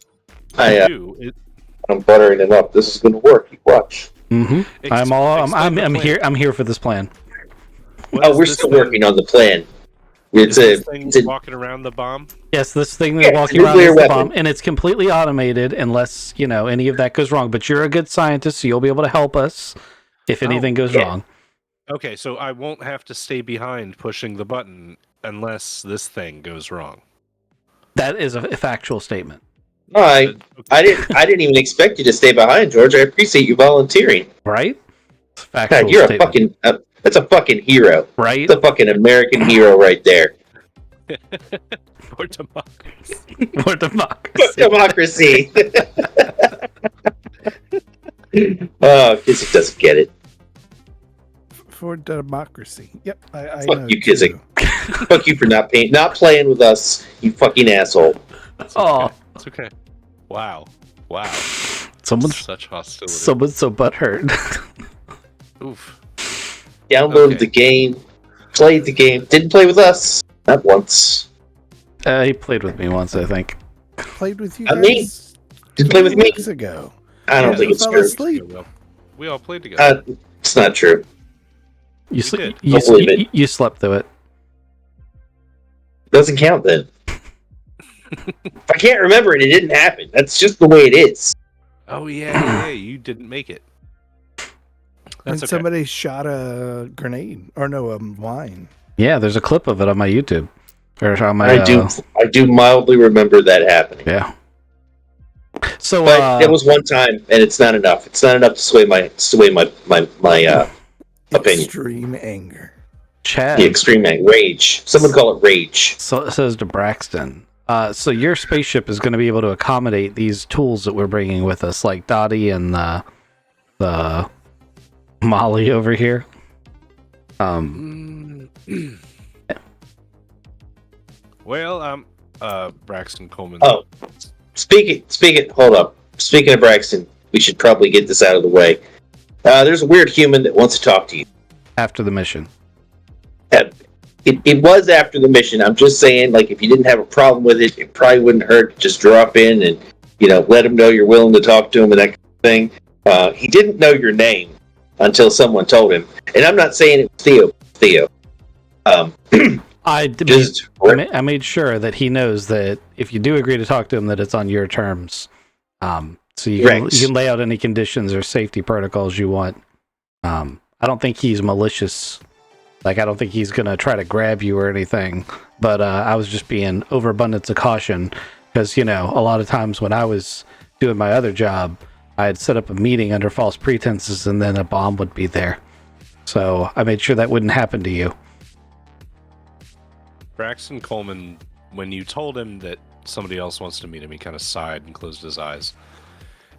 I do. I'm buttering it up. This is going to work. You watch. Mm-hmm. I'm Explain the here. I'm here for this plan. What Oh, is we're this still thing? working on the plan. Is It's this thing a walking around the bomb? Yes, this thing Yeah, that's walking around nuclear is the weapon. bomb, and it's completely automated unless any of that goes wrong. But you're a good scientist, so you'll be able to help us if anything goes yeah. wrong. Okay, so I won't have to stay behind pushing the button unless this thing goes wrong. That is a factual statement, No, I didn't even expect you to stay behind, George. I appreciate you volunteering. right? It's a factual God, you're a statement, fucking that's a fucking hero. right? That's a fucking American hero right there. Or democracy. For democracy. Democracy. Oh, Kissick doesn't get it. For democracy. Yep, I Fuck know. you, too. Kissick. Fuck you for not playing with us, you fucking asshole. Oh, It's okay. Wow. someone's Such hostility. so butthurt. Oof. Downloaded Okay. the game, played the game, didn't play with us. Not once. He played with me once, I think. Played with you Not guys me. Didn't play with me. weeks ago. I don't Yeah, think I it's fell true. asleep. We all played together. It's not true. You did. Don't believe it. you slept through it. Doesn't count then. If I can't remember it, it didn't happen. That's just the way it is. Oh yeah, you didn't make it. And That's okay. somebody shot a grenade. Or no, wine. Yeah, there's a clip of it on my YouTube. Or on my, I do mildly remember that happening. Yeah. So, But it was one time, and it's not enough. It's not enough to sway my opinion. Extreme anger. Chad. The extreme rage. Someone call it rage. So it says to Braxton. So your spaceship is going to be able to accommodate these tools that we're bringing with us, like Dottie and the Molly over here. Well, Braxton Coleman. Oh, speaking. Hold up. Speaking of Braxton, we should probably get this out of the way. There's a weird human that wants to talk to you. After the mission. It was after the mission. I'm just saying, like, if you didn't have a problem with it, it probably wouldn't hurt to just drop in and, let him know you're willing to talk to him and that kind of thing. He didn't know your name until someone told him. And I'm not saying it was Theo. I made sure that he knows that if you do agree to talk to him, that it's on your terms. So you can lay out any conditions or safety protocols you want. I don't think he's malicious. Like, I don't think he's going to try to grab you or anything. But I was just being overabundance of caution. Because, a lot of times when I was doing my other job, I had set up a meeting under false pretenses and then a bomb would be there. So I made sure that wouldn't happen to you. Braxton Coleman, when you told him that somebody else wants to meet him, he kind of sighed and closed his eyes.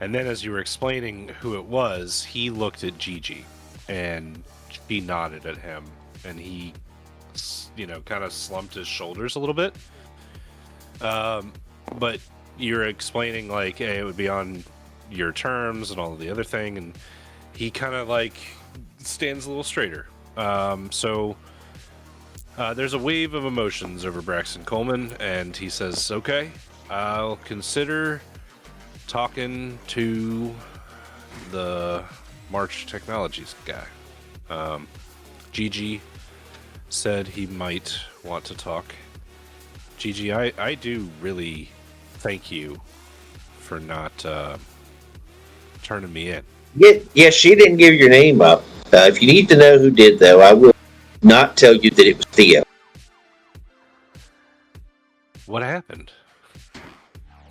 And then as you were explaining who it was, he looked at Gigi and she nodded at him and he, kind of slumped his shoulders a little bit. But you're explaining like, hey, it would be on your terms and all of the other thing. And he kind of like stands a little straighter. So There's a wave of emotions over Braxton Coleman, and he says, "Okay, I'll consider talking to the March Technologies guy." Gigi said he might want to talk. Gigi, I do really thank you for not turning me in. Yeah, she didn't give your name up. If you need to know who did, though, I will not tell you that it was Theo. What happened?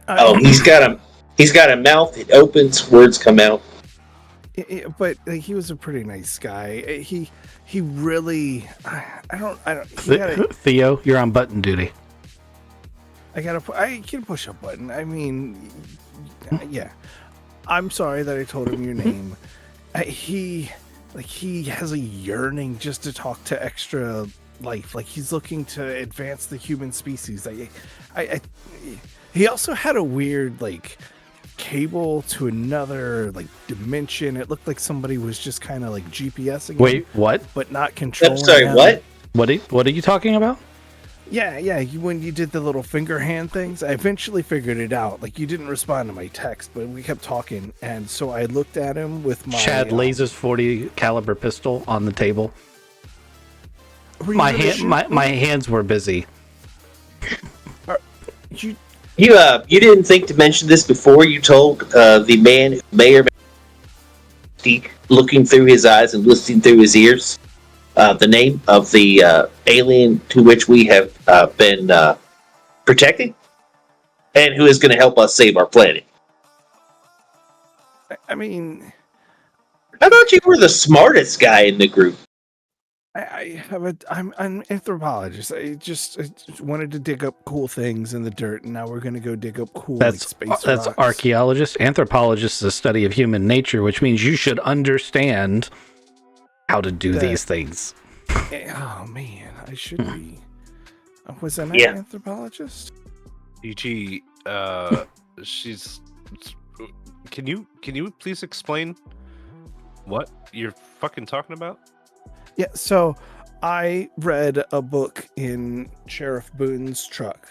Oh, he's got a mouth. It opens, words come out. But he was a pretty nice guy. He really, I don't. He gotta, Theo, you're on button duty. I can push a button. I mean, yeah. I'm sorry that I told him your name. He has a yearning just to talk to extra life. Like he's looking to advance the human species. He also had a weird cable to another dimension. It looked like somebody was just kind of GPSing him, Wait, what? but not controlling I'm sorry, him. what? What are you talking about? Yeah. When you did the little finger hand things, I eventually figured it out. You didn't respond to my text, but we kept talking, and so I looked at him with my Chad lays his 40 caliber pistol on the table. My hands were busy. You didn't think to mention this before you told the man who may or may not speak, looking through his eyes and listening through his ears, the name of the alien to which we have been protecting, and who is going to help us save our planet. I mean, I thought you were the smartest guy in the group. I'm an anthropologist. I just wanted to dig up cool things in the dirt, and now we're gonna go dig up cool space That's rocks. archaeologist. Anthropologist is a study of human nature, which means you should understand how to do these things. Oh man, I should be. Was I not Yeah. an anthropologist? Gigi, she's. Can you please explain what you're fucking talking about? Yeah, so I read a book in Sheriff Boone's truck.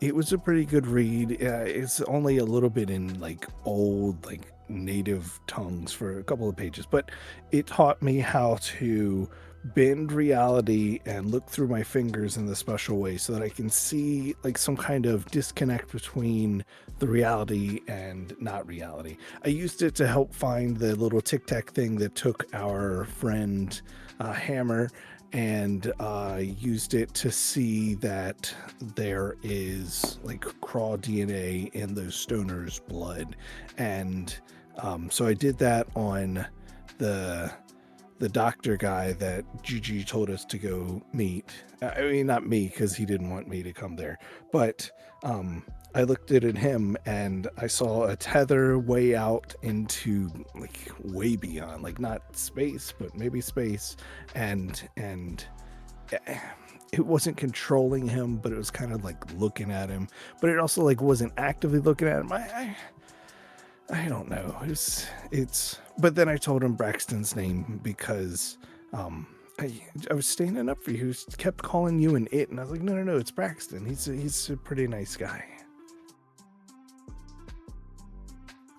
It was a pretty good read. It's only a little bit in old native tongues for a couple of pages, but it taught me how to bend reality and look through my fingers in the special way so that I can see some kind of disconnect between the reality and not reality. I used it to help find the little tic tac thing that took our friend Hammer, and used it to see that there is craw DNA in those stoners' blood, and so I did that on the doctor guy that Gigi told us to go meet. I mean, not me, because he didn't want me to come there, but I looked at him and I saw a tether way out into way beyond, not space, but maybe space, and it wasn't controlling him, but it was kind of looking at him, but it also wasn't actively looking at him. I don't know. It's. But then I told him Braxton's name because I was standing up for you. He kept calling you an it, and I was like, no, it's Braxton. He's a pretty nice guy.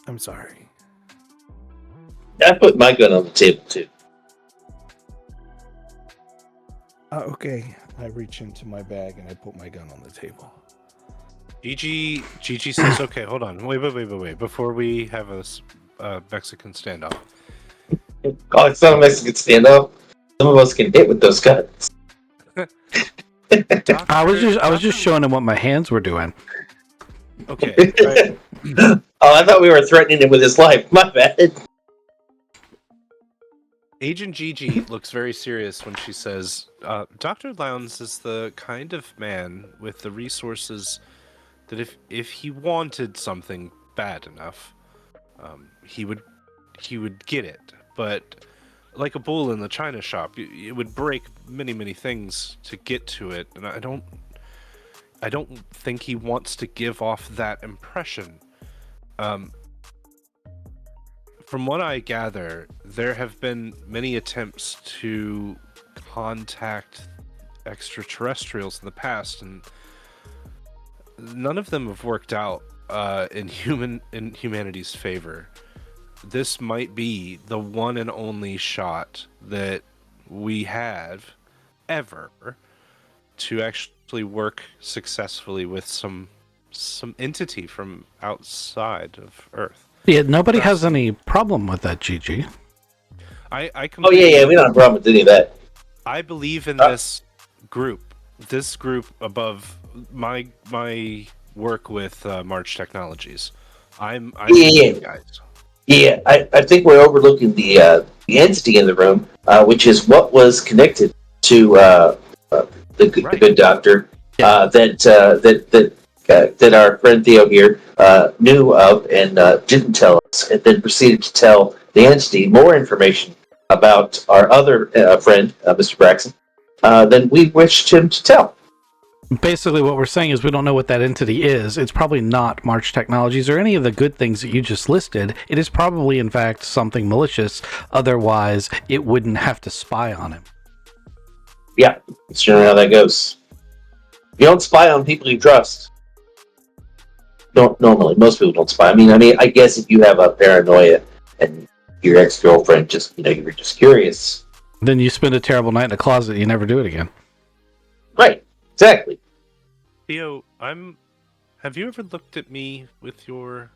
I'm sorry. I put my gun on the table too. Okay. I reach into my bag and I put my gun on the table. Gigi says, "Okay, hold on, wait. Before we have a Mexican standoff." Oh, it's not a Mexican standoff. Some of us can hit with those guns. I was just showing him what my hands were doing. Okay. Right. Oh, I thought we were threatening him with his life. My bad. Agent Gigi looks very serious when she says, Dr. Lowndes is the kind of man with the resources that if he wanted something bad enough, he would get it. But like a bull in the china shop, it would break many things to get to it, and I don't think he wants to give off that impression. From what I gather, there have been many attempts to contact extraterrestrials in the past, and none of them have worked out in humanity's favor. This might be the one and only shot that we have ever to actually work successfully with some entity from outside of Earth. Yeah, nobody has any problem with that, Gigi. I Oh completely yeah, we don't have a problem with any of that. I believe in this group. This group above my work with March Technologies. I'm Yeah, with yeah. you guys. Yeah, I think we're overlooking the entity in the room, which is what was connected to the good doctor that our friend Theo here knew of and didn't tell us, and then proceeded to tell the entity more information about our other friend, Mr. Braxton, than we wished him to tell. Basically, what we're saying is we don't know what that entity is. It's probably not March Technologies or any of the good things that you just listed. It is probably, in fact, something malicious. Otherwise, it wouldn't have to spy on him. Yeah, that's generally how that goes. You don't spy on people you trust. Don't normally. Most people don't spy. I mean, I guess if you have a paranoia and your ex-girlfriend just, you were just curious. Then you spend a terrible night in a closet, you never do it again. Right. Exactly. Theo, have you ever looked at me with your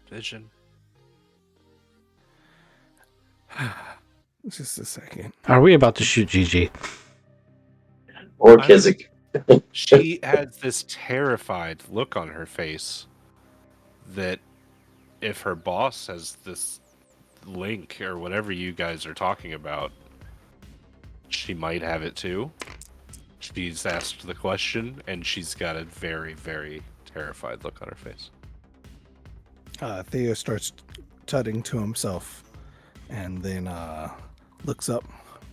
vision? Just a second. Are we about to shoot Gigi? Or Kizik. She has this terrified look on her face that if her boss has this link or whatever you guys are talking about, she might have it too. She's asked the question, and she's got a very, very terrified look on her face. Theo starts tutting to himself and then looks up,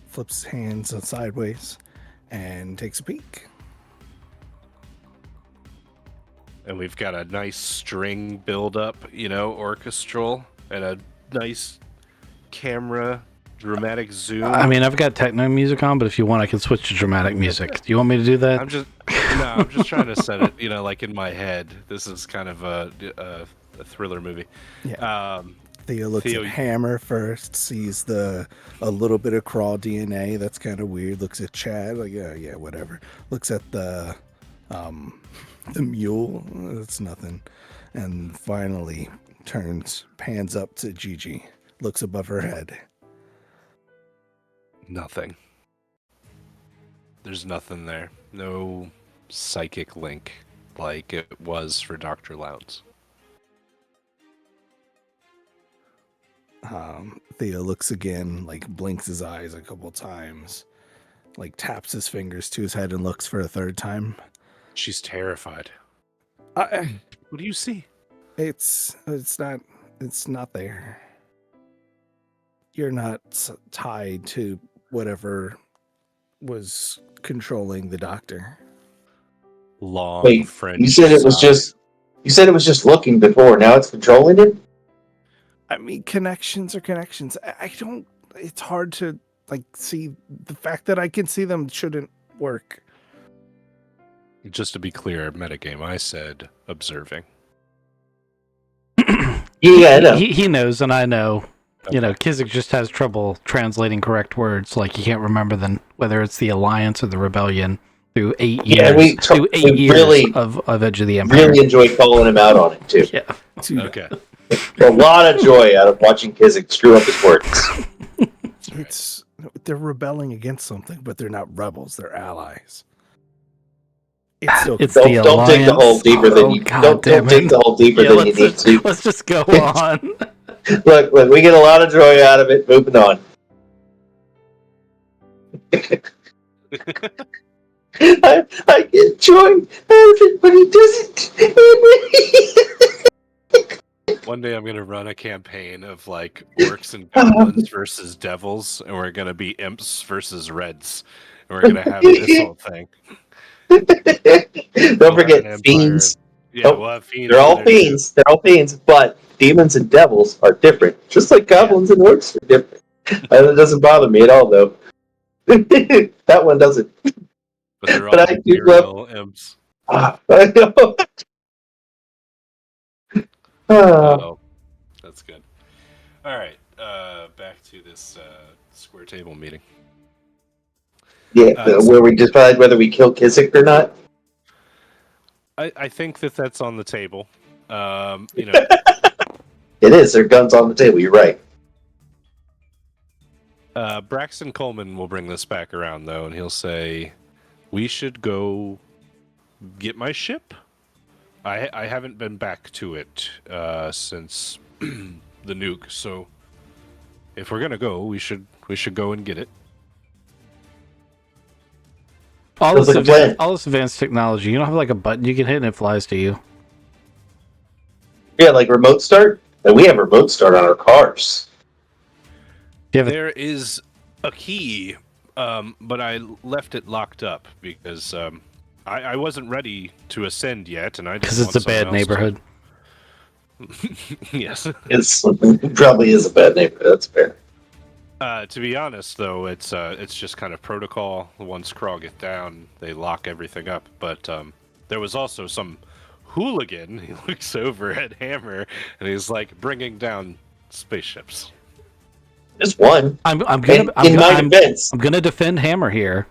flips his hands sideways, and takes a peek. And we've got a nice string build up, orchestral, and a nice camera dramatic zoom. I mean, I've got techno music on, but if you want, I can switch to dramatic music. Do you want me to do that? I'm just trying to set it, like in my head. This is kind of a thriller movie. Yeah. Theo looks at Hammer first, sees a little bit of crawl DNA. That's kind of weird. Looks at Chad, like, yeah, whatever. Looks at the mule. It's nothing. And finally pans up to Gigi. Looks above her head. Nothing. There's nothing there. No psychic link like it was for Dr. Lowndes. Theo looks again, like blinks his eyes a couple times, like taps his fingers to his head and looks for a third time. She's terrified. What do you see? It's not there. You're not tied to whatever was controlling the doctor. Wait, French you said it was just looking before. Now it's controlling it. I mean, connections are connections. I don't. It's hard to see. The fact that I can see them shouldn't work. Just to be clear, metagame, I said observing. Yeah, I know. He knows, and I know. Okay. Kizik just has trouble translating correct words. Like he can't remember whether it's the Alliance or the Rebellion through 8 years. Yeah, we really of Edge of the Empire. Really enjoy calling him out on it too. Yeah. Okay. A lot of joy out of watching Kizik screw up his words. They're rebelling against something, but they're not rebels. They're allies. It's still Don't dig the hole deeper than you. Don't dig the hole deeper than you need to. Let's just go on. Look, we get a lot of joy out of it. Moving on. I get joy out of it, but he doesn't. One day I'm going to run a campaign of orcs and goblins versus devils, and we're going to be imps versus reds. And we're going to have this whole thing. Don't forget fiends. Yeah, we'll have fiends. They're all fiends. They're all fiends, but demons and devils are different. Just like goblins and orcs are different. That doesn't bother me at all, though. That one doesn't. but they're But all I do love. Imperial imps. I know. Oh, that's good. All right, back to this square table meeting. Yeah, So where we decide whether we kill Kissick or not. I think that's on the table. It is. There are guns on the table. You're right. Braxton Coleman will bring this back around though, and he'll say, "We should go get my ship. I haven't been back to it since the nuke, so if we're gonna go, we should go and get it." All Sounds this, like a plan. all this advanced technology, you don't have like a button you can hit and it flies to you. Yeah, like remote start. And we have remote start on our cars. There is a key, but I left it locked up because I wasn't ready to ascend yet, and I Because it's a bad neighborhood. Yes. It probably is a bad neighborhood. That's fair. To be honest, though, it's just kind of protocol. Once Krog get down, they lock everything up. But there was also some hooligan. He looks over at Hammer and he's like bringing down spaceships. There's one. I'm In gonna my defense, I'm gonna defend Hammer here.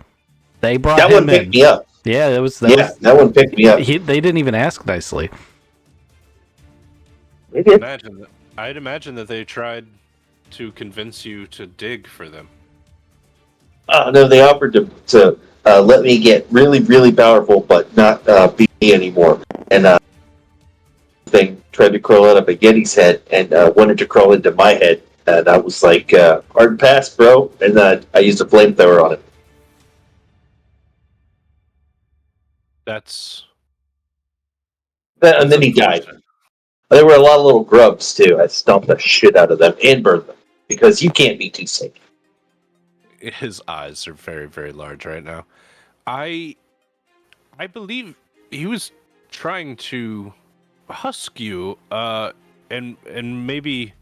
They brought that him one picked in. me up. Yeah, That one picked me up. They didn't even ask nicely. They did. I'd imagine that they tried to convince you to dig for them. No, they offered to let me get really, really powerful, but not be me anymore. And thing tried to crawl out of a Yeti's head and wanted to crawl into my head. And I was like, hard pass, bro. And I used a flamethrower on it. And then he died. There were a lot of little grubs, too. I stomped the shit out of them and burned them. Because you can't be too safe. His eyes are very, very large right now. I believe he was trying to husk you, and maybe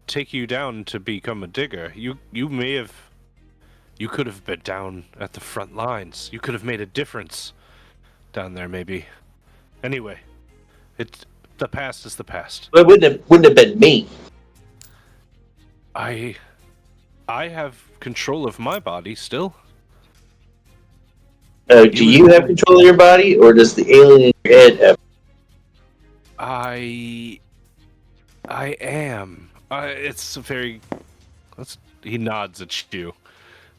take you down to become a digger. You could have been down at the front lines. You could have made a difference down there, maybe. Anyway, the past is the past. But it wouldn't have been me. I have control of my body still. Do you have control of your body, or does the alien in your head have? I am. It's a very. He nods at you.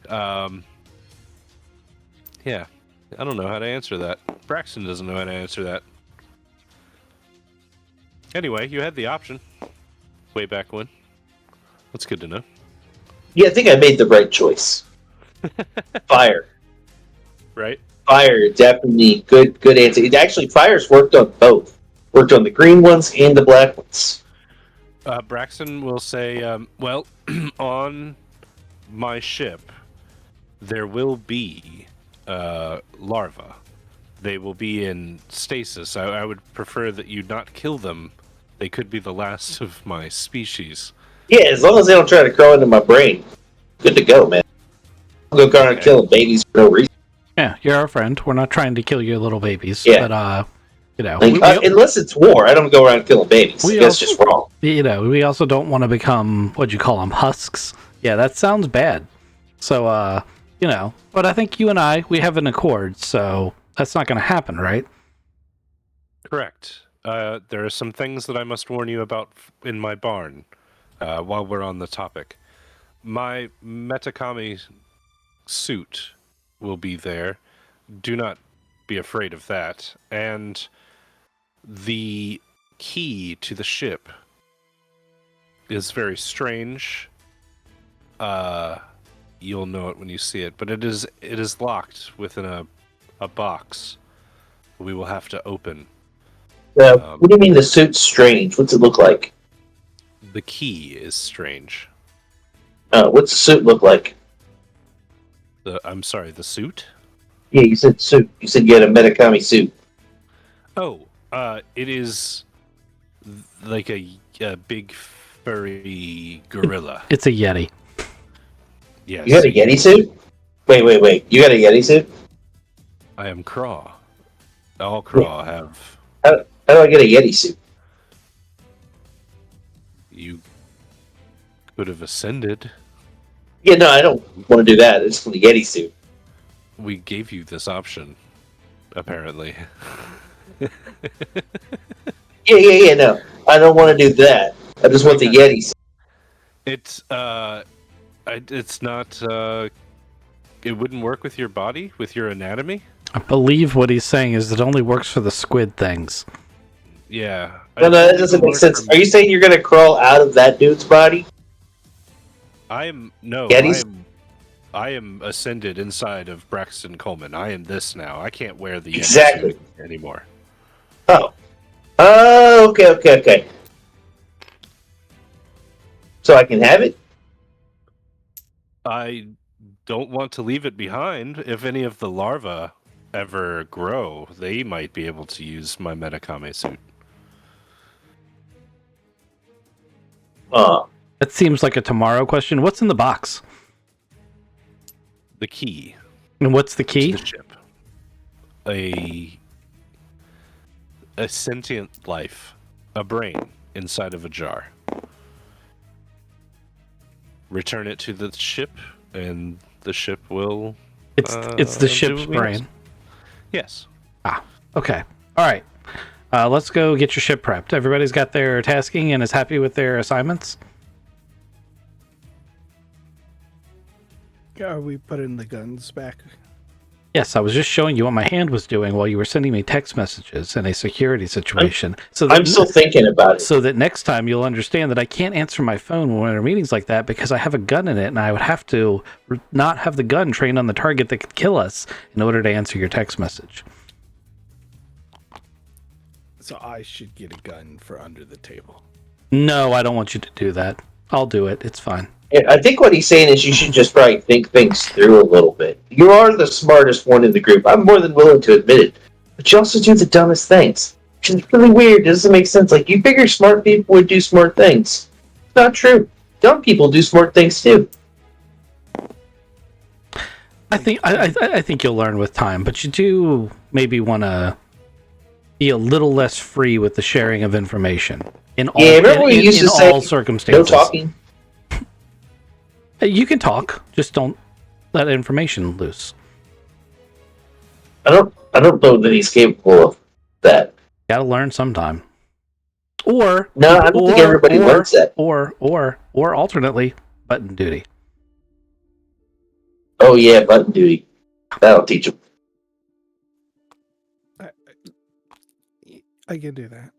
Yeah, I don't know how to answer that. Braxton doesn't know how to answer that. Anyway, you had the option way back when. That's good to know. Yeah, I think I made the right choice. Fire. Right? Fire, definitely good answer. It actually, Fire's worked on both. Worked on the green ones and the black ones. Braxton will say, well, on my ship, there will be larvae. They will be in stasis. I would prefer that you not kill them. They could be the last of my species. Yeah, as long as they don't try to crawl into my brain. Good to go, man. I'll go around killing babies for no reason. Yeah, you're our friend. We're not trying to kill your little babies. Yeah. But, you know. Unless it's war, I don't go around killing babies. That's just wrong. You know, we also don't want to become, what'd you call them, husks? Yeah, that sounds bad. So, you know, but I think you and we have an accord, so that's not going to happen, right? Correct. There are some things that I must warn you about in my barn while we're on the topic. My Metakami suit will be there. Do not be afraid of that. And the key to the ship is very strange. You'll know it when you see it, but it is locked within a box we will have to open. What do you mean the suit's strange? What's it look like? The key is strange. What's the suit look like? I'm sorry, the suit? Yeah, you said suit. You said you had a Metakami suit. Oh, it is like a big furry gorilla. It's a Yeti. Yes. You got a Yeti suit? Wait. You got a Yeti suit? I am Craw. All Craw have. How do I get a Yeti suit? You could have ascended. Yeah, no, I don't want to do that. It's for the Yeti suit. We gave you this option, apparently. Yeah, no. I don't want to do that. I just want the Yeti suit. It's not. It wouldn't work with your body, with your anatomy. I believe what he's saying is it only works for the squid things. Yeah. No, that doesn't make sense. Are you saying you're going to crawl out of that dude's body? I am Yetis? I am ascended inside of Braxton Coleman. I am this now. I can't wear the Yeti Exactly. suit anymore. Oh. Okay. So I can have it? I don't want to leave it behind. If any of the larvae ever grow, they might be able to use my Metacame suit. That seems like a tomorrow question. What's in the box? The key. And what's the key? To the ship. A sentient life. A brain inside of a jar. Return it to the ship, and the ship will... It's the ship's brain. Yes. Okay. All right. Let's go get your ship prepped. Everybody's got their tasking and is happy with their assignments? Are we putting the guns back? Yes, I was just showing you what my hand was doing while you were sending me text messages in a security situation. I'm still thinking about it. So that next time you'll understand that I can't answer my phone when there are meetings like that because I have a gun in it, and I would have to not have the gun trained on the target that could kill us in order to answer your text message. So I should get a gun for under the table. No, I don't want you to do that. I'll do it. It's fine. Yeah, I think what he's saying is you should just probably think things through a little bit. You are the smartest one in the group. I'm more than willing to admit it. But you also do the dumbest things. Which is really weird. It doesn't make sense. Like, you figure smart people would do smart things. It's not true. Dumb people do smart things too. I think you'll learn with time, but you do maybe want to be a little less free with the sharing of information in all, remember we used to say, all circumstances. No talking. You can talk, just don't let information loose. I don't know that he's capable of that. Got to learn sometime. Or no, I don't think everybody learns that. Or alternately, button duty. Oh yeah, button duty. That'll teach him. I can do that.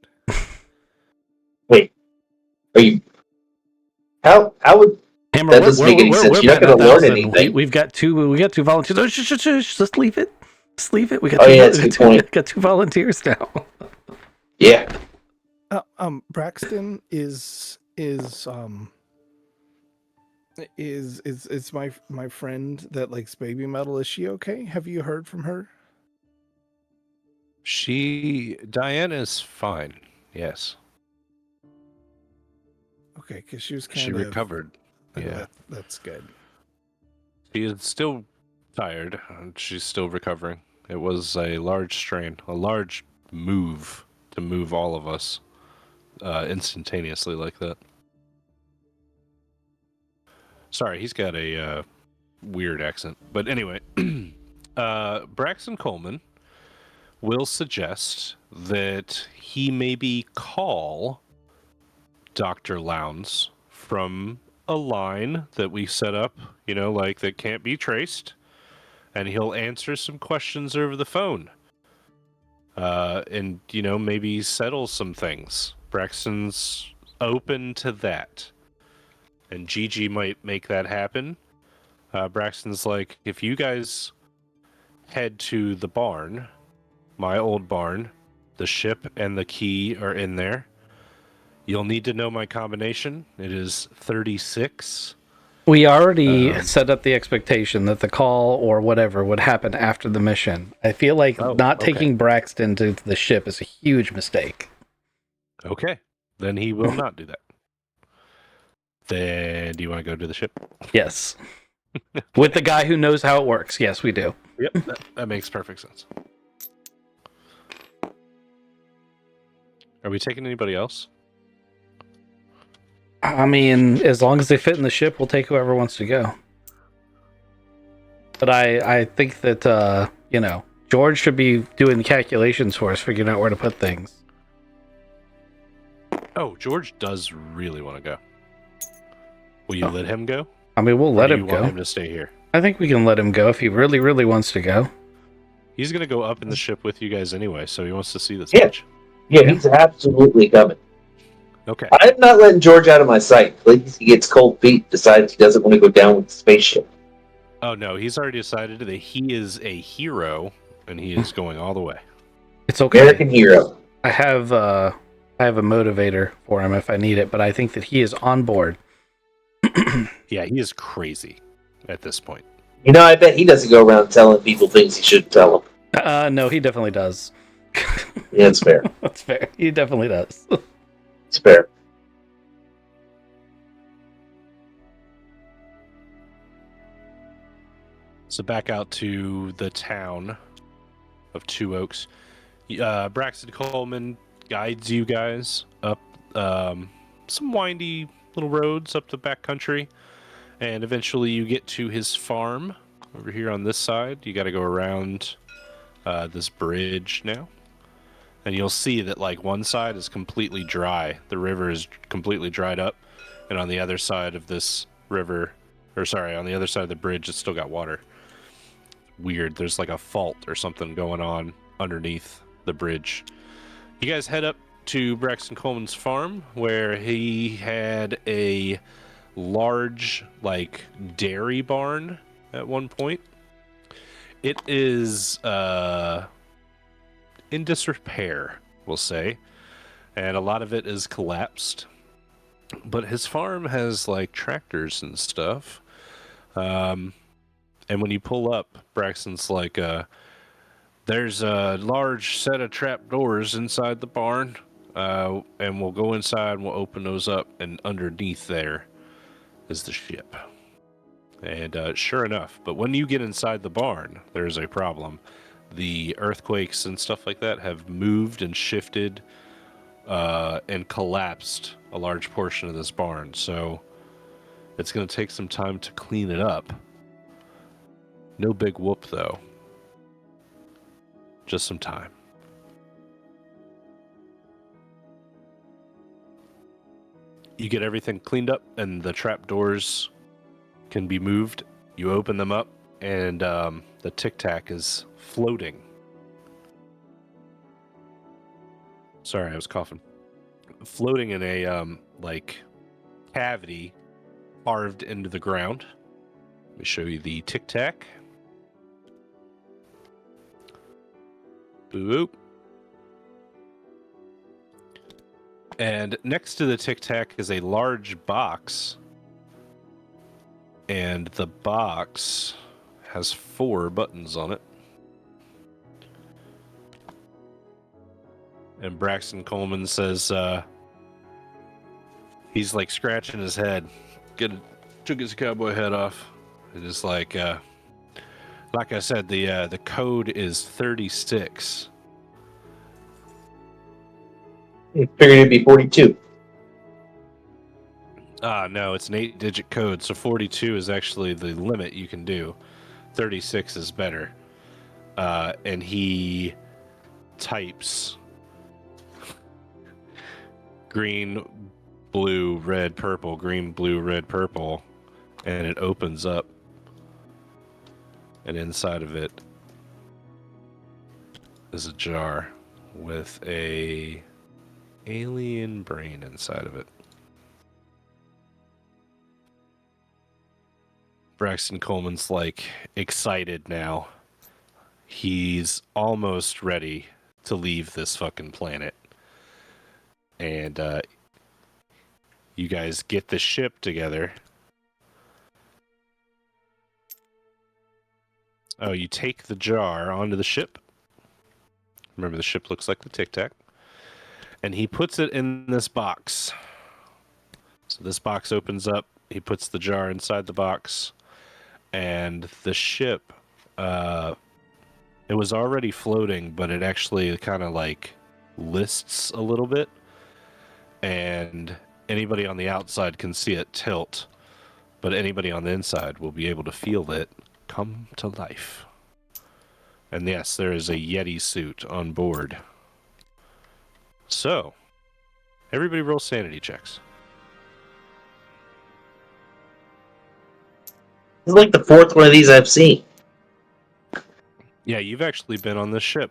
Wait, are you? How would? Hammer, That doesn't make any sense. You're not going to learn anything. We've got two volunteers. Oh, shush, just leave it. Just leave it. We got that's a good point. got two volunteers now. Yeah. Braxton is my friend that likes baby metal. Is she okay? Have you heard from her? Diana's fine. Yes. Okay, because she was kind She of recovered. Yeah. That's good. She is still tired, and she's still recovering. It was a large strain, a large move to move all of us instantaneously like that. Sorry, he's got a weird accent. But anyway, Braxton Coleman will suggest that he maybe call Dr. Lowndes from a line that we set up, like that can't be traced, and he'll answer some questions over the phone. And maybe settle some things. Braxton's open to that. And Gigi might make that happen. Braxton's like, if you guys head to the barn, my old barn, the ship and the key are in there. You'll need to know my combination. It is 36. We already set up the expectation that the call or whatever would happen after the mission. I feel like taking Braxton to the ship is a huge mistake. Okay. Then he will not do that. Then do you want to go to the ship? Yes. With the guy who knows how it works. Yes, we do. Yep, that makes perfect sense. Are we taking anybody else? I mean, as long as they fit in the ship, we'll take whoever wants to go. But I think that, George should be doing the calculations for us, figuring out where to put things. Oh, George does really want to go. Will you let him go? I mean, we'll Or let do him you want go. him to stay here? I think we can let him go if he really, really wants to go. He's gonna go up in the ship with you guys anyway, so he wants to see this Yeah. bitch. Yeah, he's absolutely coming. Okay. I'm not letting George out of my sight. Please, he gets cold feet, decides he doesn't want to go down with the spaceship. Oh no, he's already decided that he is a hero and he is going all the way. It's okay. American hero. I have a motivator for him if I need it, but I think that he is on board. Yeah, he is crazy at this point. You know, I bet he doesn't go around telling people things he shouldn't tell them. No, he definitely does. Yeah, it's fair. That's fair. He definitely does. It's fair. So back out to the town of Two Oaks. Braxton Coleman guides you guys up some windy little roads up the back country, and eventually you get to his farm over here on this side. You got to go around this bridge now, and you'll see that like one side is completely dry. The river is completely dried up, and on the other side of this river, on the other side of the bridge, it's still got water. Weird. There's like a fault or something going on underneath the bridge. You guys head up to Braxton Coleman's farm, where he had a large like dairy barn at one point. It is in disrepair, we'll say, and a lot of it is collapsed. But his farm has like tractors and stuff. And when you pull up, Braxton's like, there's a large set of trap doors inside the barn, and we'll go inside and we'll open those up, and underneath there is the ship. And sure enough, but when you get inside the barn, there's a problem. The earthquakes and stuff like that have moved and shifted and collapsed a large portion of this barn, so it's going to take some time to clean it up. No big whoop, though. Just some time. You get everything cleaned up, and the trap doors can be moved. You open them up, and the Tic Tac is floating. Sorry, I was coughing. Floating in a like cavity carved into the ground. Let me show you the Tic Tac. Boop. And next to the Tic Tac is a large box. And the box has 4 buttons on it. And Braxton Coleman says, he's like scratching his head. Took his cowboy hat off. And it's like I said, the code is 36. I figured it'd be 42. No, it's an 8-digit code, so 42 is actually the limit you can do. 36 is better. And he types green, blue, red, purple, green, blue, red, purple, and it opens up. And inside of it is a jar with a alien brain inside of it. Braxton Coleman's like excited now. He's almost ready to leave this fucking planet. And you guys get the ship together. Oh, you take the jar onto the ship. Remember, the ship looks like the Tic Tac. And he puts it in this box. So this box opens up. He puts the jar inside the box. and the ship, it was already floating, but it actually kind of like lists a little bit, and anybody on the outside can see it tilt, but anybody on the inside will be able to feel it come to life. And yes, there is a Yeti suit on board. So, everybody roll sanity checks. This is like the fourth one of these I've seen. Yeah, you've actually been on this ship.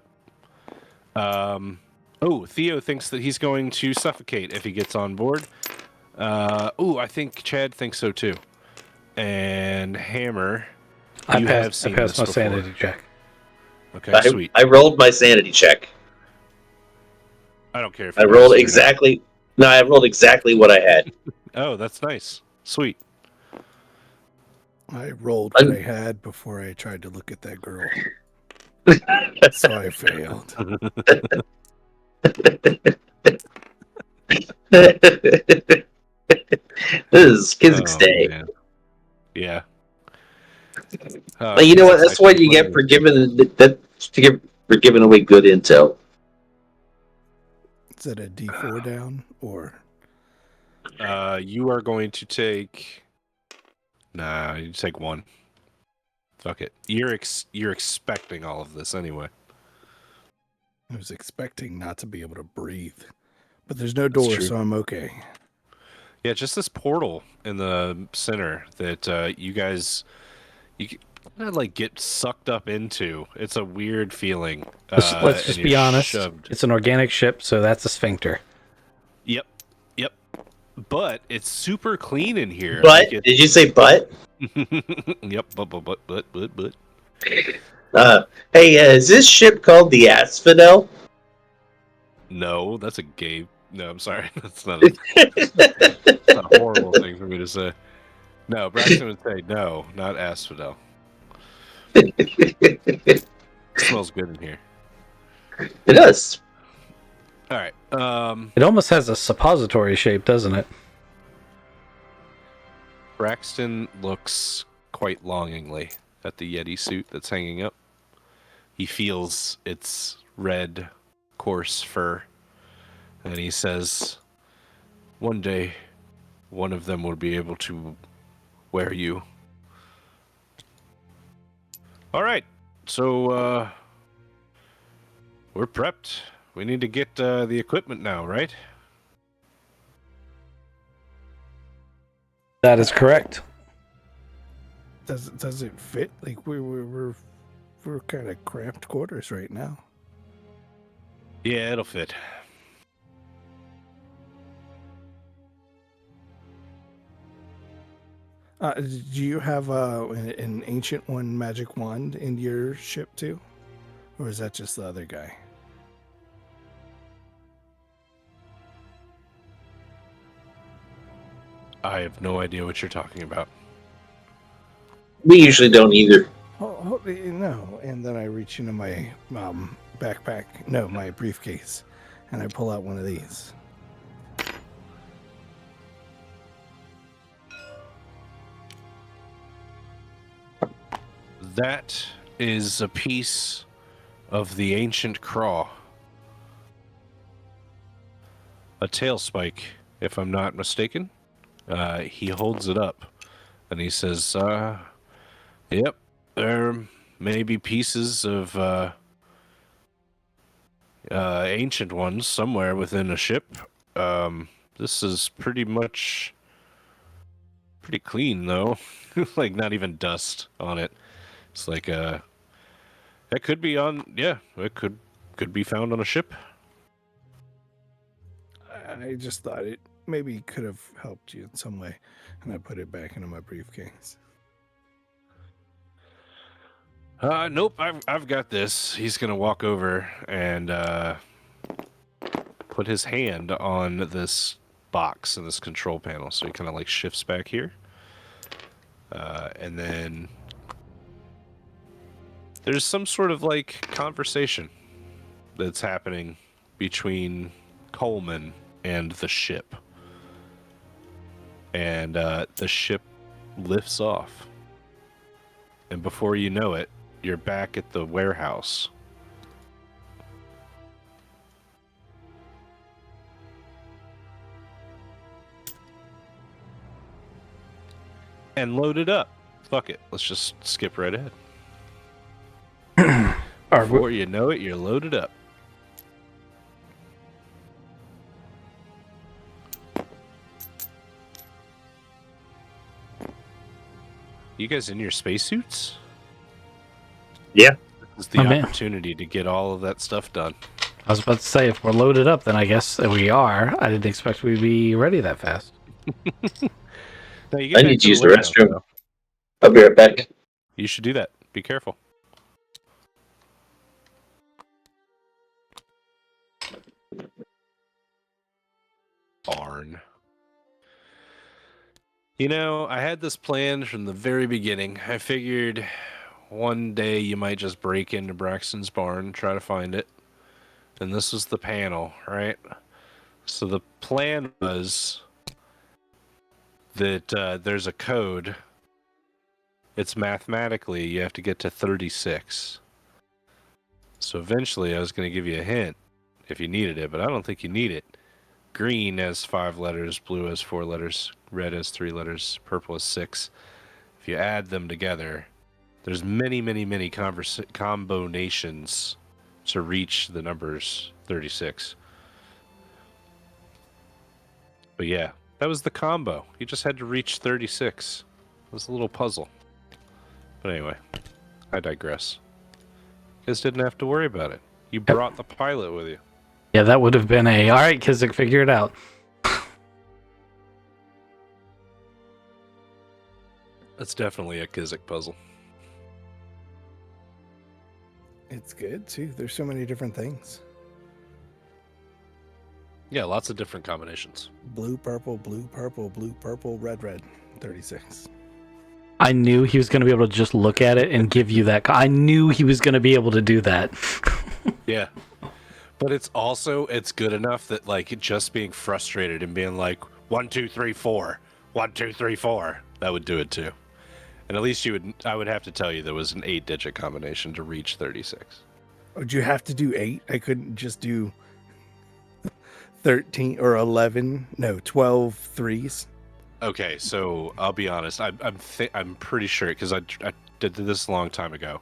Theo thinks that he's going to suffocate if he gets on board. I think Chad thinks so too. And Hammer, I have passed my before. sanity check. Okay, sweet. I rolled my sanity check. I don't care if I you rolled passed or not. exactly. No, I rolled exactly what I had. Oh, that's nice. Sweet. I rolled what I had before I tried to look at that girl. So I failed. This is Kizik's day. Man. Yeah. But you know what? That's what you get for giving for giving away good intel. Is that a D4 down or? You are going to take. Nah, you take one. Fuck it. You're expecting all of this anyway. I was expecting not to be able to breathe, but there's no door, so I'm okay. Yeah, just this portal in the center that you guys kind of like get sucked up into. It's a weird feeling. Let's just be honest. Shoved. It's an organic ship, so that's a sphincter. Yep. But it's super clean in here. But did you say but? Yep. But. Hey, is this ship called the Asphodel? No, that's a gay. No, I'm sorry. That's not a horrible thing for me to say. No, Braxton would say no, not Asphodel. It smells good in here. It does. All right. It almost has a suppository shape, doesn't it? Braxton looks quite longingly at the Yeti suit that's hanging up. He feels its red, coarse fur, and he says, "One day, one of them will be able to wear you." All right, so we're prepped. We need to get the equipment now, right? That is correct. Does it fit? Like we're kind of cramped quarters right now. Yeah, it'll fit. Do you have an ancient one magic wand in your ship too, or is that just the other guy? I have no idea what you're talking about. We usually don't either. Oh, no. And then I reach into my backpack, no, my briefcase, and I pull out one of these. That is a piece of the ancient craw. A tail spike, if I'm not mistaken. He holds it up and he says, yep, there may be pieces of ancient ones somewhere within a ship. This is pretty clean though. Like not even dust on it. It's like it could be it could be found on a ship. I just thought it maybe could have helped you in some way, and I put it back into my briefcase. Nope, I've got this. He's gonna walk over and put his hand on this box in this control panel. So he kind of like shifts back here, and then there's some sort of like conversation that's happening between Coleman and the ship. And the ship lifts off. And before you know it, you're back at the warehouse. And loaded up. Fuck it. Let's just skip right ahead. Before you know it, you're loaded up. You guys in your spacesuits? Yeah. This is the I'm in. opportunity to get all of that stuff done. I was about to say, if we're loaded up, then I guess that we are. I didn't expect we'd be ready that fast. Now, you I get need back to use the warehouse, restroom. though. I'll be right back. You should do that. Be careful. Barn. You know, I had this planned from the very beginning. I figured one day you might just break into Braxton's barn, try to find it. And this was the panel, right? So the plan was that there's a code. It's mathematically, you have to get to 36. So eventually I was going to give you a hint if you needed it, but I don't think you need it. Green has 5 letters, blue has 4 letters, red has 3 letters, purple has 6. If you add them together, there's many, many, many combinations to reach the numbers 36. But yeah, that was the combo. You just had to reach 36. It was a little puzzle. But anyway, I digress. You guys didn't have to worry about it. You brought the pilot with you. Yeah, that would have been a, all right, Kizik, figure it out. That's definitely a Kizik puzzle. It's good too. There's so many different things. Yeah, lots of different combinations. Blue, purple, blue, purple, blue, purple, red, red. 36. I knew he was going to be able to just look at it and give you that. I knew he was going to be able to do that. Yeah. But it's good enough that, like, just being frustrated and being like, 1, 2, 3, 4, 1, 2, 3, 4, that would do it too. And at least I would have to tell you there was an 8-digit combination to reach 36. Would you have to do 8? I couldn't just do 13 or 11. No, 12 threes. Okay, so I'll be honest. I'm pretty sure because I did this a long time ago.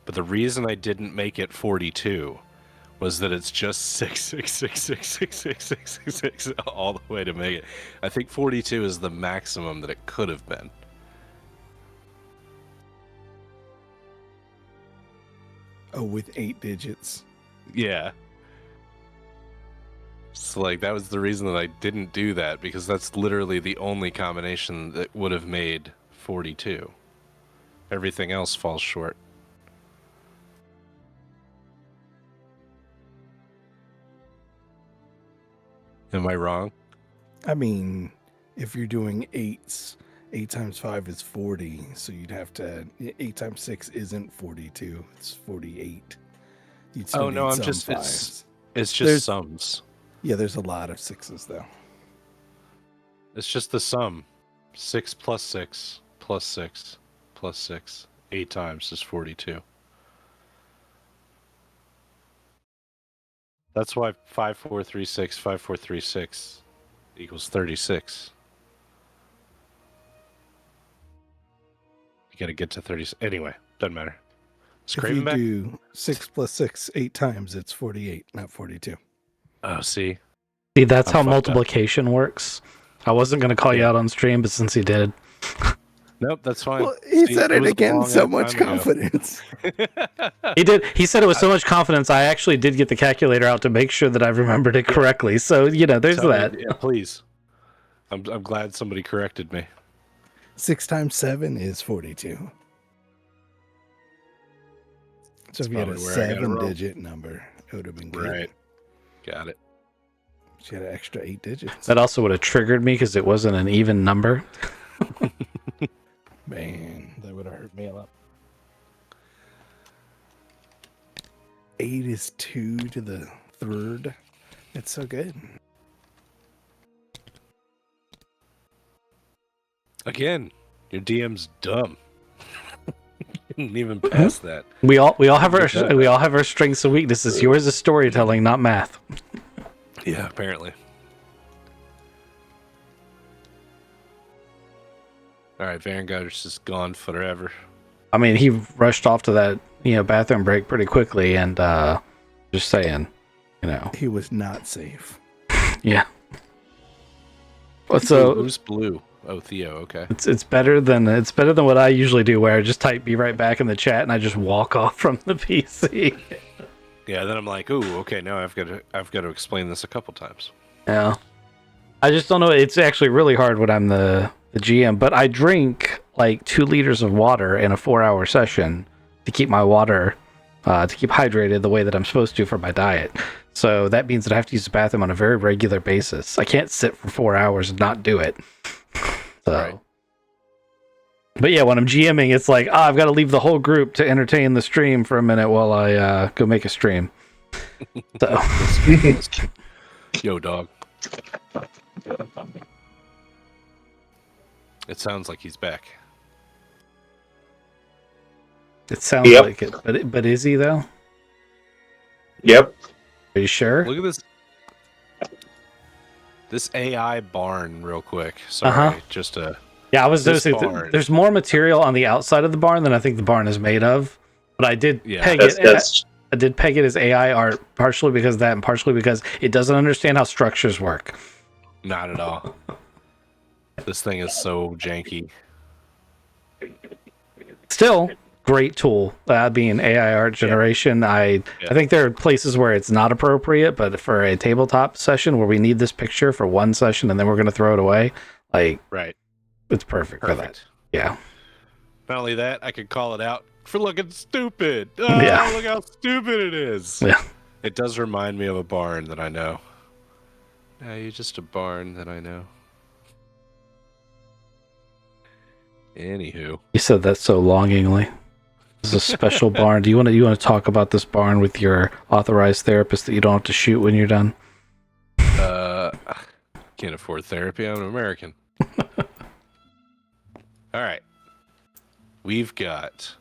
But the reason I didn't make it 42 was that it's just 6, 6, 6, 6, 6, 6, 6, 6, 6 all the way to make it. I think 42 is the maximum that it could have been. Oh, with 8 digits. Yeah. So, like, that was the reason that I didn't do that, because that's literally the only combination that would have made 42. Everything else falls short. Am I wrong? I mean, if you're doing 8s, 8 times 5 is 40. So you'd have to, 8 times 6 isn't 42. It's 48. You'd still need some fives. It's just sums. Yeah, there's a lot of 6s though. It's just the sum. 6 plus 6 plus 6 plus 6. 8 times is 42. That's why 5436, 5436 equals 36. You gotta get to 30. Anyway, doesn't matter. If you do 6 plus 6 8 times, it's 48, not 42. Oh, see? See, that's how multiplication works. I wasn't going to call you out on stream, but since he did. Nope, that's fine. Well, he said it again, so much confidence. He did. He said it with so much confidence. I actually did get the calculator out to make sure that I remembered it correctly. So, there's that. Yeah, please. I'm glad somebody corrected me. 6 times 7 is 42. So if you had a 7-digit number, it would have been good. Right. Got it. She had an extra 8 digits. That also would have triggered me because it wasn't an even number. Man, that would have hurt me a lot. 8 is 2 to the 3rd. It's so good. Again, your DM's dumb. Didn't even pass that. We all have our strengths and weaknesses. Yours is storytelling, not math. Yeah, apparently. All right, Vanguard's just gone forever. I mean, he rushed off to that bathroom break pretty quickly, and just saying, He was not safe. yeah. So who's blue? Oh, Theo. Okay. it's better than what I usually do, where I just type "be right back" in the chat and I just walk off from the PC. Yeah. Then I'm like, ooh, okay. Now I've got to explain this a couple times. Yeah. I just don't know. It's actually really hard when I'm the GM, but I drink like 2 liters of water in a 4-hour session to keep my water, to keep hydrated the way that I'm supposed to for my diet. So that means that I have to use the bathroom on a very regular basis. I can't sit for 4 hours and not do it. So, right. But yeah, when I'm GMing, it's like, I've got to leave the whole group to entertain the stream for a minute while I go make a stream. So, yo, dog. It sounds like he's back. It sounds like it, but is he though? Yep. Are you sure? Look at this AI barn real quick. Sorry, just a... Yeah, I was noticing there's more material on the outside of the barn than I think the barn is made of. But I did peg it. I did peg it as AI art, partially because of that, and partially because it doesn't understand how structures work. Not at all. This thing is so janky. Still, great tool. Being AI art generation, I think there are places where it's not appropriate, but for a tabletop session where we need this picture for one session and then we're going to throw it away, right, it's perfect for that. Yeah. Not only that, I could call it out for looking stupid. Oh, look how stupid it is. Yeah. It does remind me of a barn that I know. You're just a barn that I know. Anywho, you said that so longingly. This is a special barn. Do you want to talk about this barn with your authorized therapist that you don't have to shoot when you're done? Can't afford therapy. I'm an American. All right, we've got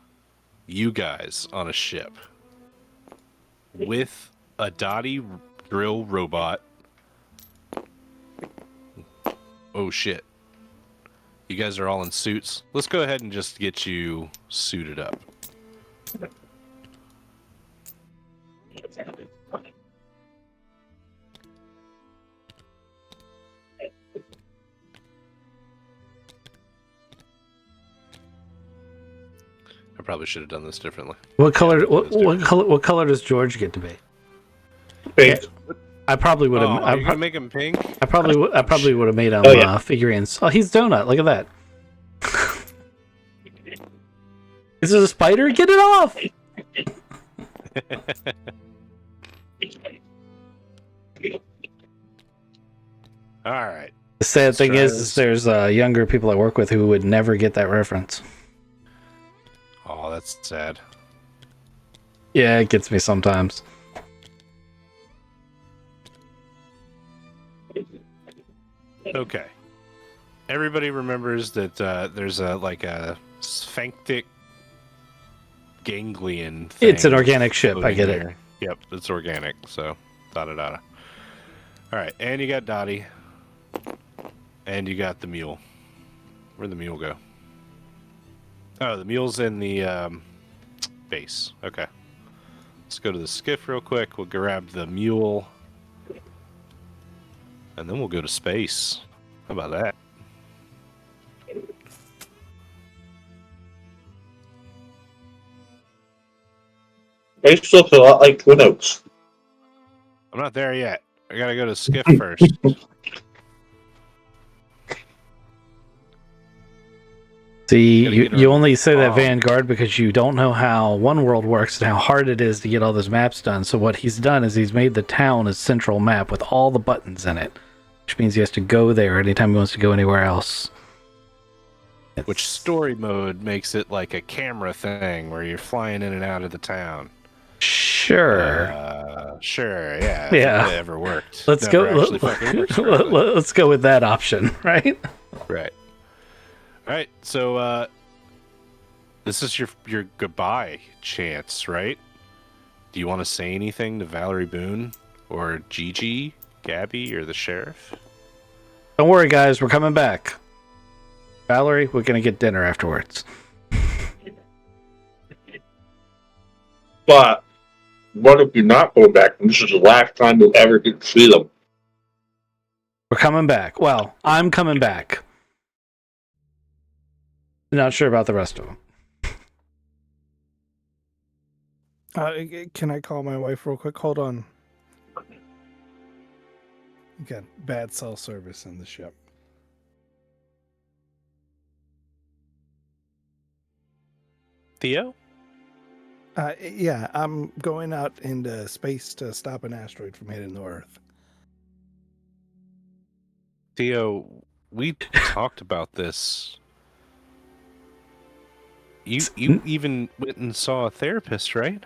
you guys on a ship with a Dottie drill robot. Oh shit. You guys are all in suits. Let's go ahead and just get you suited up. I probably should have done this differently. What color? What color does George get to be? Pink. I probably would have. Are you gonna make him pink? I probably would have made him figurines. Oh, he's donut. Look at that. Is this a spider? Get it off! All right. The sad thing is there's younger people I work with who would never get that reference. Oh, that's sad. Yeah, it gets me sometimes. Okay. Everybody remembers that there's a sphinctic ganglion thing. It's an organic ship, I get it. Yep, it's organic, so da-da-da-da. Alright, and you got Dottie. And you got the mule. Where'd the mule go? Oh, the mule's in the base. Okay. Let's go to the skiff real quick. We'll grab the mule. And then we'll go to space. How about that? Space looks a lot like Twin Oaks. I'm not there yet. I gotta go to skiff first. See, you only say that Vanguard because you don't know how One World works and how hard it is to get all those maps done. So what he's done is he's made the town a central map with all the buttons in it, which means he has to go there anytime he wants to go anywhere else. Which story mode makes it like a camera thing where you're flying in and out of the town. Sure. Sure, yeah. Yeah. If it ever worked. Let's go. Let's go with that option, right? Right. All right. So This is your goodbye chance, right? Do you want to say anything to Valerie Boone or Gigi, Gabby, or the sheriff? Don't worry, guys. We're coming back. Valerie, we're going to get dinner afterwards. But what if you're not going back and this is the last time you'll ever get to see them? We're coming back. Well, I'm coming back. Not sure about the rest of them. Can I call my wife real quick? Hold on. Got bad cell service in the ship. Theo? Yeah, I'm going out into space to stop an asteroid from hitting the Earth. Theo, we talked about this. You even went and saw a therapist, right?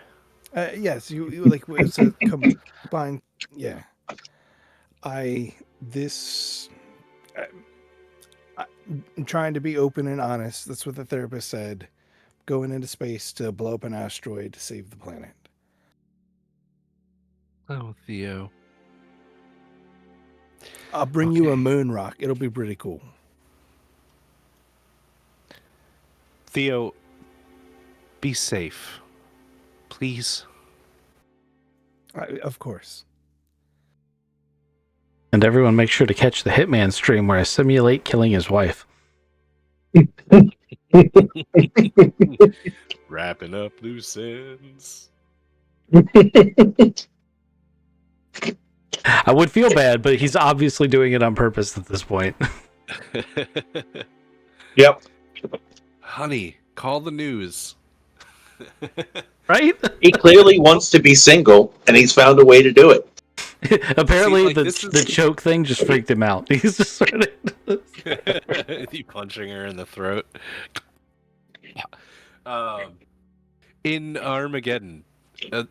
Yes, you like it's a combined. Yeah, I'm trying to be open and honest. That's what the therapist said. Going into space to blow up an asteroid to save the planet. Oh, Theo. I'll bring you a Okay. moon rock. It'll be pretty cool. Theo, be safe. Please. Of course. And everyone make sure to catch the Hitman stream where I simulate killing his wife. Wrapping up loose ends. I would feel bad, but he's obviously doing it on purpose at this point. Yep. Honey, call the news. Right? He clearly wants to be single, and he's found a way to do it. Apparently, See, like, the this is- the choke thing just freaked him out. He's just sort of... You punching her in the throat. In Armageddon,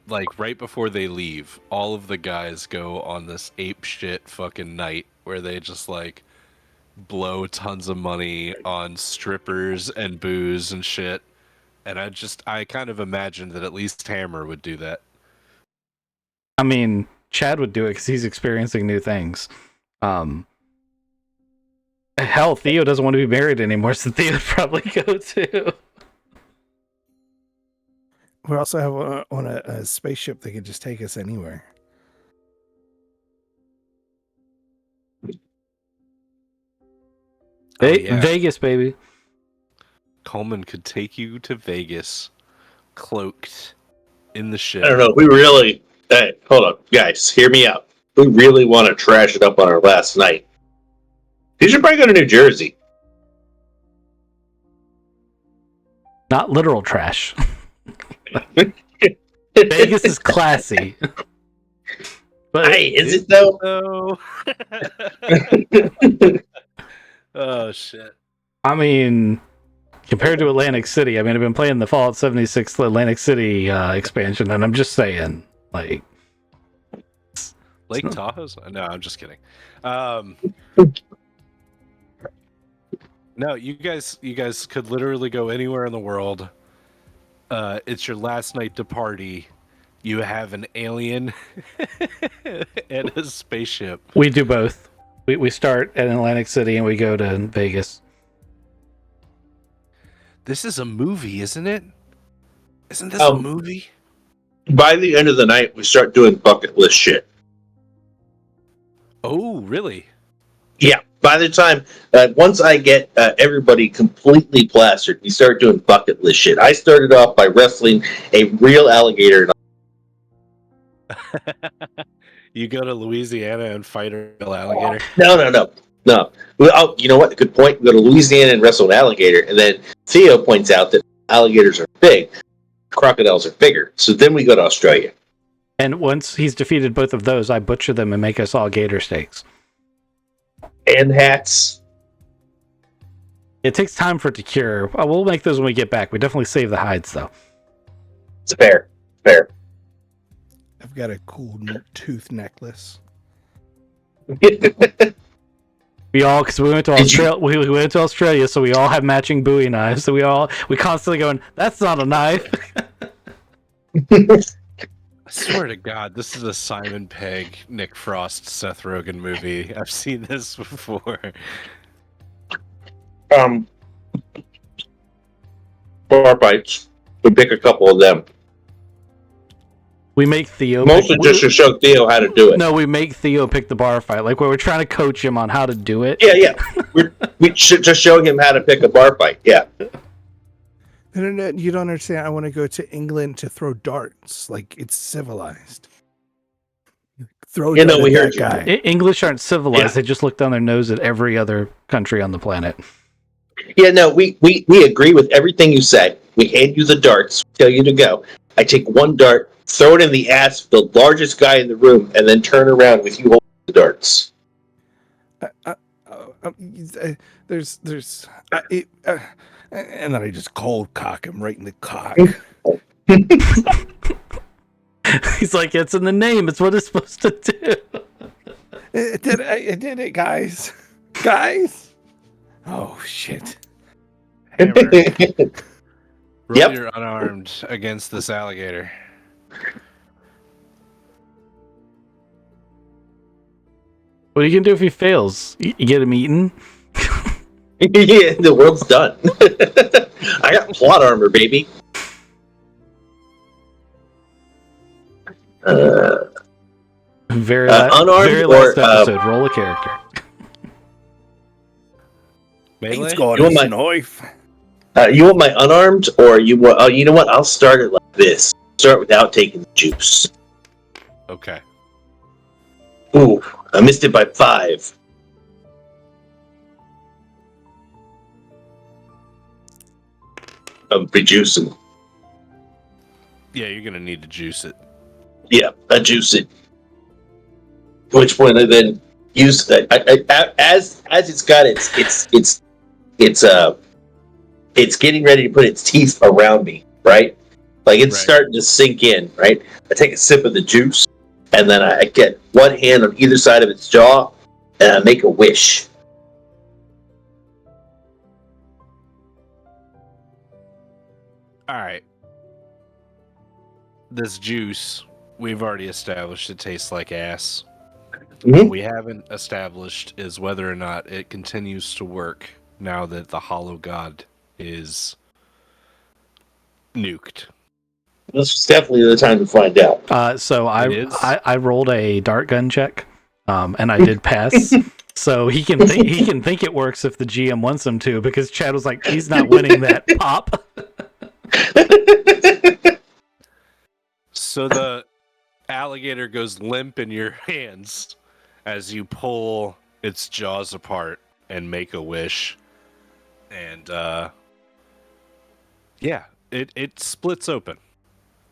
like right before they leave, all of the guys go on this ape shit fucking night where they just like blow tons of money on strippers and booze and shit. And I kind of imagined that at least Hammer would do that. I mean, Chad would do it because he's experiencing new things. Hell, Theo doesn't want to be married anymore, so Theo would probably go too. We also have on a spaceship that could just take us anywhere. Oh, yeah. Vegas, baby. Coleman could take you to Vegas, cloaked in the ship. I don't know. We really. Hey, hold up, guys. Hear me out. We really want to trash it up on our last night. You should probably go to New Jersey. Not literal trash. Vegas is classy. But Hey, is it though? Oh. Oh shit. I mean, compared to Atlantic City, I mean, I've been playing the Fallout 76 Atlantic City expansion, and I'm just saying, like, Lake Tahoe's? No, I'm just kidding. No, you guys could literally go anywhere in the world. It's your last night to party. You have an alien and a spaceship. we do both. We start at Atlantic City and we go to Vegas. This is a movie, isn't it? Isn't this a movie? By the end of the night, we start doing bucket list shit. Oh, really? Yeah. By the time, once I get everybody completely plastered, we start doing bucket list shit. I started off by wrestling a real alligator. You go to Louisiana and fight a real alligator. No. Oh, you know what? Good point. We go to Louisiana and wrestle an alligator, and then Theo points out that alligators are big, crocodiles are bigger. So then we go to Australia. And once he's defeated both of those, I butcher them and make us all gator steaks. And hats. It takes time for it to cure. We'll make those when we get back. We definitely save the hides, though. It's fair. I've got a cool tooth necklace. We We all, because we went to Australia. We went to Australia, so we all have matching Bowie knives. So we constantly going, "That's not a knife." I swear to God, this is a Simon Pegg, Nick Frost, Seth Rogen movie. I've seen this before. Bar fights. We pick a couple of them. We make Theo mostly just to show Theo how to do it. No, we make Theo pick the bar fight, like where we're trying to coach him on how to do it. Yeah. We should just show him how to pick a bar fight. Yeah. No, you don't understand. I want to go to England to throw darts. Like, it's civilized. Throw You know, dart we at heard that guy. English aren't civilized. Yeah. They just look down their nose at every other country on the planet. Yeah, no, we agree with everything you say. We hand you the darts, tell you to go. I take one dart, throw it in the ass of the largest guy in the room, and then turn around with you holding the darts. And then I just cold cock him right in the cock. He's like, it's in the name. It's what it's supposed to do. I did it, guys. Guys. Oh, shit. Hammer. Roll Yep. your unarmed against this alligator. What are you gonna do if he fails? You get him eaten? Yeah, the world's done. I got plot armor, baby. Very unarmed last or, episode. Roll a character. Melee? He's got You want his my- knife. You want my unarmed, or you want? Oh, you know what? I'll start it like this. Start without taking the juice. Okay. Ooh, I missed it by 5. I'm rejuicing. Yeah, you're gonna need to juice it. Yeah, I juice it. Which one I then use as it's got it's getting ready to put its teeth around me, right? Like it's Right. starting to sink in, right? I take a sip of the juice, and then I get one hand on either side of its jaw, and I make a wish. All right. This juice, we've already established it tastes like ass. What Mhm. we haven't established is whether or not it continues to work now that the Hollow God is nuked. This is definitely the time to find out. So It is? I rolled a dart gun check, and I did pass. So he can think it works if the GM wants him to, because Chad was like, he's not winning that pop. So the alligator goes limp in your hands as you pull its jaws apart and make a wish. And yeah, it splits open.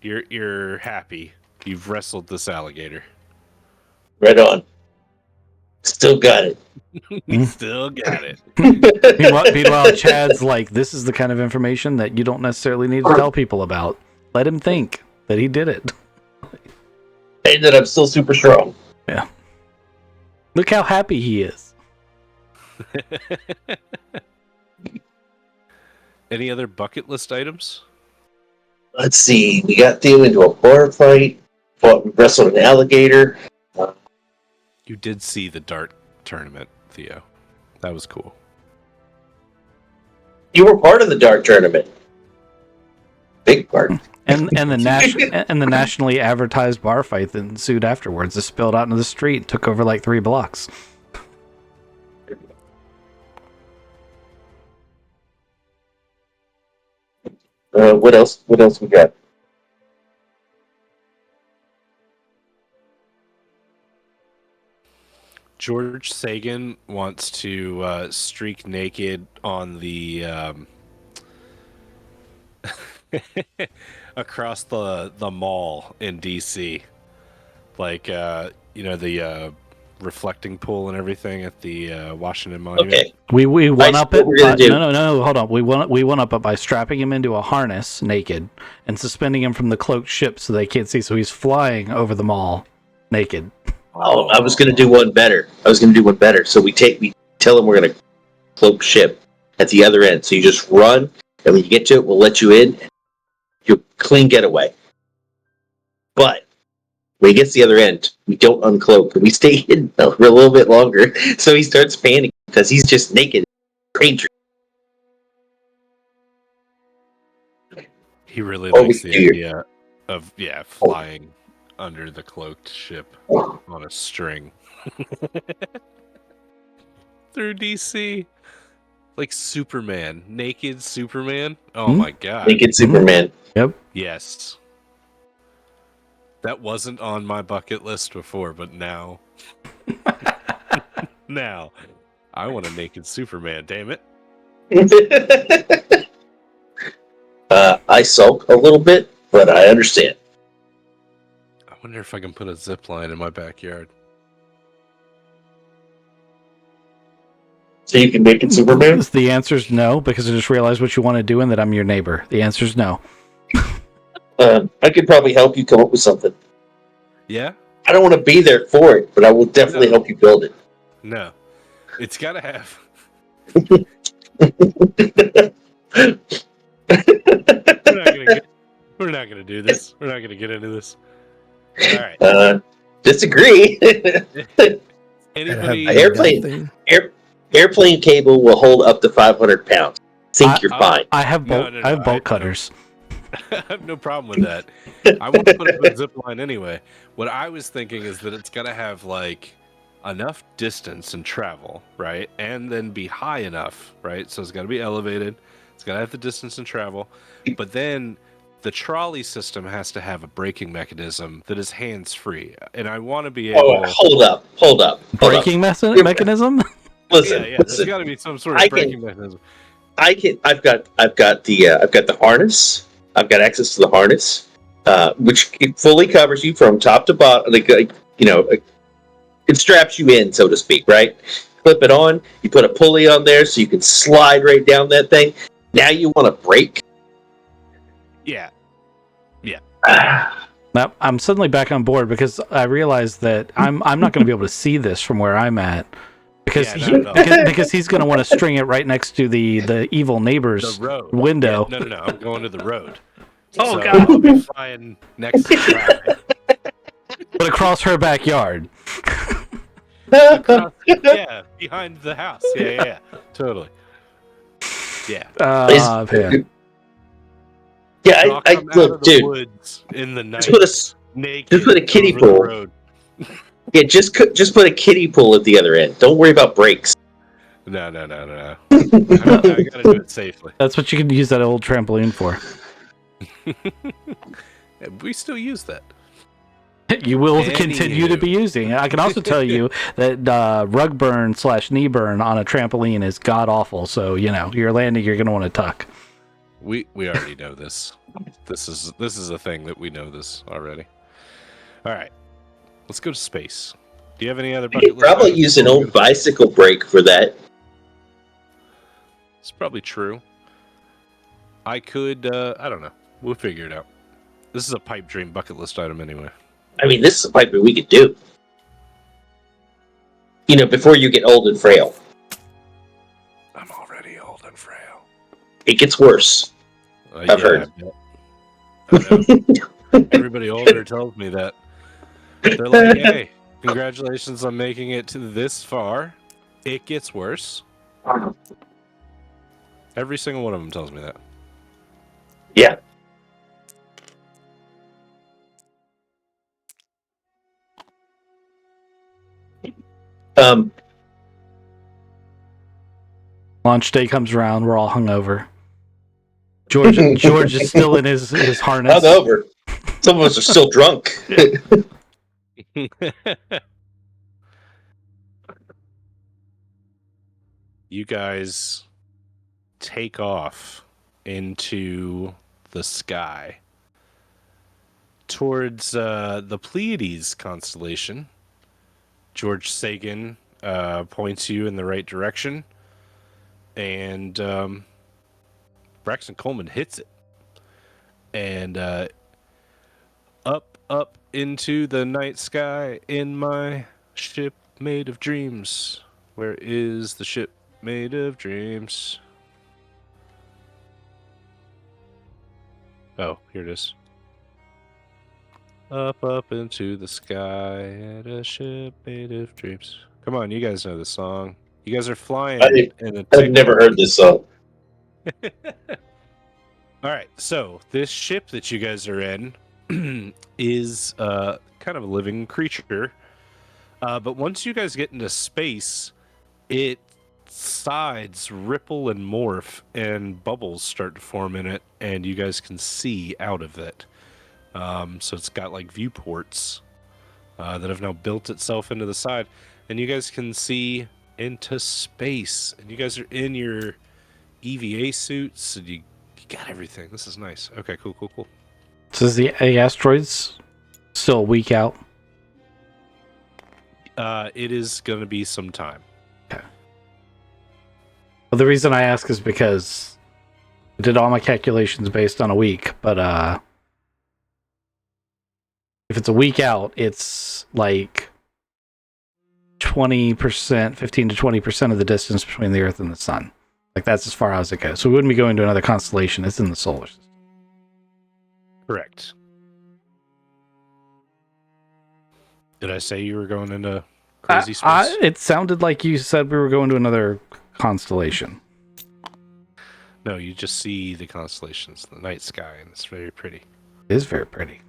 You're happy. You've wrestled this alligator. Right on. Still got it. We still got it. Meanwhile, Chad's like, this is the kind of information that you don't necessarily need to tell people about. Let him think that he did it. And that I'm still super strong. Yeah. Look how happy he is. Any other bucket list items? Let's see. We got Theo into a bar fight. Wrestled an alligator. You did see the dart tournament, Theo. That was cool. You were part of the dart tournament. Big part. And the nationally advertised bar fight that ensued afterwards. It spilled out into the street and took over like 3 blocks. What else? What else we got? George Sagan wants to streak naked on the across the mall in DC, like the reflecting pool and everything at the Washington Monument. Okay. We one up it. What we're gonna do. No, hold on. We one up it by strapping him into a harness naked and suspending him from the cloaked ship so they can't see. So he's flying over the mall naked. Oh, I was going to do one better. So we take tell them we're going to cloak ship at the other end. So you just run, and when you get to it, we'll let you in. You'll clean getaway. But when he gets to the other end, we don't uncloak. We stay hidden for a little bit longer. So he starts panicking because he's just naked. Ranger. He really Or likes we the do. idea of flying under the cloaked ship on a string through DC, like Superman, naked Superman. Oh my god! Naked Superman. Yep. Yes, that wasn't on my bucket list before, but now, now, I want a naked Superman. Damn it! I sulk a little bit, but I understand. I wonder if I can put a zip line in my backyard. So you can make it Superman? The answer's no, because I just realized what you want to do and that I'm your neighbor. The answer's no. I could probably help you come up with something. Yeah? I don't want to be there for it, but I will definitely help you build it. No, it's gotta have. We're not gonna do this. We're not gonna get into this. All right. Disagree. Anybody? Airplane cable will hold up to 500 pounds. Think you're fine. I have bolt cutters. I have no problem with that. I want to put up a zip line anyway. What I was thinking is that it's gotta have like enough distance and travel, right? And then be high enough, right? So it's gotta be elevated. It's gotta have the distance and travel. But then the trolley system has to have a braking mechanism that is hands-free. And I want to be able... Hold up. Braking mechanism? Listen, yeah. There's got to be some sort of braking mechanism. I've got the harness. I've got access to the harness, which fully covers you from top to bottom. It straps you in, so to speak, right? Clip it on. You put a pulley on there so you can slide right down that thing. Now you want to brake? Yeah. Now, I'm suddenly back on board because I realized that I'm not going to be able to see this from where I'm at because because he's going to want to string it right next to the evil neighbor's window. Yeah, no. I'm going to the road. Oh, so God. I'll be flying next to the traffic. But across her backyard. Behind the house. Yeah. Totally. Yeah. Yeah, I look, dude. Woods in the night. Just put a kiddie pool. Yeah, just put a kiddie pool at the other end. Don't worry about brakes. No. I gotta do it safely. That's what you can use that old trampoline for. We still use that. You will continue to be using. I can also tell you that rug burn / knee burn on a trampoline is god awful. So you're landing, you're going to want to tuck. We already know this. This is a thing that we know this already. All right, let's go to space. Do you have any other bucket list? Probably use an old bicycle brake for that. It's probably true. I could. I don't know. We'll figure it out. This is a pipe dream bucket list item anyway. I mean, this is a pipe that we could do. Before you get old and frail. I'm already old and frail. It gets worse. I've heard. I know. Everybody older tells me that. They're like, hey, congratulations on making it to this far. It gets worse. Every single one of them tells me that. Yeah. Launch day comes around. We're all hungover. George is still in his harness. Hungover. Some of us are still drunk. You guys take off into the sky towards the Pleiades constellation. George Sagan points you in the right direction, and Braxton Coleman hits it. And up into the night sky in my ship made of dreams. Where is the ship made of dreams? Oh, here it is. Up into the sky at a ship made of dreams. Come on, you guys know the song. You guys are flying in a I've never heard this song. All right, so this ship that you guys are in is kind of a living creature. But once you guys get into space, its sides ripple and morph, and bubbles start to form in it, and you guys can see out of it. So it's got like viewports that have now built itself into the side, and you guys can see into space. And you guys are in your EVA suits, and you got everything. This is nice. Okay, cool. So is the asteroids still a week out? It is going to be some time. Okay. Well, the reason I ask is because I did all my calculations based on a week, but if it's a week out, it's like 20%, 15 to 20% of the distance between the Earth and the Sun. Like, that's as far out as it goes. So we wouldn't be going to another constellation. It's in the solar system. Correct. Did I say you were going into crazy space? It sounded like you said we were going to another constellation. No, you just see the constellations, the night sky, and it's very pretty. It is very pretty.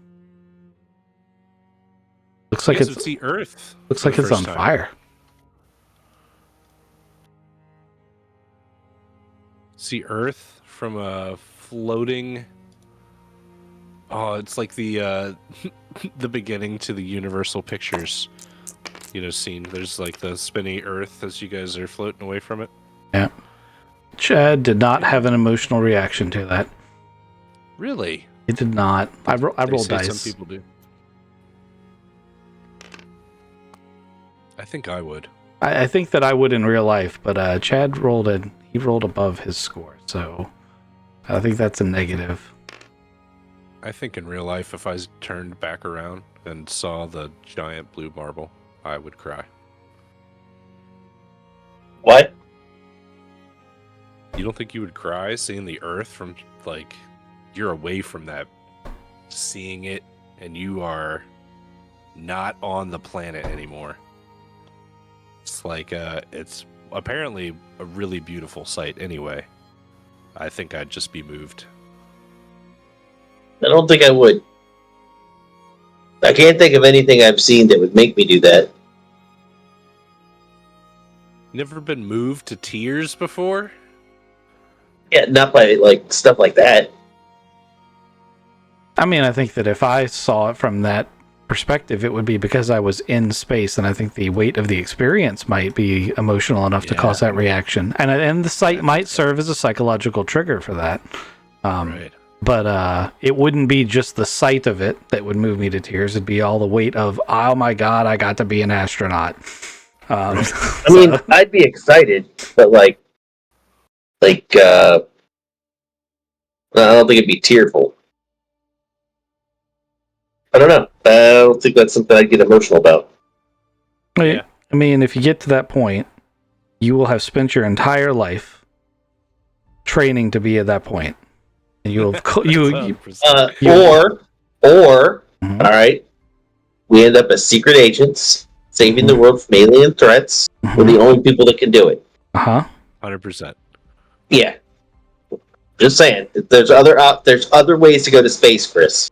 Looks like You guys it's would see Earth. looks for like the it's on first time. fire. See Earth from a floating. Oh, it's like the the beginning to the Universal Pictures, scene. There's like the spinny Earth as you guys are floating away from it. Yeah. Chad did not have an emotional reaction to that. Really? He did not. I They rolled say dice. Some people do. I think I would. I think that I would in real life, but Chad rolled above his score, so I think that's a negative. I think in real life, if I turned back around and saw the giant blue marble, I would cry. What? You don't think you would cry seeing the Earth from, like, you're away from that, seeing it, and you are not on the planet anymore? It's like, it's apparently a really beautiful sight anyway. I think I'd just be moved. I don't think I would. I can't think of anything I've seen that would make me do that. Never been moved to tears before? Yeah, not by like stuff like that. I mean, I think that if I saw it from that perspective, it would be because I was in space, and I think the weight of the experience might be emotional enough to cause that reaction. And the sight might serve as a psychological trigger for that. Right. But it wouldn't be just the sight of it that would move me to tears. It'd be all the weight of, oh my God, I got to be an astronaut. I mean, I'd be excited, but I don't think it'd be tearful. I don't know. I don't think that's something I'd get emotional about. I mean, if you get to that point, you will have spent your entire life training to be at that point. And you'll have Or, Mhm. all right, we end up as secret agents, saving the world from alien threats. We're the only people that can do it. 100%. Yeah. Just saying. There's other ways to go to space, Chris.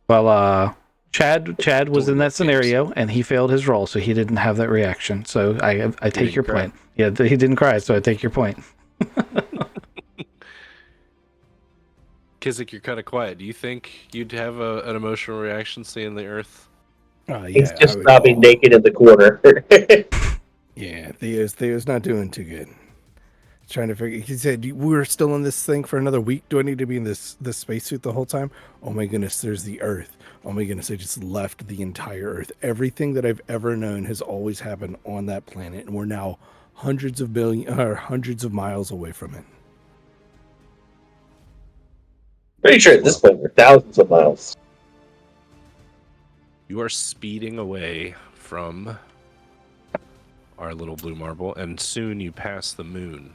Well, Chad was in that scenario, and he failed his role, so he didn't have that reaction. So I take your point. Yeah, he didn't cry, so I take your point. Kizik, you're kind of quiet. Do you think you'd have an emotional reaction seeing the Earth? He's just sobbing naked in the corner. Yeah, Theo's not doing too good. Trying to figure. He said, "We're still in this thing for another week. Do I need to be in this spacesuit the whole time? Oh my goodness, there's the Earth. Oh my goodness, I just left the entire Earth. Everything that I've ever known has always happened on that planet, and we're now hundreds of miles away from it." Pretty sure at this point we're thousands of miles. You are speeding away from our little blue marble, and soon you pass the moon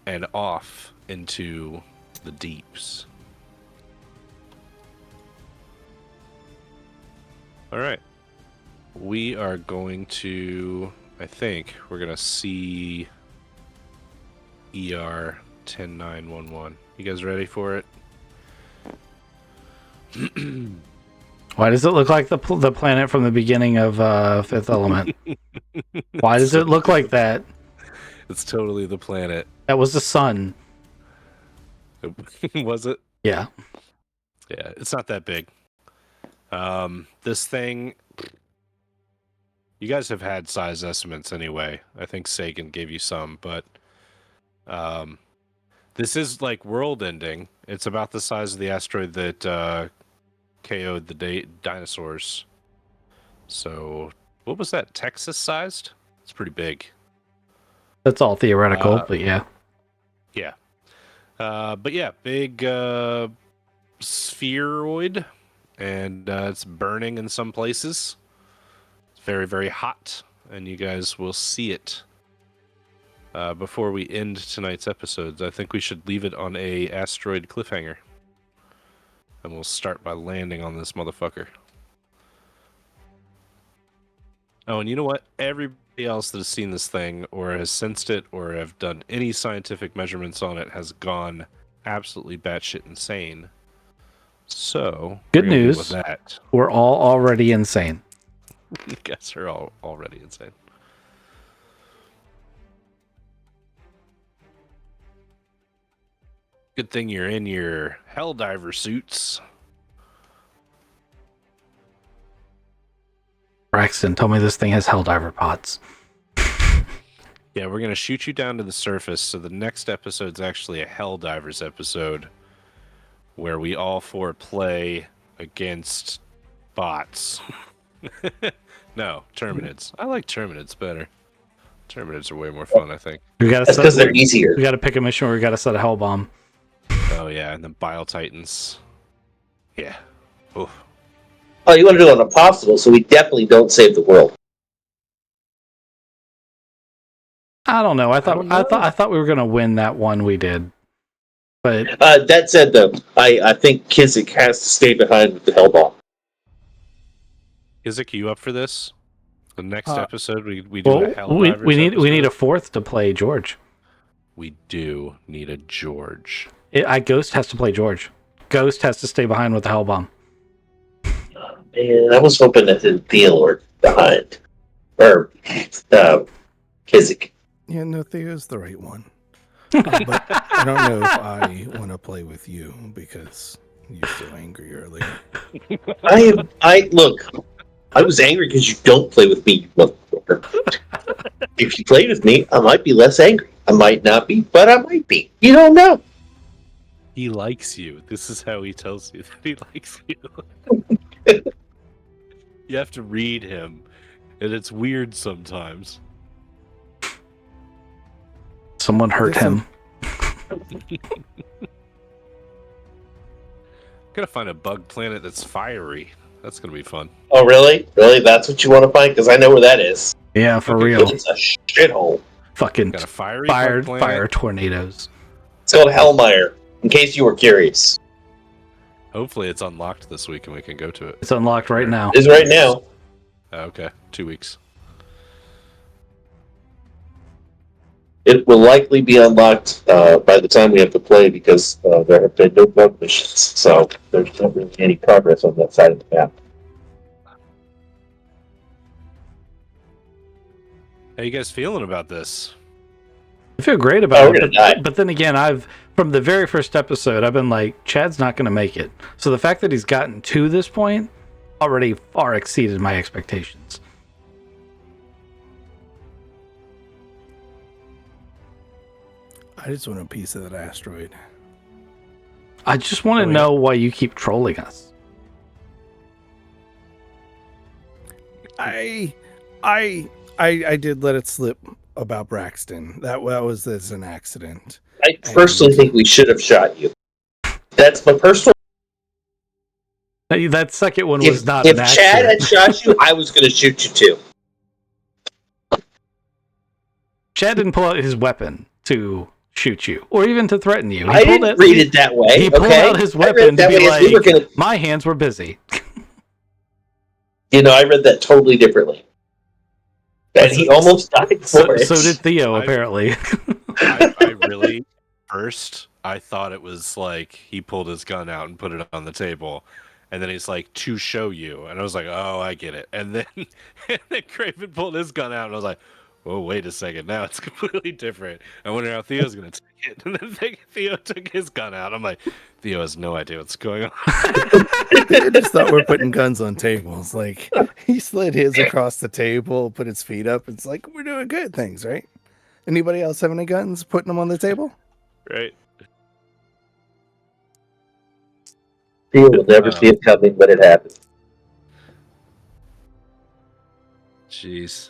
and off into the deeps. All right. We are going to, I think, we're going to see ER 10911. You guys ready for it? Why does it look like the planet from the beginning of Fifth Element? Why does it look like that? It's totally the planet. That was the sun. Was it? Yeah. Yeah, it's not that big. This thing, you guys have had size estimates anyway. I think Sagan gave you some, but this is like world ending. It's about the size of the asteroid that KO'd the dinosaurs. So, what was that? Texas sized? It's pretty big. That's all theoretical, but yeah. Yeah. But yeah, big spheroid, and it's burning in some places. It's very, very hot, and you guys will see it before we end tonight's episodes. I think we should leave it on a asteroid cliffhanger, and we'll start by landing on this motherfucker. Oh, and you know what? Everybody else that has seen this thing or has sensed it or have done any scientific measurements on it has gone absolutely batshit insane. So, Good we're gonna deal news. with that. We're all already insane. You guys are all already insane. Good thing you're in your Helldiver suits. Braxton, tell me this thing has Helldiver pods. Yeah, we're going to shoot you down to the surface, so the next episode's actually a Helldivers episode where we all four play against bots. No, Terminids. I like Terminids better. Terminids are way more fun, I think. That's because they're easier. We got to pick a mission where we got to set a hell bomb. Oh, yeah, and the Bile Titans. Yeah. Oof. Oh, you want to do it on Impossible, so we definitely don't save the world. I don't know. I thought we were gonna win that one we did, but That said, though, I think Kizik has to stay behind with the Hellball. Izik, you up for this? The next episode, we do a Helldivers we need episode? a fourth to play George. We do need a George. Ghost has to play George. Ghost has to stay behind with the hell bomb. Man, I was hoping that the deal were behind. Or, Kizik. Yeah, no, Theo's the right one. But I don't know if I want to play with you because you're so angry earlier. Look, I was angry because you don't play with me, you motherfucker. If you played with me, I might be less angry. I might not be, but I might be. You don't know. He likes you. This is how he tells you that he likes you. You have to read him, and it's weird sometimes. Someone hurt him. Gotta find a bug planet that's fiery. That's gonna be fun. Oh, really? Really? That's what you want to find? Because I know where that is. Yeah, for real. It's a shithole. Fucking Got a fiery bug planet? fire tornadoes. It's called Hellmire, in case you were curious. Hopefully it's unlocked this week and we can go to it. It's unlocked right now. It is right now. Okay, 2 weeks. It will likely be unlocked by the time we have to play because there have been no bug missions. So there's not really any progress on that side of the map. How you guys feeling about this? I feel great about we're it, gonna die. but then again, from the very first episode, I've been like, Chad's not going to make it. So the fact that he's gotten to this point already far exceeded my expectations. I just want a piece of that asteroid. I just want to know why you keep trolling us. I did let it slip about Braxton. That was as an accident. I personally think we should have shot you. That's my personal. That second one was not If an Chad accident. had shot you, I was going to shoot you too. Chad didn't pull out his weapon to shoot you or even to threaten you. I didn't read it that way. He pulled out his weapon to be like, my hands were busy. I read that totally differently. And he almost died for it. So did Theo, apparently. I really, first, I thought it was like he pulled his gun out and put it on the table. And then he's like, to show you. And I was like, oh, I get it. And then Craven pulled his gun out and I was like, oh, wait a second. Now it's completely different. I wonder how Theo's going to take it. And then Theo took his gun out. I'm like, Theo has no idea what's going on. I just thought we're putting guns on tables. Like, he slid his across the table, put his feet up. It's like, we're doing good things, right? Anybody else have any guns, putting them on the table? Right. Theo will never see it coming, but it happened. Jeez.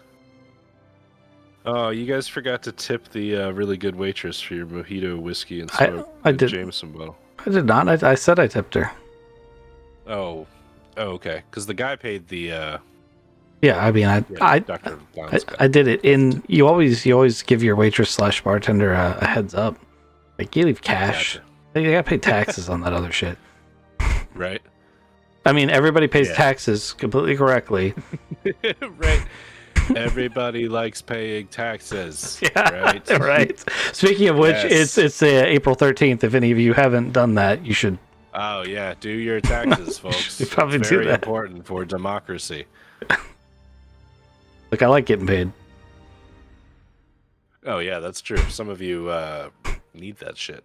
Oh, you guys forgot to tip the really good waitress for your mojito, whiskey, and smoke. I did. Jameson bottle. I did not. I said I tipped her. Oh, okay. Because the guy paid the. Yeah, I mean, I did it in. You always give your waitress / bartender a heads up. Like, you leave cash. Gotcha. They gotta pay taxes on that other shit. Right. I mean, everybody pays taxes completely correctly. Right. Everybody likes paying taxes. Yeah, right. Right. Speaking of which, it's April 13th. If any of you haven't done that, you should. Oh yeah, do your taxes, folks. You probably it's do very that. important for democracy. Look, I like getting paid. Oh yeah, that's true. Some of you need that shit.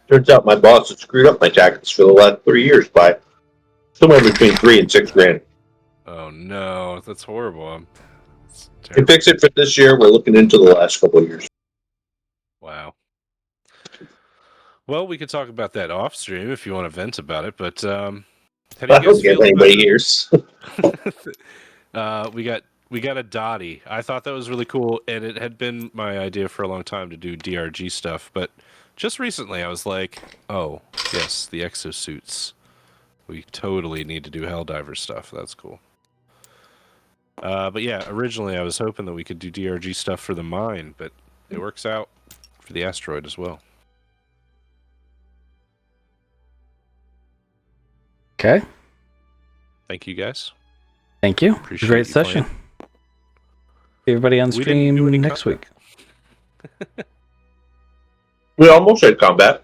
Turns out my boss has screwed up my taxes for the last 3 years by somewhere between $3,000 and $6,000. Oh no, that's horrible. To fix it for this year, we're looking into the last couple of years. Wow. Well, we could talk about that off stream if you want to vent about it, but how do you I guys don't feel get anybody hears. we got a Dottie. I thought that was really cool, and it had been my idea for a long time to do DRG stuff, but just recently I was like, oh, yes, the exosuits. We totally need to do Helldiver stuff. That's cool. But yeah, originally I was hoping that we could do DRG stuff for the mine, but it works out for the asteroid as well. Okay. Thank you, guys. Thank you. Appreciate Great you session. playing. See everybody on We didn't do stream any next week. We almost had combat.